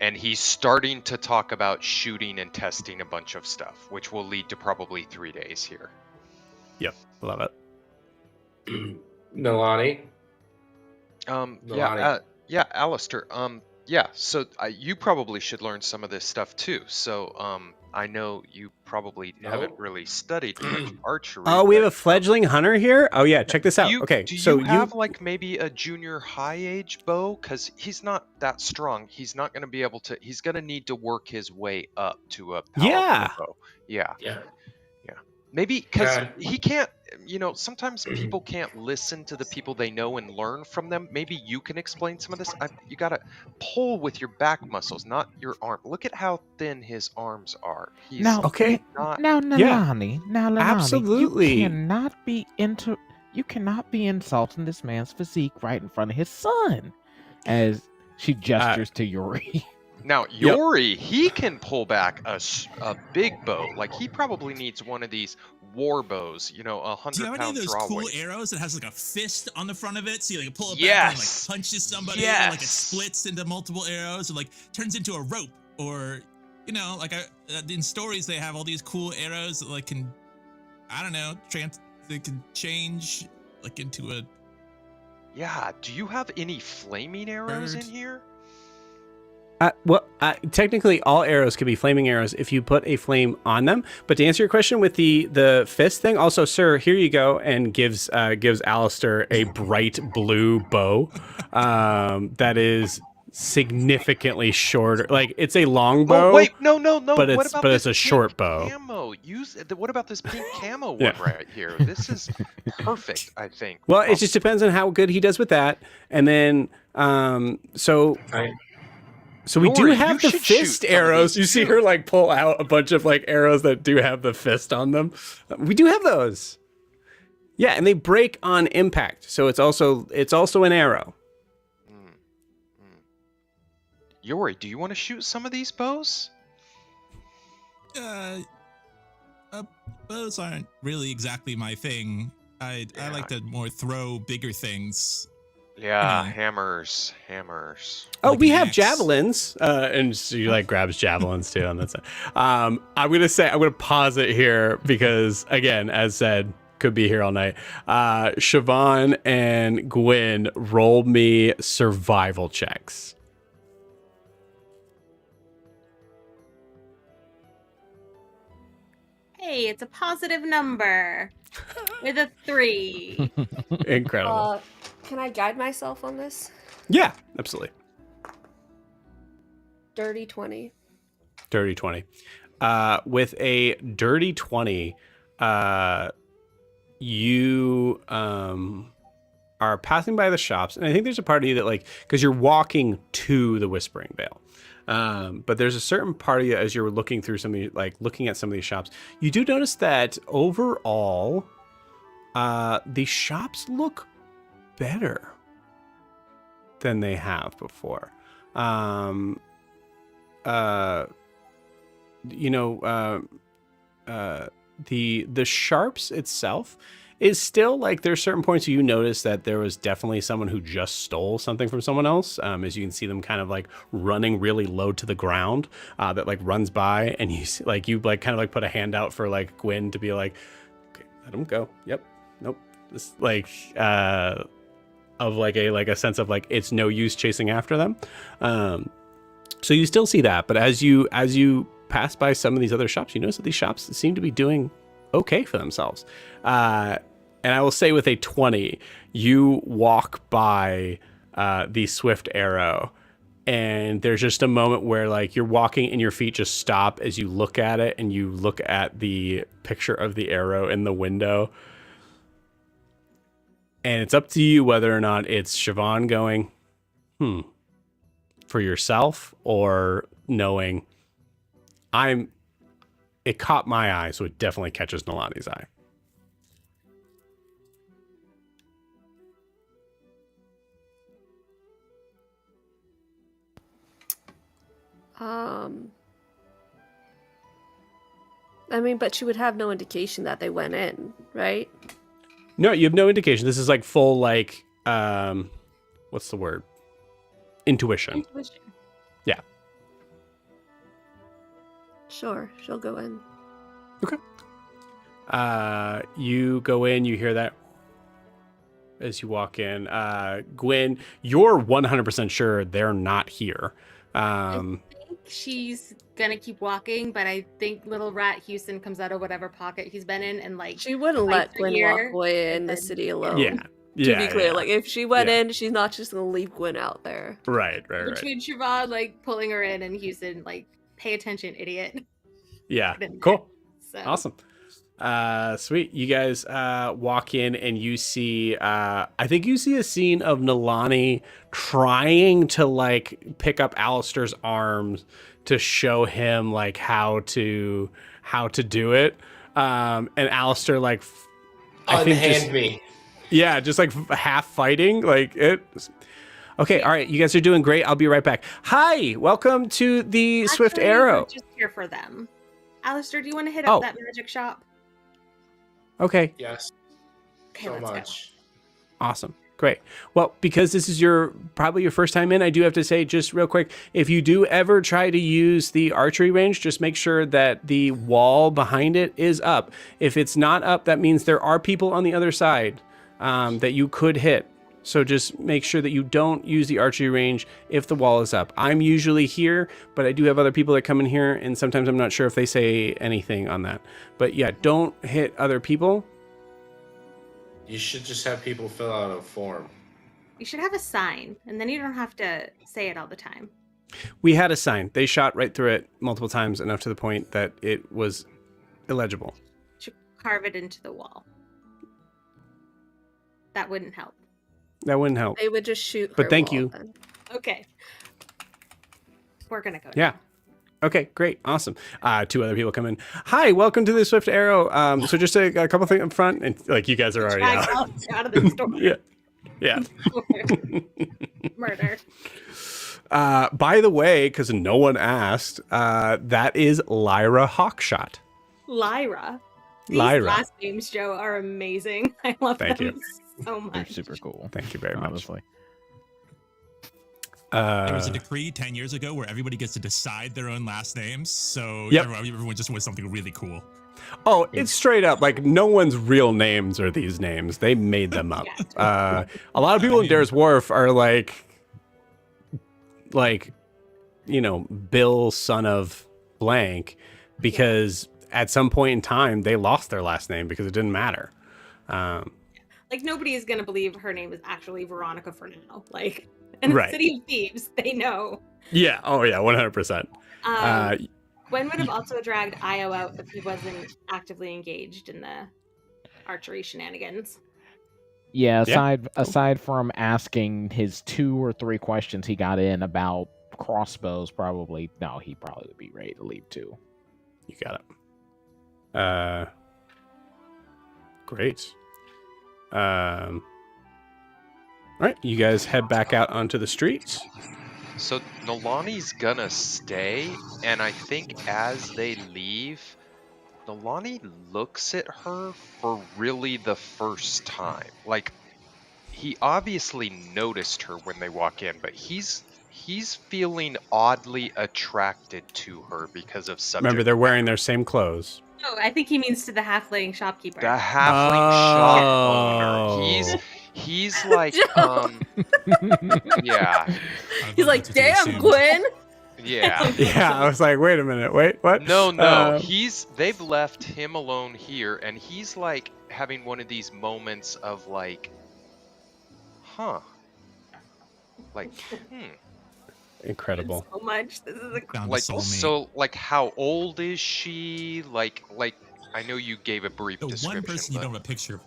And he's starting to talk about shooting and testing a bunch of stuff, which will lead to probably 3 days here. Yep, love it. Nolani? Yeah, Alistair. Yeah, so you probably should learn some of this stuff too. So I know you probably haven't No. really studied much archery. Oh, we have but, a fledgling hunter here. Oh yeah, yeah, check this out. Okay, do so you have like maybe a junior high age bow? Because he's not that strong. He's not going to be able to. He's going to need to work his way up to a powerful yeah. bow. Yeah. Yeah. Maybe because Yeah. he can't, sometimes people can't listen to the people they know and learn from them. Maybe you can explain some of this. You got to pull with your back muscles, not your arm. Look at how thin his arms are. He's Now, Okay. not. now, Yeah. Nalani, Absolutely. you cannot be insulting this man's physique right in front of his son, as she gestures to Yuri. Now, Yep. Yori, he can pull back a big bow. Like, he probably needs one of these war bows, a Do you have 100-pound any of those draw cool weight. arrows that has like a fist on the front of it, so you like pull it back and Yes. like punches somebody, or like it Yes. splits into multiple arrows, or like turns into a rope, or like in stories they have all these cool arrows that like can, I don't know, they can change like into a Yeah, do you have any flaming arrows in Bird. here? Technically, all arrows can be flaming arrows if you put a flame on them. But to answer your question with the fist thing, also, sir, here you go, and gives Alistair a bright blue bow that is significantly shorter. Like, it's a long bow. Oh wait, no, but what it's- about but this it's a short pink bow. Camo? What about this pink camo one Yeah. right here? This is perfect, I think. Well, it just depends on how good he does with that. And then, so we do Yori, have you the should shoot fist some of arrows. these You see too. her like pull out a bunch of like arrows that do have the fist on them. We do have those. Yeah, and they break on impact. So it's also an arrow. Yori, do you want to shoot some of these bows? Bows aren't really exactly my thing. I like to more throw bigger things. Yeah, know. hammers. Oh, Like we an have axe. javelins, and she like grabs javelins too on that side. I'm gonna pause it here because again, as said, could be here all night. Siobhan and Gwyn, roll me survival checks. Hey, it's a positive number with a 3. Incredible. Can I guide myself on this? Yeah, absolutely. Dirty 20. Dirty 20. With a dirty 20, you are passing by the shops, and I think there's a part of you that like, because you're walking to the Whispering Vale. But there's a certain part of you as you're looking through looking at some of these shops, you do notice that overall, the shops look better than they have before. The Sharps itself is still like there's certain points where you notice that there was definitely someone who just stole something from someone else. As you can see them kind of like running really low to the ground, that like runs by, and you see, like you like kind of like put a hand out for like Gwyn to be like, okay, let him go. Yep. Nope. This like of like a sense of like it's no use chasing after them. So you still see that, but as you pass by some of these other shops, you notice that these shops seem to be doing okay for themselves. And I will say with a 20, you walk by the Swift Arrow, and there's just a moment where like you're walking and your feet just stop as you look at it, and you look at the picture of the arrow in the window. And it's up to you whether or not it's Siobhan going, for yourself, or knowing it caught my eye, so it definitely catches Nalani's eye. I mean, but she would have no indication that they went in, right? No, you have no indication. This is like full, like, what's the word? Intuition. Yeah. Sure, she'll go in. Okay. You go in, you hear that. as you walk in. Gwen, you're 100% sure they're not here. I think she's gonna keep walking, but I think little rat Houston comes out of whatever pocket he's been in and like She wouldn't let Gwen walk away in the city alone. Yeah. To be clear, yeah. like if she went Yeah. in, she's not just gonna leave Gwen out there. Right. between Siobhan like pulling her in and Houston like pay attention, idiot. Yeah. Put in there. Cool. So Awesome. Sweet. You guys walk in and you see I think you see a scene of Nalani trying to like pick up Alistair's arms to show him like how to do it. And Alistair like Unhand me. Yeah, just like half fighting like it. Okay, all right, you guys are doing great. I'll be right back. Hi, welcome to the Swift Actually, Arrow. we're just here for them. Alistair, do you want to hit up that magic shop? Okay. Yes. Okay, So let's much. Awesome. Great. Well, because this is probably your first time in, I do have to say just real quick, if you do ever try to use the archery range, just make sure that the wall behind it is up. If it's not up, that means there are people on the other side that you could hit. So just make sure that you don't use the archery range if the wall is up. I'm usually here, but I do have other people that come in here, and sometimes I'm not sure if they say anything on that. But yeah, don't hit other people. You should just have people fill out a form. You should have a sign, and then you don't have to say it all the time. We had a sign. They shot right through it multiple times, enough to the point that it was illegible. You should carve it into the wall. That wouldn't help. That wouldn't help. They would just shoot. But her thank wall you. then. Okay. We're gonna go. Yeah. Okay, great. Awesome. Two other people come in. Hi, welcome to the Swift Arrow. So just a couple things up front, and like you guys are already out. Out of the store. Yeah. Murder. By the way, because no one asked, that is Lyra Hawkshot. Lyra. These Lyra. last names, Joe, are amazing. I love Thank them you. so much. They're super cool. Thank you very much. Honestly. There was a decree 10 years ago where everybody gets to decide their own last names. So Yep. everyone just wants something really cool. Oh, it's straight up like no one's real names are these names. They made them up. A lot of people in Dair's Wharf are like, you know, Bill, son of blank, because at some point in time they lost their last name because it didn't matter. Like nobody is gonna believe her name is actually Veronica for now. Like in the city of Thieves, they know. Yeah. Oh yeah. 100%. Gwen would have also dragged Io out if he wasn't actively engaged in the archery shenanigans. Yeah, aside from asking his 2 or 3 questions he got in about crossbows, he probably would be ready to leave too. You got it. Great. All right, you guys head back out onto the streets. So Nalani's gonna stay, and I think as they leave, Nalani looks at her for really the first time. Like, he obviously noticed her when they walk in, but he's feeling oddly attracted to her because of subject. Remember, they're wearing their same clothes. No, I think he means to the halfling shopkeeper. The halfling shop owner. He's like, yeah. He's like, damn, Gwen. Yeah. Yeah, I was like, wait a minute, wait, what? No, they've left him alone here, and he's like having one of these moments of like, Incredible. So much. This is Found a soulmate. like how old is she? Like I know you gave a brief The description. one person you don't have a picture of.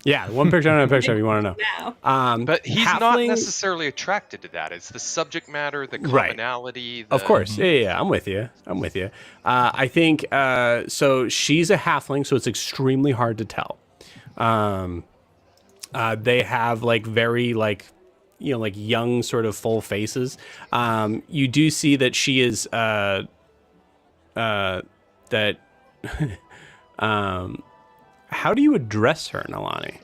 Yeah, one picture on a picture if you want to know. now. But he's not halfling- necessarily attracted to that. It's the subject matter, the commonality. Of course, yeah, I'm with you. I think so. She's a halfling, so it's extremely hard to tell. They have like very like, you know, like young sort of full faces. You do see that she is that. How do you address her, Nalani?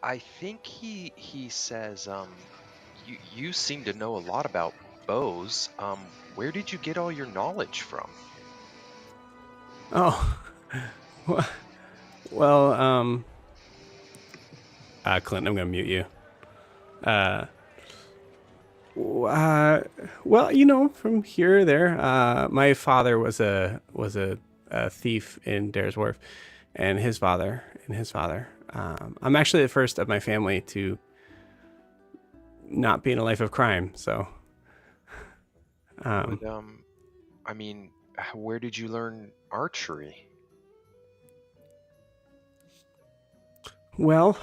I think he says, you seem to know a lot about bows. Where did you get all your knowledge from? Oh, Well, Clint, I'm going to mute you. Well, you know, from here or there, my father was a thief in Dair's Wharf, and his father. I'm actually the first of my family to not be in a life of crime, so. But, I mean, where did you learn archery? Well,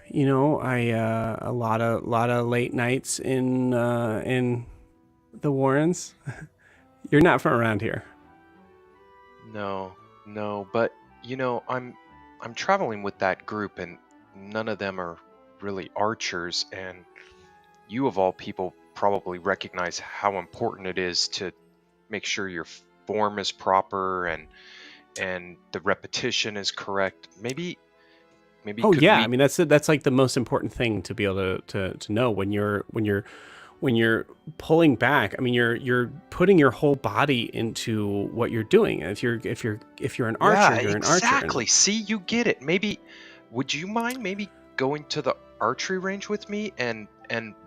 you know, I a lot of late nights in the Warrens. You're not from around here. No, but you know, I'm traveling with that group, and none of them are really archers, and you of all people probably recognize how important it is to make sure your form is proper and the repetition is correct. Maybe Oh could yeah, we I mean that's like the most important thing to be able to know when you're pulling back. I mean you're putting your whole body into what you're doing. And if you're an archer, Yeah, you're an archer. exactly. See, you get it. Maybe would you mind maybe going to the archery range with me and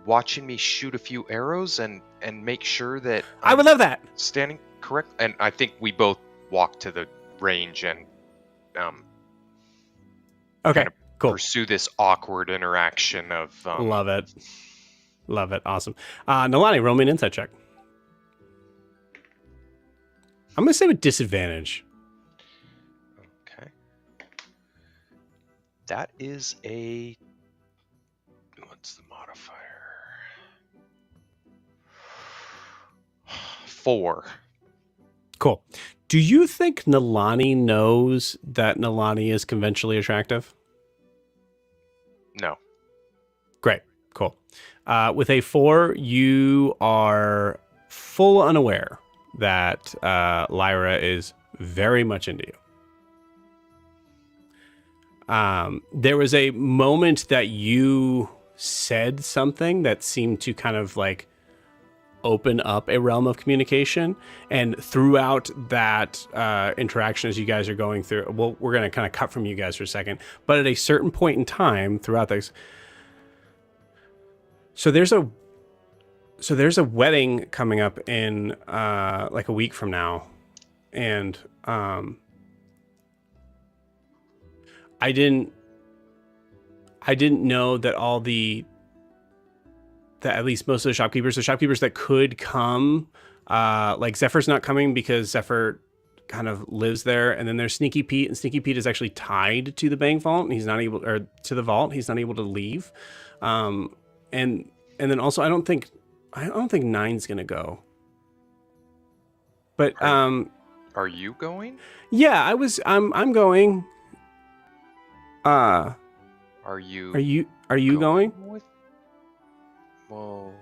watching me shoot a few arrows and make sure that I would love that. standing correct? And I think we both walk to the range and Okay, kind of cool. pursue this awkward interaction of Love it. Awesome. Nalani, roll me an insight check. I'm gonna say with disadvantage. Okay. That is a what's the modifier? 4. Cool. Do you think Nalani knows that Nalani is conventionally attractive? No. Great. Cool. With a 4, you are full unaware that Lyra is very much into you. There was a moment that you said something that seemed to kind of like open up a realm of communication, and throughout that interaction as you guys are going through, well, we're going to kind of cut from you guys for a second, but at a certain point in time throughout this, so there's a wedding coming up in like a week from now, and I didn't know that that at least most of the shopkeepers that could come, like Zephyr's not coming because Zephyr kind of lives there, and then there's Sneaky Pete, and Sneaky Pete is actually tied to the bank vault, and he's not able, or to the vault, he's not able to leave. And then also I don't think Nine's gonna go. But Are you going? yeah, I'm going. Are you going? with? Well,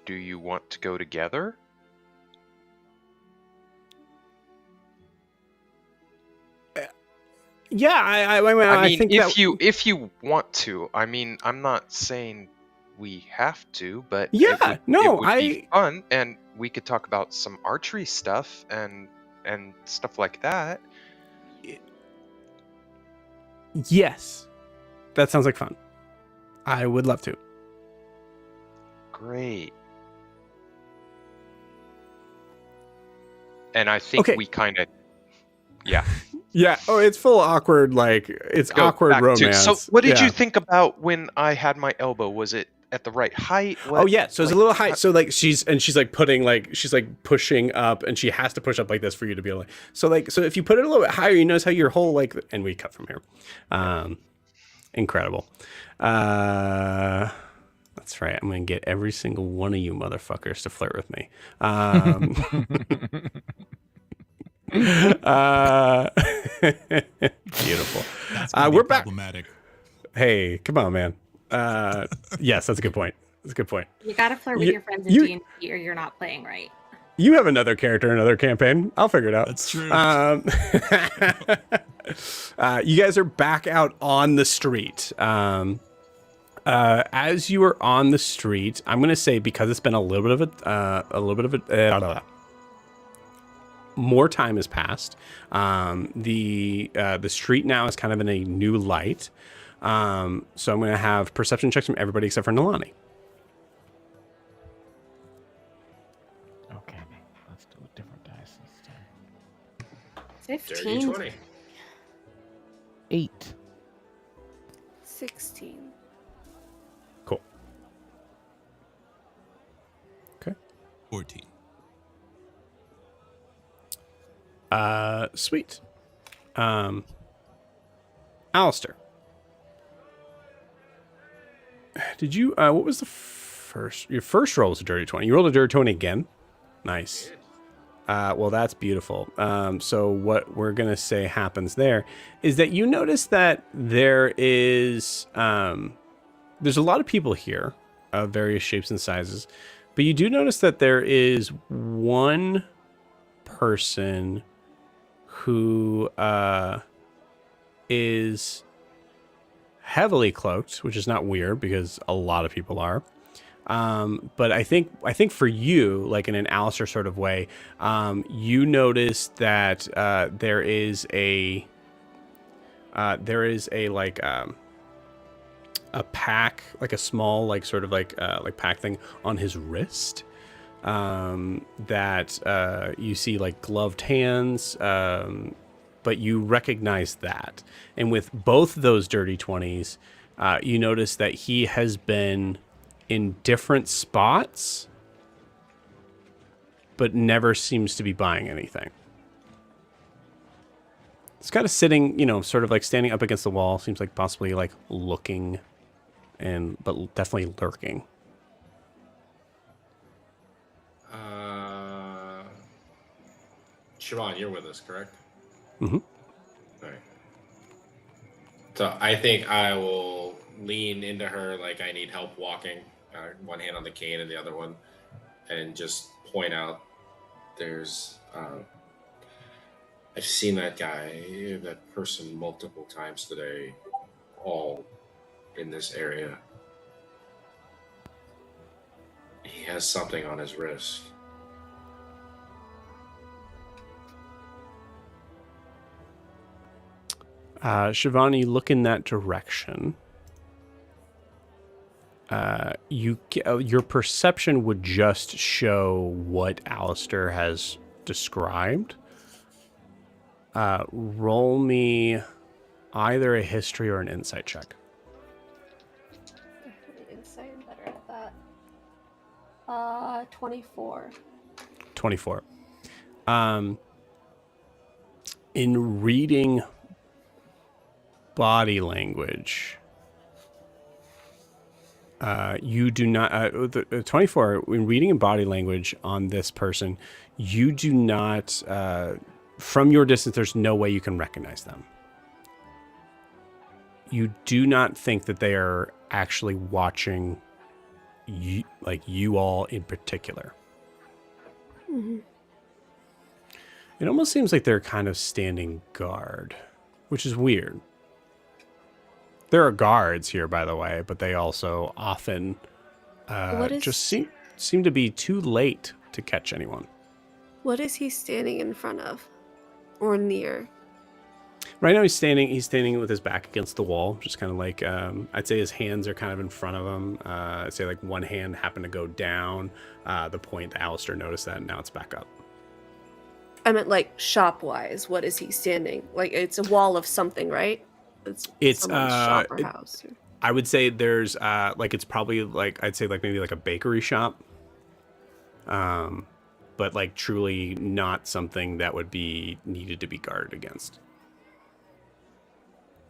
do you want to go together? Yeah, I mean, think if you want to. I mean, I'm not saying we have to, but yeah, it would be fun, and we could talk about some archery stuff and stuff like that. Yes, that sounds like fun. I would love to. Great. And I think we kind of, yeah. Yeah. Oh, it's full awkward. Like it's awkward romance. So, what did you think about when I had my elbow? Was it at the right height? Oh yeah. So it's a little height. So like she's like putting she's like pushing up, and she has to push up like this for you to be able to. So if you put it a little bit higher, you notice how your whole like. And we cut from here. Incredible. That's right. I'm gonna get every single one of you motherfuckers to flirt with me. Beautiful. We're back. Problematic. Hey, come on, man. Yes, that's a good point. You gotta flirt with your friends in D&D or you're not playing right. You have another character in another campaign. I'll figure it out. That's true. You guys are back out on the street. As you are on the street, I'm gonna say, because it's been a little bit of a more time has passed. The street now is kind of in a new light. So I'm going to have perception checks from everybody except for Nalani. Okay, let's do a different dice this time. 15. 20. 8. 16. Cool. Okay. 14. Sweet. Alistair. Did you, what was your first roll was a dirty 20. You rolled a dirty 20 again? Nice. Well, that's beautiful. So what we're going to say happens there is that you notice that there's a lot of people here of various shapes and sizes, but you do notice that there is one person who is heavily cloaked, which is not weird because a lot of people are. But I think for you, like in an Alistair sort of way, you notice that there is a pack, like a small, like sort of like pack thing on his wrist. That you see like gloved hands, but you recognize that. And with both those dirty 20s, you notice that he has been in different spots, but never seems to be buying anything. It's kind of sitting, sort of like standing up against the wall. Seems like possibly like looking, but definitely lurking. Siobhan, you're with us, correct? Mm-hmm. All right. So I think I will lean into her like I need help walking, one hand on the cane and the other one, and just point out there's I've seen that person multiple times today, all in this area. He has something on his wrist. Shivani, look in that direction. Your perception would just show what Alistair has described. Roll me either a history or an insight check. Insight, I'm better at that. 24. 24. In reading body language, you do not, 24, when reading in body language on this person, you do not, from your distance, there's no way you can recognize them. You do not think that they are actually watching you, like you all in particular. Mm-hmm. It almost seems like they're kind of standing guard, which is weird. There are guards here, by the way, but they also often just seem to be too late to catch anyone. What is he standing in front of? Or near? Right now he's standing with his back against the wall, just kind of like, I'd say his hands are kind of in front of him. I'd say like one hand happened to go down, the point that Alistair noticed that, and now it's back up. I meant like shop-wise, what is he standing? Like it's a wall of something, right? It's shop or house. I would say there's like it's probably like I'd say like maybe like a bakery shop, but like truly not something that would be needed to be guarded against.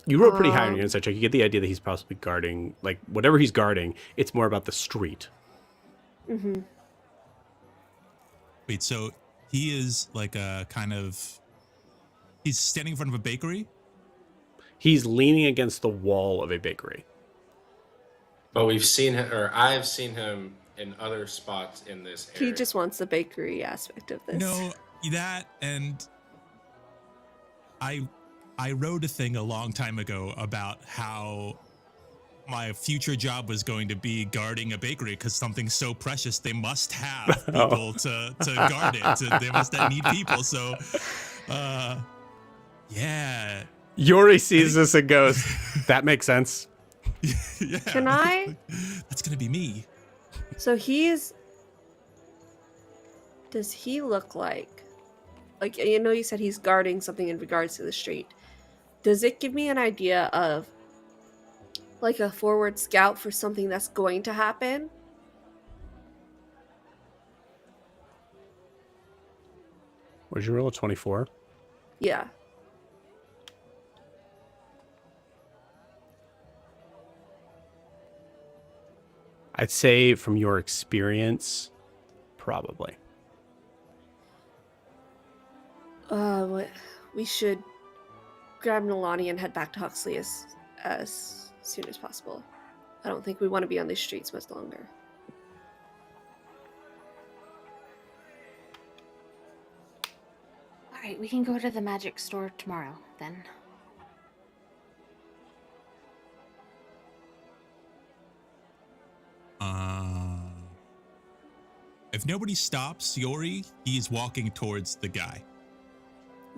You rolled pretty high on your insight check. You get the idea that he's possibly guarding, like whatever he's guarding. It's more about the street. Mm-hmm. Wait, so he is like a kind of, he's standing in front of a bakery? He's leaning against the wall of a bakery. But we've seen him, or I've seen him in other spots in this area. He just wants the bakery aspect of this. No, that, and I wrote a thing a long time ago about how my future job was going to be guarding a bakery because something's so precious. They must have people to guard it. They must need people. So, yeah. Yuri sees this and goes, that makes sense. Yeah. Can I? That's going to be me. So does he look like, you know, you said he's guarding something in regards to the street. Does it give me an idea of like a forward scout for something that's going to happen? Would you roll a 24? Yeah. I'd say from your experience, probably. We should grab Nolani and head back to Huxley as soon as possible. I don't think we want to be on these streets much longer. All right, we can go to the magic store tomorrow then. If nobody stops Yori, he's walking towards the guy.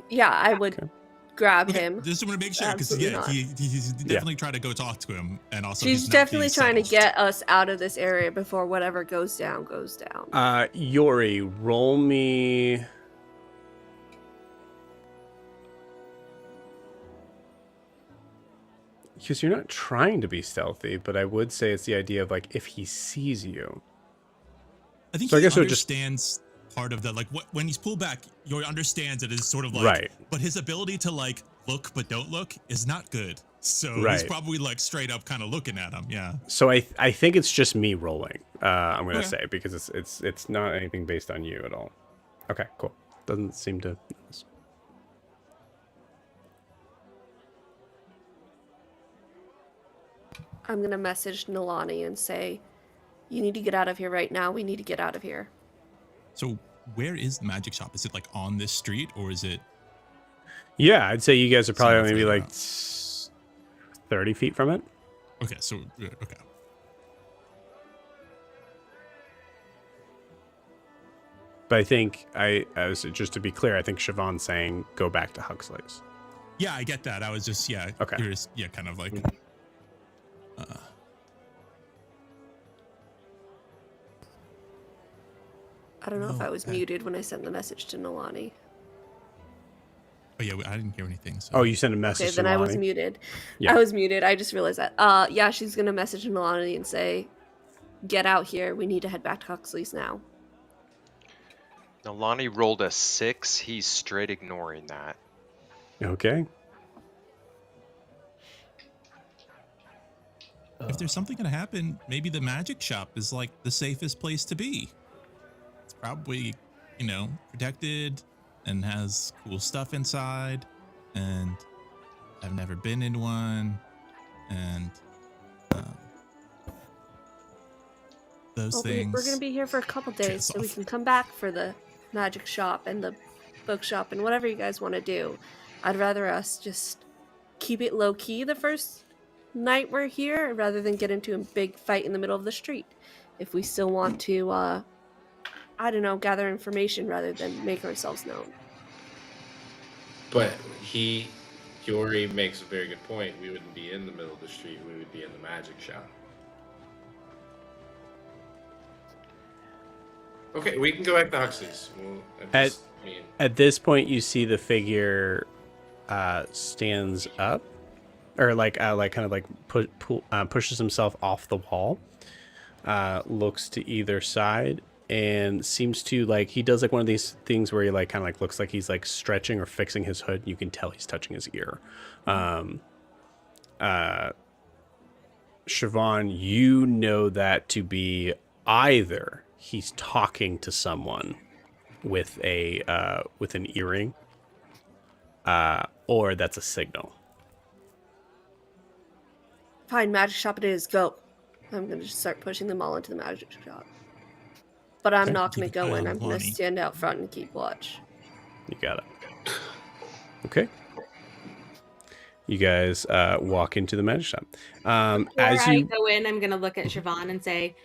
Yeah, I would grab him. Just want to make sure, because he's definitely trying to go talk to him, and also She's definitely trying to get us out of this area before whatever goes down goes down. Yori, roll me. Because you're not trying to be stealthy, but I would say it's the idea of like if he sees you. I think so he I guess understands part of that. Like when he's pulled back, Yori understands it is sort of like, right. But his ability to like look but don't look is not good. So he's probably like straight up kind of looking at him. Yeah. So I think it's just me rolling. I'm gonna say, because it's not anything based on you at all. Okay, cool. Doesn't seem to. I'm going to message Nolani and say, you need to get out of here right now. We need to get out of here. So where is the magic shop? Is it like on this street, or is it? Yeah, I'd say you guys are probably maybe like 30 feet from it. Okay, so, okay. But I think, just to be clear, I think Siobhan's saying go back to Huxley's. Yeah, I get that. I was just, curious. Yeah, kind of like... I don't know if I was muted when I sent the message to Nolani. Oh yeah, I didn't hear anything. So. Oh, you sent a message to then Nolani? I was muted. Yeah. I was muted. I just realized that. Yeah, she's going to message Nolani and say, get out here. We need to head back to Huxley's now. Nolani rolled a 6. He's straight ignoring that. Okay. If there's something gonna happen, maybe the magic shop is like the safest place to be. It's probably, protected and has cool stuff inside, and I've never been in one, and those things. We're gonna be here for a couple days, so we can come back for the magic shop and the bookshop and whatever you guys want to do. I'd rather us just keep it low key the first night we're here rather than get into a big fight in the middle of the street. If we still want to gather information rather than make ourselves known. But Yori makes a very good point. We wouldn't be in the middle of the street, we would be in the magic shop. Okay, we can go back to Huxley's. At this point, you see the figure stands up, or pushes himself off the wall, looks to either side, and seems to he does one of these things where he looks like he's stretching or fixing his hood. You can tell he's touching his ear. Siobhan, you know that to be either he's talking to someone with an earring, or that's a signal. Fine, magic shop it is. Go. I'm going to just start pushing them all into the magic shop. But I'm not going to go in. I'm going to stand out front and keep watch. You got it. Okay. you guys walk into the magic shop. Before As I you go in, I'm gonna look at Siobhan and say,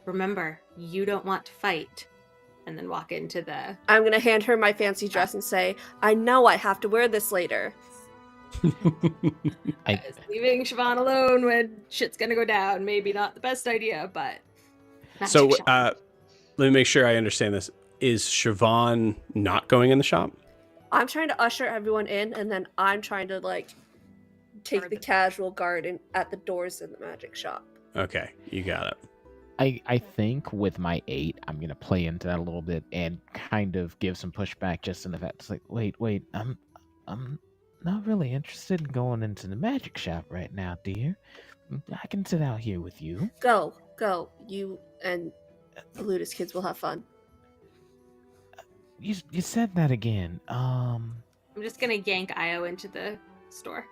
"Remember, you don't want to fight." And then walk into the. I'm gonna hand her my fancy dress and say, I know I have to wear this later. Guys, leaving Siobhan alone when shit's gonna go down, maybe not the best idea, but. so magic shop. let me make sure I understand this. Is Siobhan not going in the shop? I'm trying to usher everyone in, and then I'm trying to like take the casual guard at the doors in the magic shop. Okay, you got it. I think with my 8, I'm gonna play into that a little bit and kind of give some pushback just in the fact it's like, wait, I'm not really interested in going into the magic shop right now, dear. I can sit out here with you. Go. You and the Ludus kids will have fun. You said that again. I'm just gonna yank Io into the store.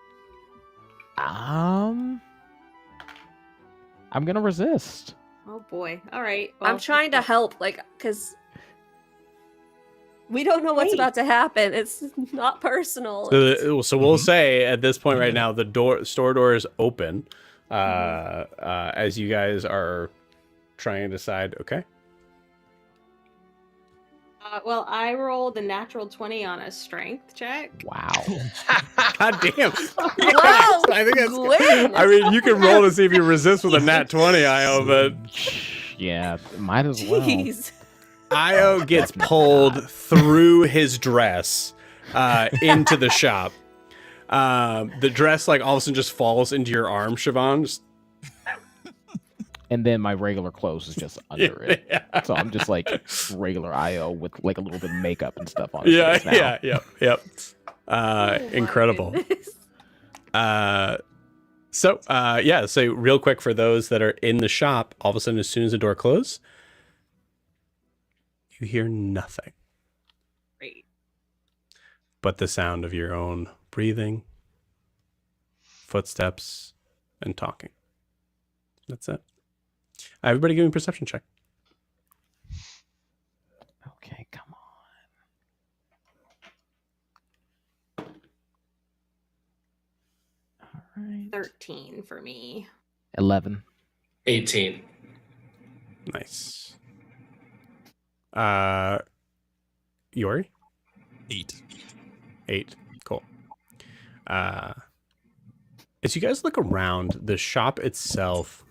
I'm gonna resist. Oh boy. All right. I'm trying to help, like, because we don't know what's about to happen. It's not personal. So we'll say at this point right now, the store door is open. As you guys are trying to decide, okay. Well, I rolled a natural 20 on a strength check. Wow. God damn. Wow, I think that's Gwen. I mean, you can roll to see if you resist with a nat 20, Io, but Yeah, might as well. Jeez. Io gets pulled through his dress into the shop. The dress, like, all of a sudden just falls into your arm, Siobhan. Just... And then my regular clothes is just under it. Yeah. So I'm just like regular IO with like a little bit of makeup and stuff on his face now. Yep. Oh Incredible. my So real quick for those that are in the shop, all of a sudden, as soon as the door closes, you hear nothing Great. but the sound of your own breathing, footsteps, and talking. That's it. Everybody give me a perception check. Okay, come on. All right. 13 for me. 11. 18. Nice. Yori? 8. 8. Cool. As you guys look around the shop itself,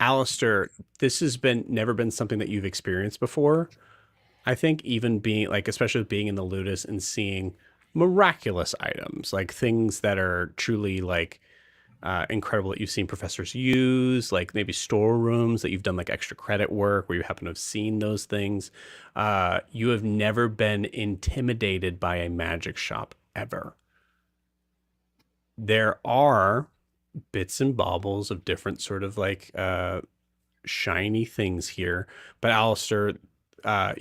Alistair, this has never been something that you've experienced before. I think even being like, especially being in the Ludus and seeing miraculous items, like things that are truly like incredible that you've seen professors use, like maybe storerooms that you've done like extra credit work where you happen to have seen those things. You have never been intimidated by a magic shop ever. There are bits and baubles of different sort of like shiny things here, but Alistair, I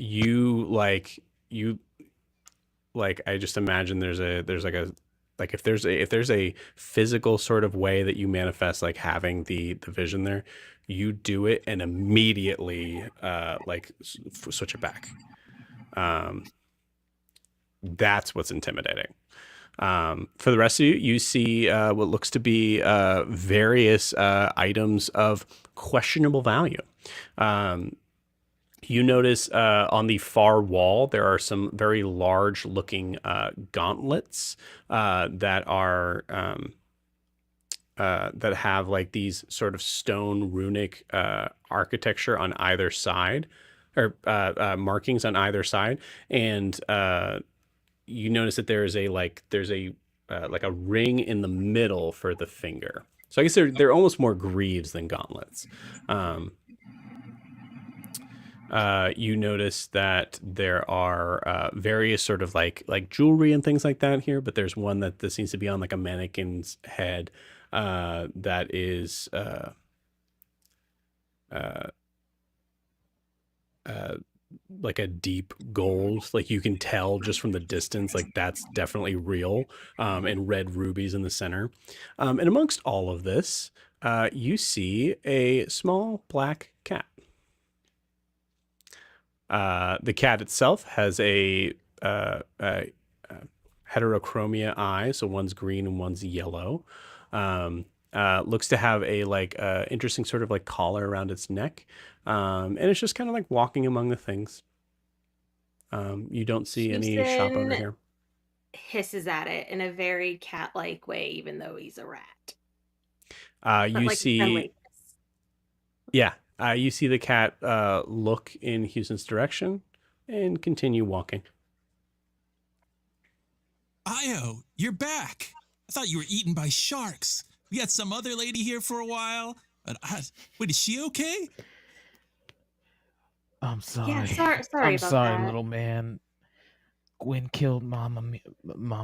just imagine there's if there's a physical sort of way that you manifest like having the vision there, you do it and immediately switch it back. That's what's intimidating. For the rest of you, you see what looks to be various items of questionable value. You notice on the far wall, there are some very large looking gauntlets that are that have like these sort of stone runic architecture on either side, or markings on either side. And you notice that there's a ring in the middle for the finger. So I guess they're almost more greaves than gauntlets. You notice that there are various sort of like jewelry and things like that here, but there's one that seems to be on like a mannequin's head that is like a deep gold. Like you can tell just from the distance, like that's definitely real, and red rubies in the center. And amongst all of this, you see a small black cat. The cat itself has heterochromia eye, so one's green and one's yellow. Looks to have a interesting sort of like collar around its neck, and it's just kind of like walking among the things. You don't see any shop owner Houston here. hisses at it in a very cat-like way, even though he's a rat. You But, like, see, friendly hiss. yeah, you see the cat look in Houston's direction and continue walking. Io, you're back. I thought you were eaten by sharks. We had some other lady here for a while. But wait, is she okay? I'm sorry. Yeah, sorry I'm about sorry, that. little man. Gwen killed Mama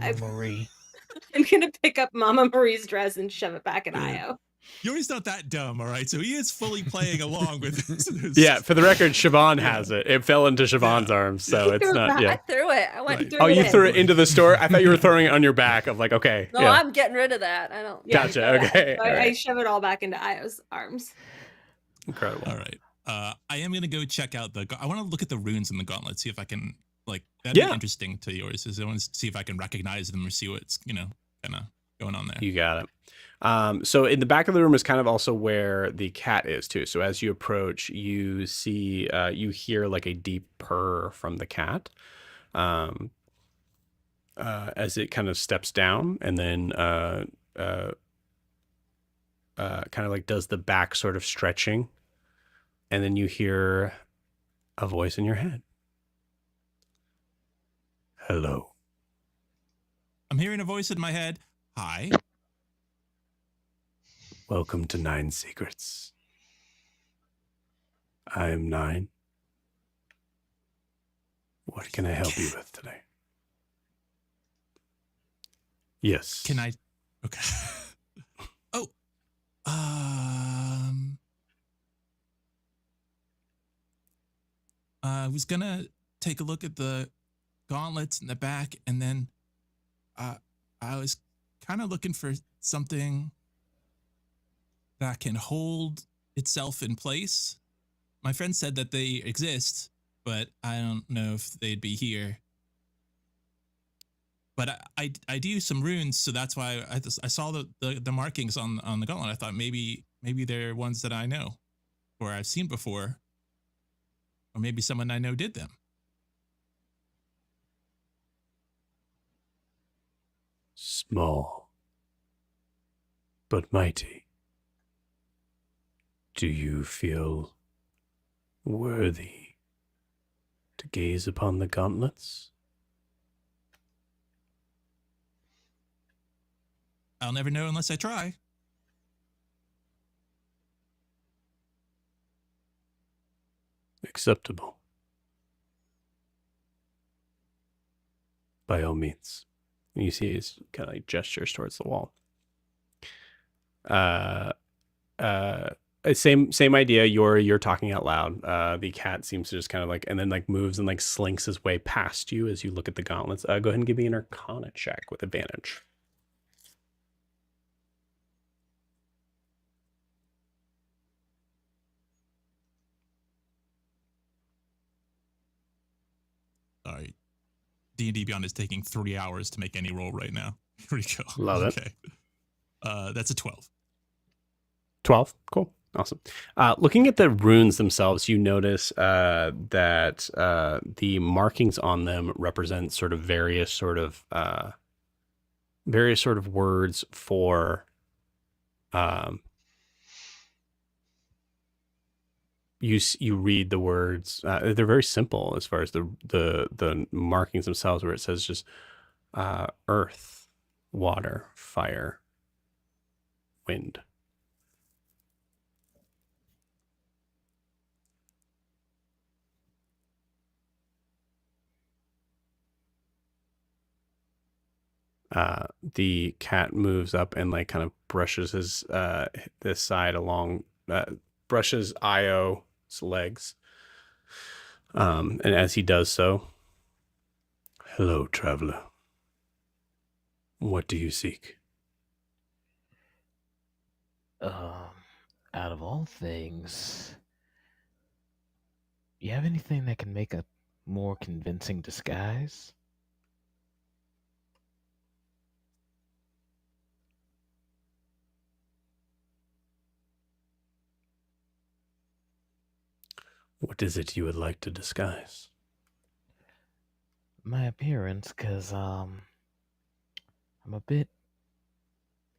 I've- Marie. I'm gonna pick up Mama Marie's dress and shove it back in Io. Yours not that dumb, all right? So he is fully playing along with this. Yeah, for the record, Siobhan has it. It fell into Siobhan's arms, so He it's threw it not. back. Yeah. I threw it. I went. Right. And Oh, you it. threw it into the store? I thought you were throwing it on your back. Of like, okay. No, yeah. I'm getting rid of that. I don't. Yeah, Gotcha. so Okay. I, all I right. shove it all back into Io's arms. Incredible. All right. I am gonna go check out I want to look at the runes in the gauntlet, see if I can that'd be interesting to yours. I want to see if I can recognize them or see what's kind of going on there. You got it. So in the back of the room is kind of also where the cat is too. So as you approach, you see, you hear like a deep purr from the cat, as it kind of steps down, and then kind of like does the back sort of stretching, and then you hear a voice in your head. Hello. I'm hearing a voice in my head. Hi. Welcome to Nine Secrets. I am Nine. What can I help you with today? Yes. Can I? Okay. Oh. I was gonna take a look at the gauntlets in the back, and then I was kind of looking for something that can hold itself in place. My friend said that they exist, but I don't know if they'd be here. But I do some runes, so that's why I saw the markings on the gauntlet. I thought maybe they're ones that I know, or I've seen before, or maybe someone I know did them. Small, but mighty. Do you feel worthy to gaze upon the gauntlets? I'll never know unless I try. Acceptable. By all means. And you see his kind of like gestures towards the wall. Same idea. You're talking out loud. The cat seems to just kind of like, and then like moves and like slinks his way past you as you look at the gauntlets. Go ahead and give me an Arcana check with advantage. Sorry. D&D Beyond is taking 3 hours to make any roll right now. Here we go. Love it. Okay. That's a 12. 12. Cool. Awesome. Looking at the runes themselves, you notice that the markings on them represent sort of various sort of words for you read the words. They're very simple as far as the markings themselves, where it says just earth, water, fire, wind. The cat moves up and like kind of brushes his this side along, brushes Io's legs. And as he does so, hello, traveler. What do you seek? Out of all things, you have anything that can make a more convincing disguise? What is it you would like to disguise? My appearance, because I'm a bit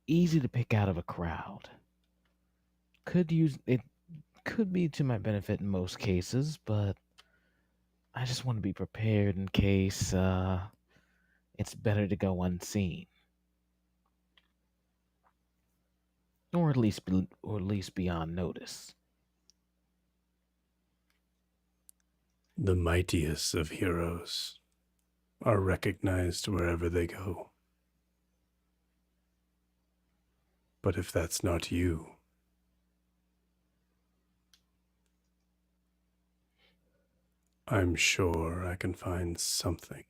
easy to pick out of a crowd. It could be to my benefit in most cases, but I just want to be prepared in case it's better to go unseen, or at least beyond notice. The mightiest of heroes are recognized wherever they go. But if that's not you, I'm sure I can find something.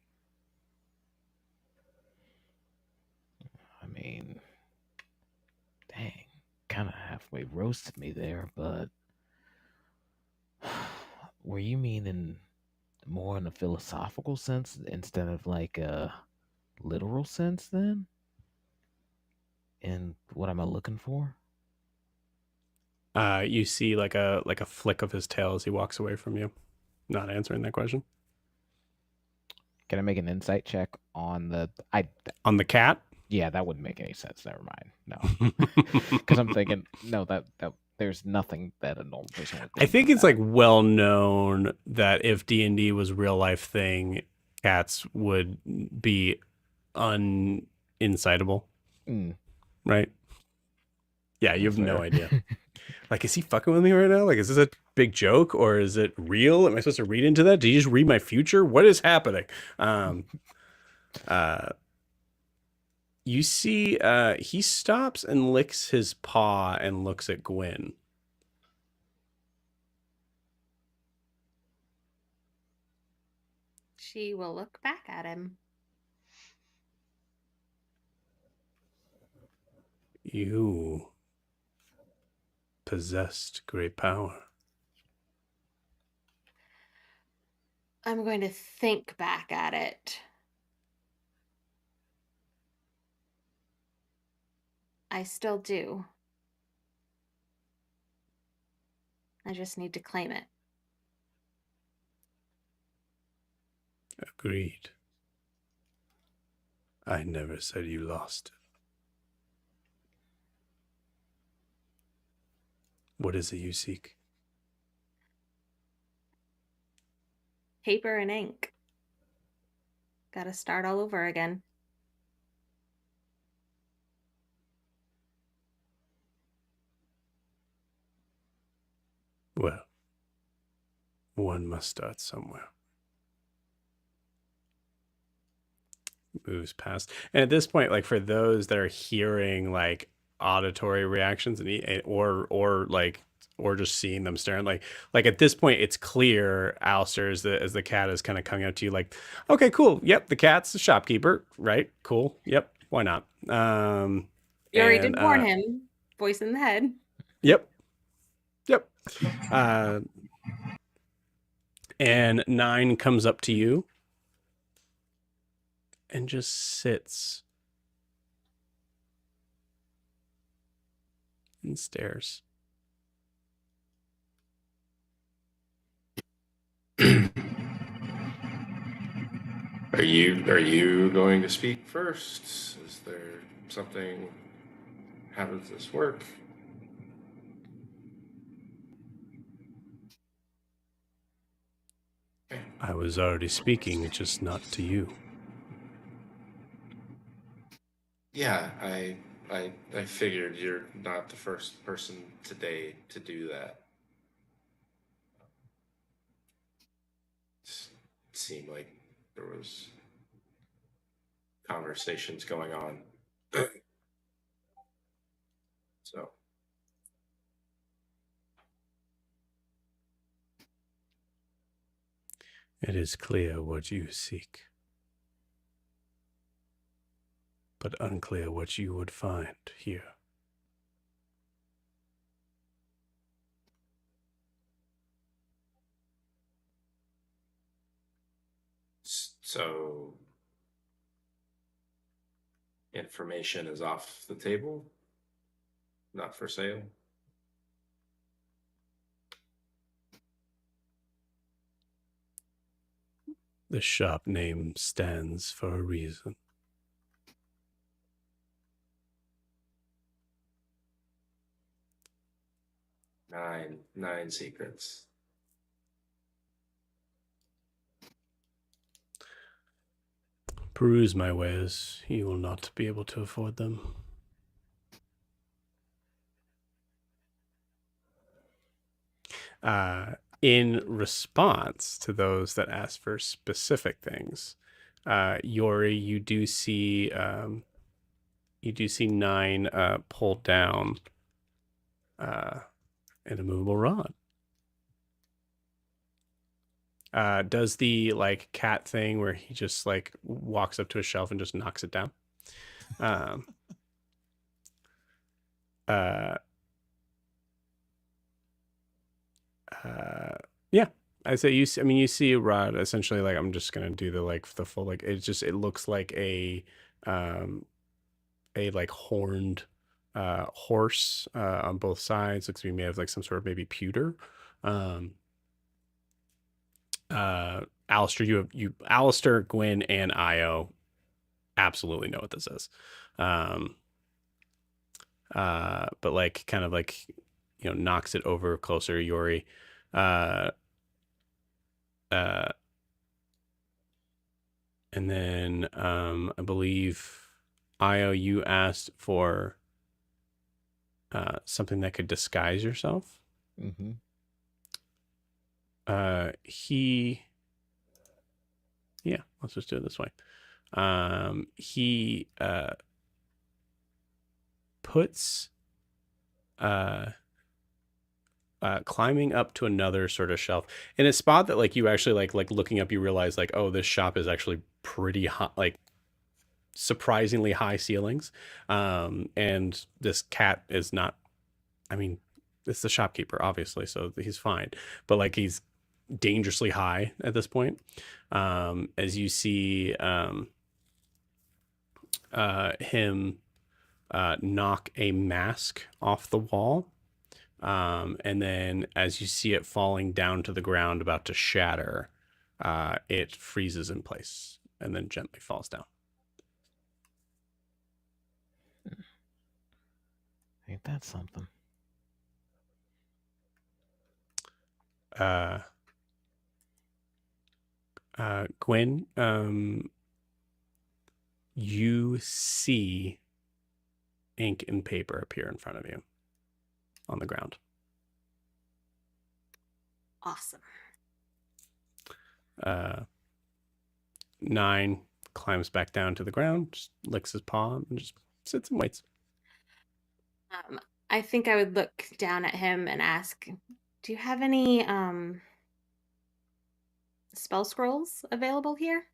I mean, dang, kind of halfway roasted me there, but were you meaning more in a philosophical sense instead of like a literal sense then? And what am I looking for? You see like a flick of his tail as he walks away from you, not answering that question. Can I make an insight check on the On the cat? Yeah, that wouldn't make any sense. Never mind. No. Because I'm thinking, no, that there's nothing that a normal person would I think from it's that. like well known that if D&D was a real life thing, cats would be uninsightable, Mm, right? Yeah, you that's have no fair. idea. Like, is he fucking with me right now? Like, is this a big joke or is it real? Am I supposed to read into that? Did you just read my future? What is happening? You see, he stops and licks his paw and looks at Gwen. She will look back at him. You possessed great power. I'm going to think back at it. I still do. I just need to claim it. Agreed. I never said you lost it. What is it you seek? Paper and ink. Gotta start all over again. Well, one must start somewhere. Moves past. And at this point, like for those that are hearing like auditory reactions or just seeing them staring, like at this point it's clear, Alistair, as the cat is kind of coming up to you like, okay, cool. Yep, the cat's the shopkeeper, right? Cool. Yep, why not? You already did warn him. Voice in the head. Yep. And 9 comes up to you and just sits and stares. Are you going to speak first? Is there something? How does this work? I was already speaking, just not to you. Yeah, I figured you're not the first person today to do that. It seemed like there was conversations going on. So It is clear what you seek, but unclear what you would find here. So information is off the table? Not for sale? The shop name stands for a reason. Nine secrets. Peruse my wares. You will not be able to afford them. In response to those that ask for specific things, Yori, you do see 9 pulled down an immovable rod. Does the like cat thing where he just like walks up to a shelf and just knocks it down. Yeah, I say you see a rod essentially. Like, I'm just gonna do the full, like, it looks like a like horned horse on both sides. Looks to be made of like some sort of maybe pewter. Alistair, Alistair, Gwyn, and Io absolutely know what this is. But like kind of like, knocks it over closer to Yori. And then I believe Io, you asked for something that could disguise yourself. Mm-hmm. Let's just do it this way. He puts climbing up to another sort of shelf in a spot that like you actually like looking up, you realize like, oh, this shop is actually pretty high, like surprisingly high ceilings. And this cat is not, I mean, it's the shopkeeper, obviously, so he's fine, but like he's dangerously high at this point. As you see him knock a mask off the wall, and then as you see it falling down to the ground about to shatter, it freezes in place and then gently falls down. Ain't that something? Gwyn, you see ink and paper appear in front of you on the ground. Awesome. 9 climbs back down to the ground, just licks his paw, and just sits and waits. I think I would look down at him and ask, do you have any spell scrolls available here?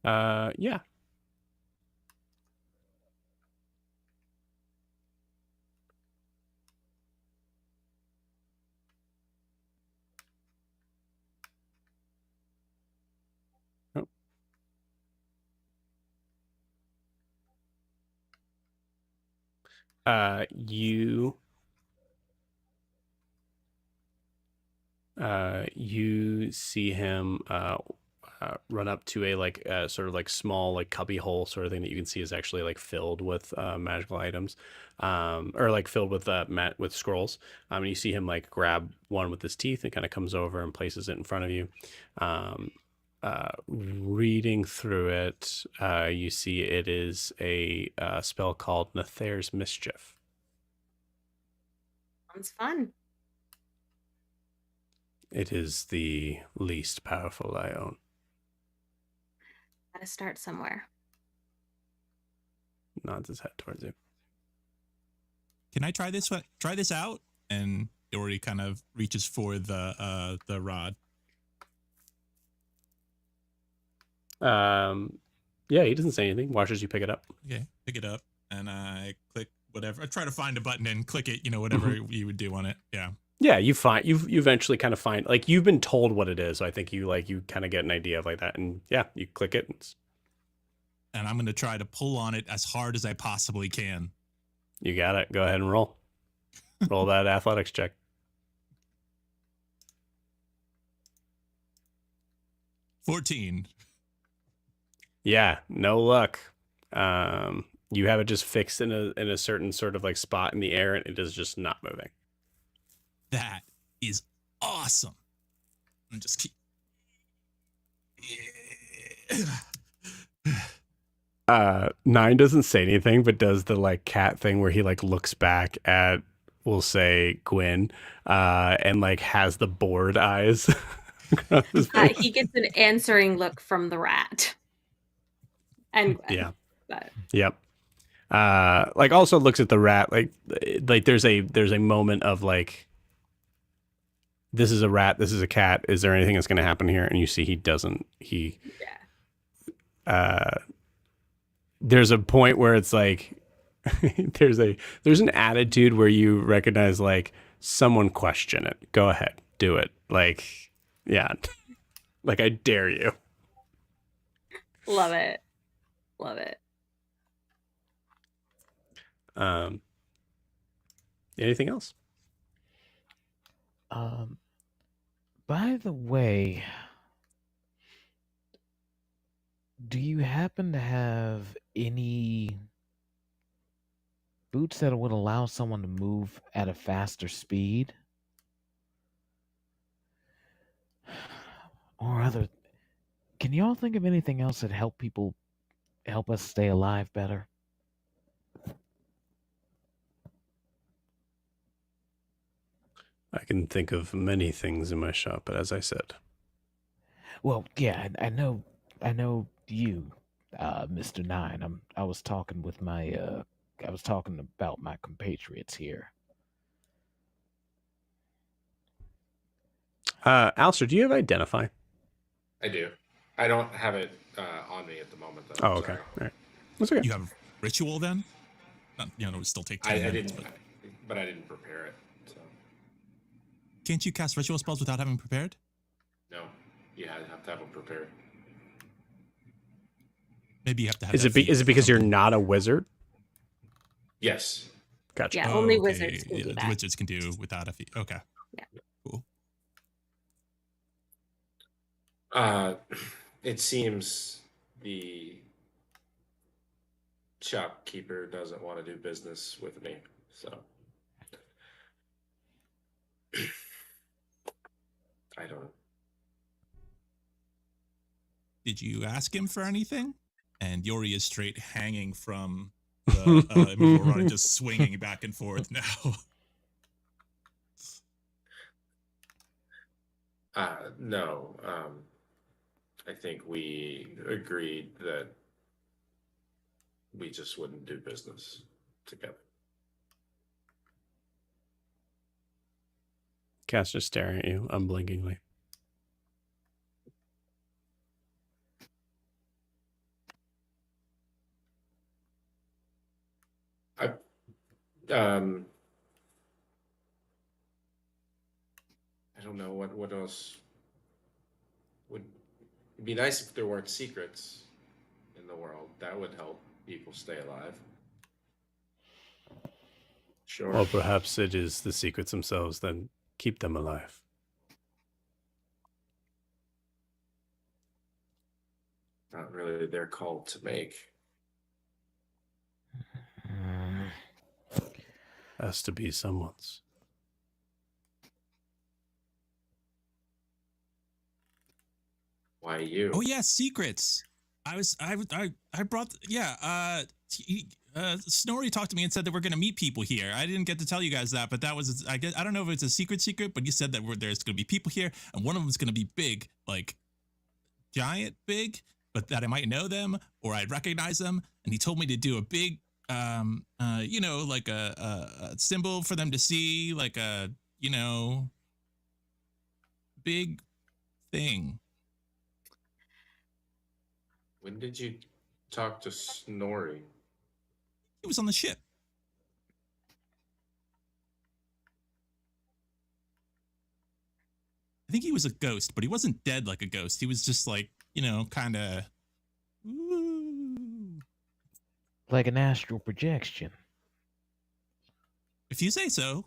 Yeah. You see him run up to a sort of like small like cubby hole sort of thing that you can see is actually like filled with magical items, or like filled with with scrolls. And you see him like grab one with his teeth and kind of comes over and places it in front of you. Reading through it, you see it is a spell called Nathair's Mischief. Sounds fun. It is the least powerful I own. Gotta start somewhere. Nods his head towards you. Can I try this one? Try this out? And Dory kind of reaches for the rod. Yeah, he doesn't say anything. Watches you pick it up. Okay, pick it up, and I click whatever. I try to find a button and click it. Whatever you would do on it. Yeah. Yeah, you eventually kind of find, like, you've been told what it is. So I think you kind of get an idea of like that, and yeah, you click it. And I'm going to try to pull on it as hard as I possibly can. You got it. Go ahead and roll. Roll that athletics check. 14. Yeah, no luck. You have it just fixed in a certain sort of like spot in the air, and it is just not moving. That is awesome. And just keep. 9 doesn't say anything, but does the like cat thing where he like looks back at, we'll say, Gwyn, and like has the bored eyes. He gets an answering look from the rat. And Gwen. Yeah. But. Yep. Like also looks at the rat, like there's a moment of like, this is a rat, this is a cat, is there anything that's going to happen here? And you see there's a point where it's like there's an attitude where you recognize like, someone question it, go ahead, do it, like, yeah. Like, I dare you. Love it. Anything else? By the way, do you happen to have any boots that would allow someone to move at a faster speed? Or can y'all think of anything else that help us stay alive better? I can think of many things in my shop, but as I said. Well, yeah, I know you, Mr. Nine. I was talking about my compatriots here. Alistair, do you have Identify? I do. I don't have it on me at the moment, though. Oh, okay. Sorry. All right. That's okay. You have Ritual then? It would still take 10 minutes. But I didn't prepare it. So. Can't you cast Ritual spells without having prepared? No. You have to have them prepared. Maybe you have to have Is it because you're not a wizard? Yes. Gotcha. Yeah, only wizards can do that. Wizards can do without a feat. Okay. Yeah. Cool. It seems the shopkeeper doesn't want to do business with me, so I don't. Did you ask him for anything? And Yori is straight hanging from the Morana, just swinging back and forth now. No. I think we agreed that we just wouldn't do business together. Cat's just staring at you unblinkingly. I don't know what else would. It'd be nice if there weren't secrets in the world. That would help people stay alive. Sure. Or perhaps it is the secrets themselves that keep them alive. Not really their call to make. Has to be someone's. Why you? Oh yeah, secrets. I brought Snorri talked to me and said that we're gonna meet people here. I didn't get to tell you guys that, but that was I don't know if it's a secret, but you said that there's gonna be people here, and one of them is gonna be big, like giant big, but that I might know them or I'd recognize them. And he told me to do a big, like a symbol for them to see, like a big thing. When did you talk to Snorri? He was on the ship. think he was a ghost, but he wasn't dead like a ghost. He was just like, kind of Like an astral projection. if you say so.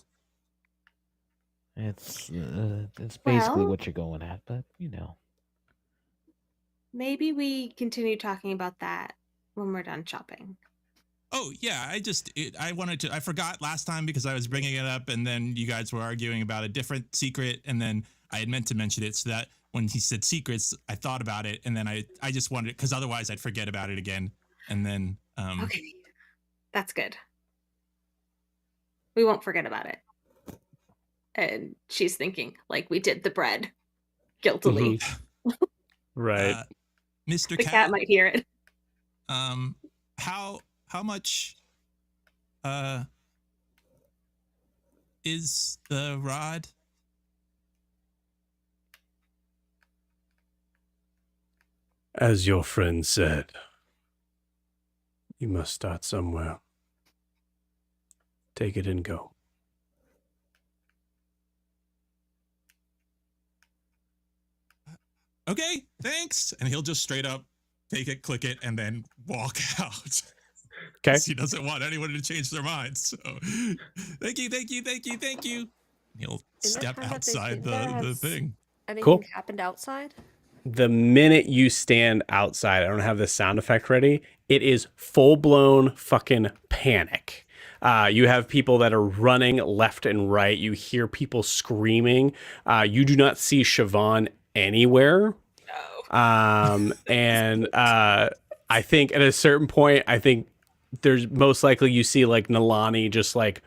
It's basically Well- what you're going at, but Maybe we continue talking about that when we're done shopping. Oh yeah, I forgot last time because I was bringing it up, and then you guys were arguing about a different secret, and then I had meant to mention it so that when he said secrets, I thought about it, and then I just wanted it because otherwise I'd forget about it again, and then Okay, that's good. We won't forget about it. And she's thinking, like we did the bread, guiltily. Right. Mr. The cat might hear it. How much is the rod? As your friend said, you must start somewhere. Take it and go. Okay, thanks. And he'll just straight up take it, click it, and then walk out. Okay. 'Cause he doesn't want anyone to change their minds. So thank you. He'll step time that they've outside been there, the has thing. Anything Cool. happened outside? The minute you stand outside, I don't have the sound effect ready. It is full-blown fucking panic. You have people that are running left and right. You hear people screaming. You do not see Siobhan anywhere. And I think at a certain point, I think there's most likely you see like Nalani just like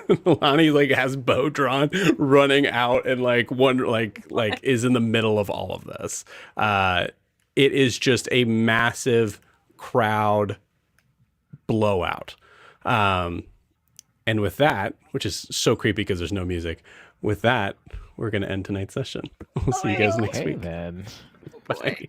Nalani like has bow drawn, running out, and like one like is in the middle of all of this. It is just a massive crowd blowout. And with that, which is so creepy because there's no music, with that, we're gonna end tonight's session. We'll see you guys next okay week. then. Bye.